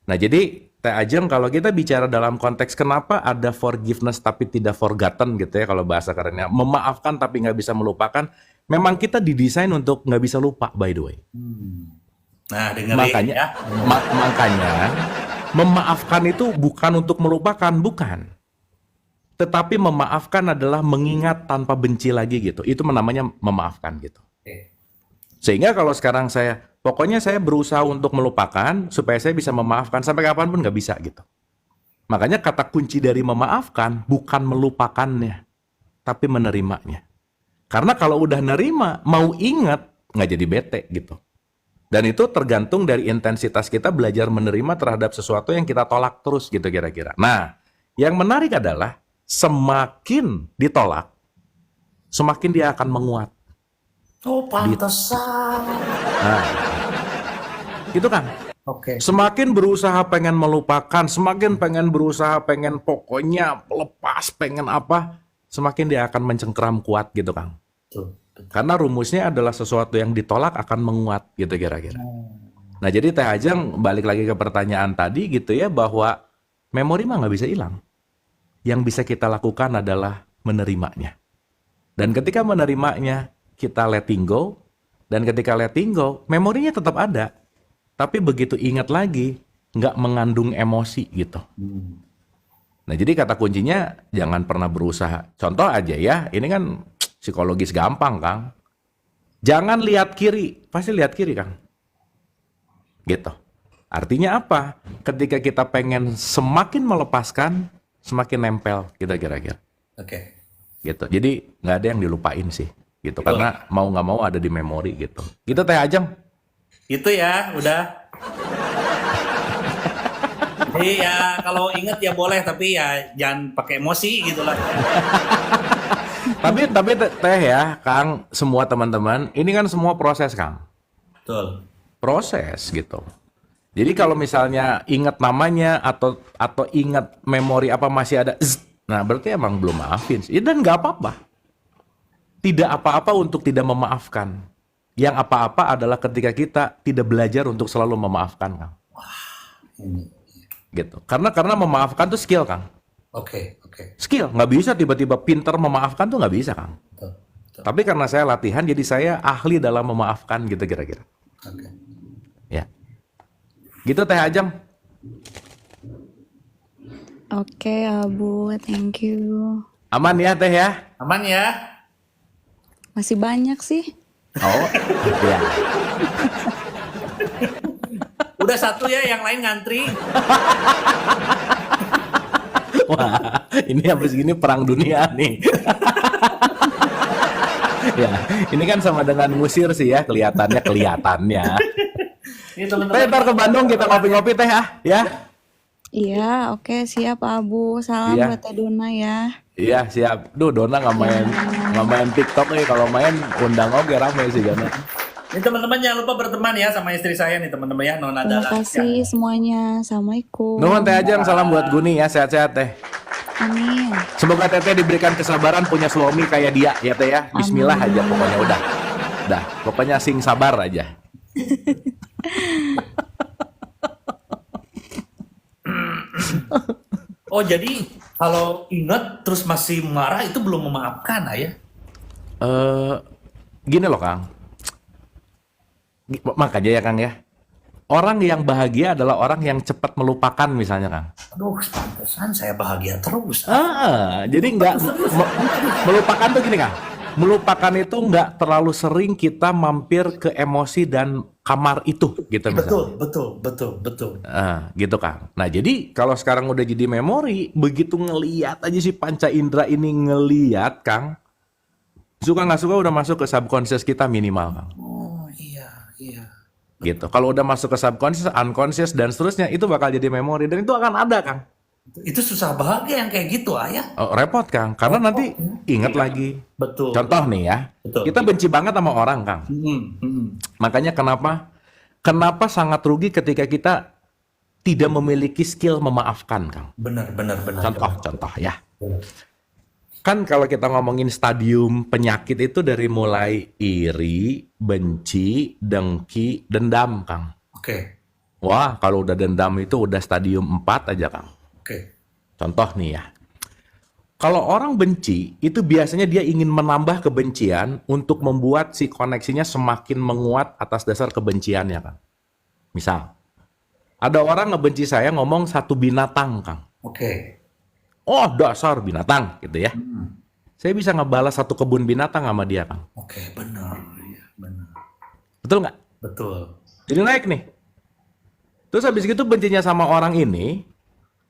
Nah, jadi Teh Ajeng kalau kita bicara dalam konteks kenapa ada forgiveness tapi tidak forgotten gitu ya kalau bahasa kerennya, memaafkan tapi nggak bisa melupakan, memang kita didesain untuk nggak bisa lupa by the way. Nah, dengerin Makanya, ya. Memaafkan itu bukan untuk melupakan, bukan. Tetapi memaafkan adalah mengingat tanpa benci lagi gitu. Itu namanya memaafkan gitu. Sehingga kalau sekarang pokoknya saya berusaha untuk melupakan supaya saya bisa memaafkan sampai kapanpun nggak bisa gitu. Makanya kata kunci dari memaafkan bukan melupakannya, tapi menerimanya. Karena kalau udah nerima, mau ingat, nggak jadi bete gitu. Dan itu tergantung dari intensitas kita belajar menerima terhadap sesuatu yang kita tolak terus gitu kira-kira. Nah, yang menarik adalah semakin ditolak, semakin dia akan menguat. Oh, pantesan. Nah, gitu kan? Oke. Semakin berusaha pengen melupakan, semakin pengen berusaha pengen pokoknya lepas, pengen apa, semakin dia akan mencengkeram kuat gitu, Kang. Betul. Karena rumusnya adalah sesuatu yang ditolak akan menguat gitu kira-kira. Nah jadi Teh Ajeng balik lagi ke pertanyaan tadi gitu ya, bahwa memori mah nggak bisa hilang. Yang bisa kita lakukan adalah menerimanya. Dan ketika menerimanya, kita letting go. Dan ketika letting go, memorinya tetap ada. Tapi begitu ingat lagi, nggak mengandung emosi gitu. Nah jadi kata kuncinya jangan pernah berusaha. Contoh aja ya, ini kan psikologis gampang, Kang. Jangan lihat kiri, pasti lihat kiri, Kang. Gitu. Artinya apa? Ketika kita pengen semakin melepaskan, semakin nempel, kita kira-kira. Oke. Gitu. Jadi nggak ada yang dilupain sih. Gitu. Karena mau nggak mau ada di memori gitu. Gitu Teh Ajeng. Itu ya, udah. Jadi ya kalau inget ya boleh, tapi ya jangan pakai emosi gitu lah. Tapi Teh ya, Kang, semua teman-teman, ini kan semua proses, Kang. Betul. Proses gitu. Jadi kalau misalnya ingat namanya atau ingat memori apa masih ada, nah berarti emang belum maafin sih. Dan nggak apa-apa. Tidak apa-apa untuk tidak memaafkan. Yang apa-apa adalah ketika kita tidak belajar untuk selalu memaafkan, Kang. Gitu. Karena memaafkan itu skill, Kang. Oke. Skill, nggak bisa tiba-tiba pinter memaafkan tuh nggak bisa, Kang. Betul. Tapi karena saya latihan, jadi saya ahli dalam memaafkan gitu kira-kira. Oke. Ya, gitu Teh Ajeng. Oke, Abu, thank you. Aman ya Teh ya? Aman ya? Masih banyak sih. Oh, ya. Udah satu ya, yang lain ngantri. Wah, ini habis gini perang dunia nih. Ya, ini kan sama dengan ngusir sih ya, kelihatannya. Ini teman-teman. Teh, ntar ke Bandung kita ngopi-ngopi Teh ya. Iya, oke, siap Abu. Salam Iya. buat Teh Dona ya. Iya siap. Duh, Dona nggak main TikTok nih. Kalau main undang oke rame sih Dona. Ini teman-teman jangan lupa berteman ya sama istri saya nih teman-teman ya, Nona Terima Dahlan. kasih semuanya. Assalamualkum. Nuhun Teh Ajeng, salam buat Guni ya, sehat-sehat Teh. Amin. Semoga Teteh diberikan kesabaran punya suami kayak dia ya Teh ya. Bismillah aja pokoknya udah. Pokoknya sing sabar aja. Oh jadi kalau ingat terus masih marah itu belum memaafkan ya? Gini loh Kang. Makanya ya Kang ya. Orang yang bahagia adalah orang yang cepat melupakan misalnya Kang. Aduh, pantesan saya bahagia terus. Jadi nggak melupakan tuh gini Kang. Melupakan itu nggak terlalu sering kita mampir ke emosi dan kamar itu gitu misalnya. Betul. Gitu Kang. Nah jadi kalau sekarang udah jadi memori, begitu ngeliat aja si panca indera ini ngeliat Kang, suka nggak suka udah masuk ke subconscious kita minimal Kang. Oh iya. Gitu. Kalau udah masuk ke subconscious, unconscious dan seterusnya itu bakal jadi memori dan itu akan ada Kang. Itu susah bahagia yang kayak gitu ya? Repot Kang, karena nanti ingat lagi. Betul. Contoh nih ya, kita benci banget sama orang Kang. Makanya kenapa sangat rugi ketika kita tidak memiliki skill memaafkan Kang. Benar. Contoh ya. Kan kalau kita ngomongin stadium penyakit itu dari mulai iri, benci, dengki, dendam Kang. Oke. Wah, kalau udah dendam itu udah stadium 4 aja Kang. Oke. Contoh nih ya. Kalau orang benci, itu biasanya dia ingin menambah kebencian untuk membuat si koneksinya semakin menguat atas dasar kebenciannya, Kang. Misal, Ada orang ngebenci saya ngomong satu binatang, Kang. Oke. Oh, dasar binatang, gitu ya. Saya bisa ngebalas satu kebun binatang sama dia, Kang. Oke, benar. Iya, benar. Betul nggak? Betul. Jadi naik nih. Terus habis gitu bencinya sama orang ini,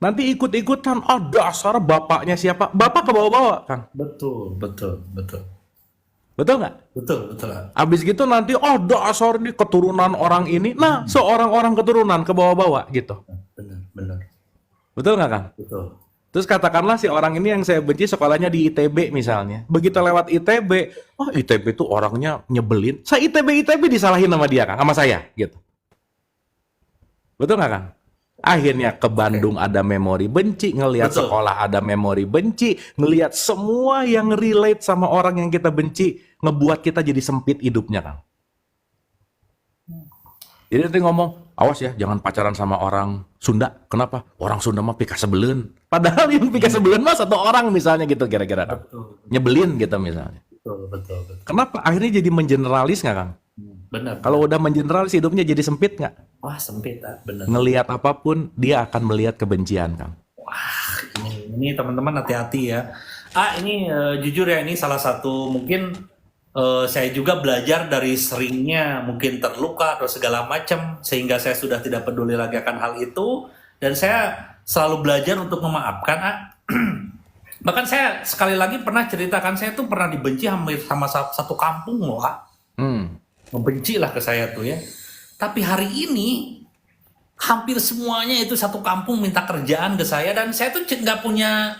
nanti ikut-ikutan, oh dasar bapaknya siapa? Bapak ke bawah-bawah, Kang. Betul, betul, betul. Betul nggak? Betul, betul. Habis gitu nanti, oh dasar nih keturunan orang ini. Nah, seorang orang keturunan ke bawah-bawah gitu. Benar, benar. Betul nggak, Kang? Betul. Terus katakanlah si orang ini yang saya benci sekolahnya di ITB misalnya. Begitu lewat ITB, oh ITB itu orangnya nyebelin. Saya ITB disalahin sama dia, Kang, sama saya gitu. Betul nggak, Kang? Akhirnya ke Bandung ada memori benci, ngelihat Betul. sekolah ada memori benci, ngelihat semua yang relate sama orang yang kita benci, ngebuat kita jadi sempit hidupnya, Kang. Jadi nanti ngomong, awas ya, jangan pacaran sama orang Sunda. Kenapa? Orang Sunda mah pika sebelen. Padahal yang pika sebelen mah satu orang misalnya gitu kira-kira, Kang. Betul, Nyebelin gitu misalnya. betul, betul, betul. Kenapa? Akhirnya jadi mengeneralis nggak, Kang? Benar. Kalau udah mengeneralis hidupnya jadi sempit nggak? Wah, sempit, benar. Ngelihat apapun, dia akan melihat kebencian, Kang. Wah, ini teman-teman hati-hati ya. Ini jujur ya, ini salah satu mungkin saya juga belajar dari seringnya mungkin terluka atau segala macam sehingga saya sudah tidak peduli lagi akan hal itu dan saya selalu belajar untuk memaafkan. Bahkan saya sekali lagi pernah ceritakan saya tuh pernah dibenci sama satu kampung loh, membenci lah ke saya tuh ya. Tapi hari ini hampir semuanya itu satu kampung minta kerjaan ke saya dan saya tuh nggak punya,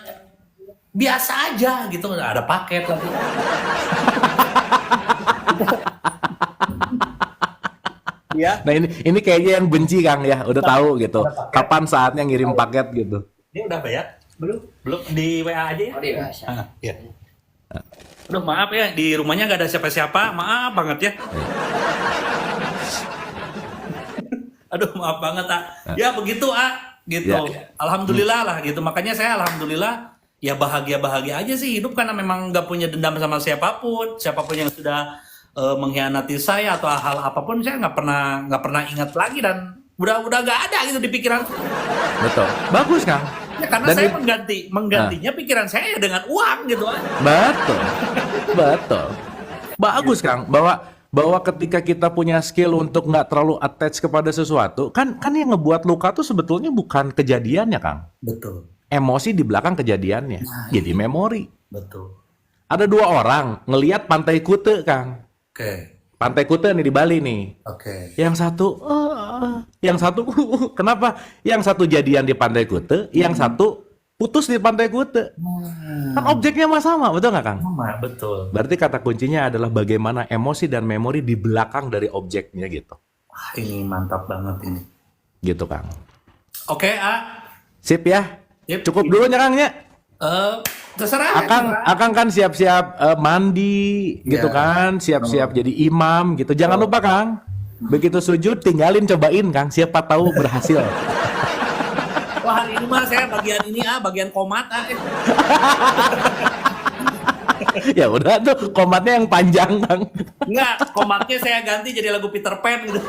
biasa aja gitu, nggak ada paket lagi. Ya. Nah ini kayaknya yang benci, Kang ya, udah tahu gitu. Kapan saatnya ngirim paket gitu. Ini udah bayar? Belum? Belum di WA aja ya? Oh, dia. Iya. Aduh maaf ya, di rumahnya nggak ada siapa-siapa, maaf banget ya. Aduh maaf banget ya begitu gitu. Ya. Alhamdulillah lah gitu, makanya saya alhamdulillah ya bahagia-bahagia aja sih hidup karena memang nggak punya dendam sama siapapun yang sudah mengkhianati saya atau hal apapun saya nggak pernah ingat lagi dan udah nggak ada gitu di pikiran. Betul. Bagus, Kang. Ya, karena Dan saya menggantinya pikiran saya dengan uang gitu. Betul. Betul. Bagus, Kang. Bahwa ketika kita punya skill untuk nggak terlalu attach kepada sesuatu, kan yang ngebuat luka tuh sebetulnya bukan kejadiannya, Kang. Betul. Emosi di belakang kejadiannya. Jadi memori. Betul. Ada dua orang ngelihat Pantai Kute, Kang. Oke. Pantai Kute nih di Bali nih. Oke. Yang satu, kenapa? Yang satu jadian di Pantai Kute, yang satu putus di Pantai Kute. Kan objeknya mah sama, betul nggak, Kang? Sama, betul. Berarti kata kuncinya adalah bagaimana emosi dan memori di belakang dari objeknya gitu. Wah, ini mantap banget ini. Gitu, Kang. Oke, Sip ya? Yep. Cukup dulu ya, Kang ya? Terserah. Akang kan siap-siap mandi gitu kan, siap-siap jadi imam gitu. Jangan lupa, Kang. Begitu sujud tinggalin cobain, Kang. Siapa tahu berhasil. Wah, hari ini mah saya bagian ini bagian komat Ya udah tuh komatnya yang panjang, Kang. Enggak, komatnya saya ganti jadi lagu Peter Pan gitu.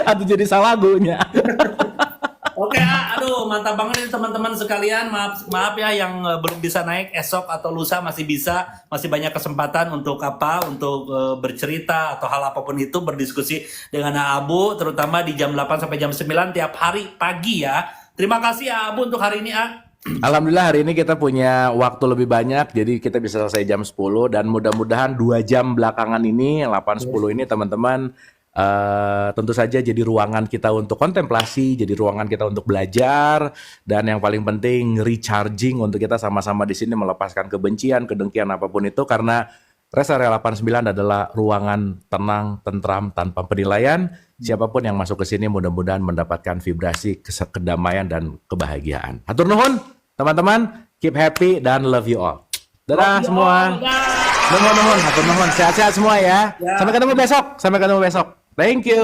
Atau jadi salagunya. Oke, aduh mantap banget ini teman-teman sekalian. Maaf ya yang belum bisa naik esok atau lusa masih bisa, masih banyak kesempatan untuk bercerita atau hal apapun itu, berdiskusi dengan Abu, terutama di jam 8 sampai jam 9 tiap hari pagi ya. Terima kasih ya Abu untuk hari ini Alhamdulillah hari ini kita punya waktu lebih banyak, jadi kita bisa selesai jam 10 dan mudah-mudahan 2 jam belakangan ini 8-10 ini teman-teman tentu saja jadi ruangan kita untuk kontemplasi, jadi ruangan kita untuk belajar, dan yang paling penting recharging untuk kita sama-sama di sini melepaskan kebencian, kedengkian apapun itu, karena Rest Area 89 adalah ruangan tenang, tentram, tanpa penilaian. Siapapun yang masuk ke sini mudah-mudahan mendapatkan vibrasi kedamaian dan kebahagiaan. Hatur nuhun teman-teman, keep happy dan love you all. Dadah semua. Nuhun, hatur nuhun, sehat-sehat semua ya. Sampai ketemu besok. Thank you.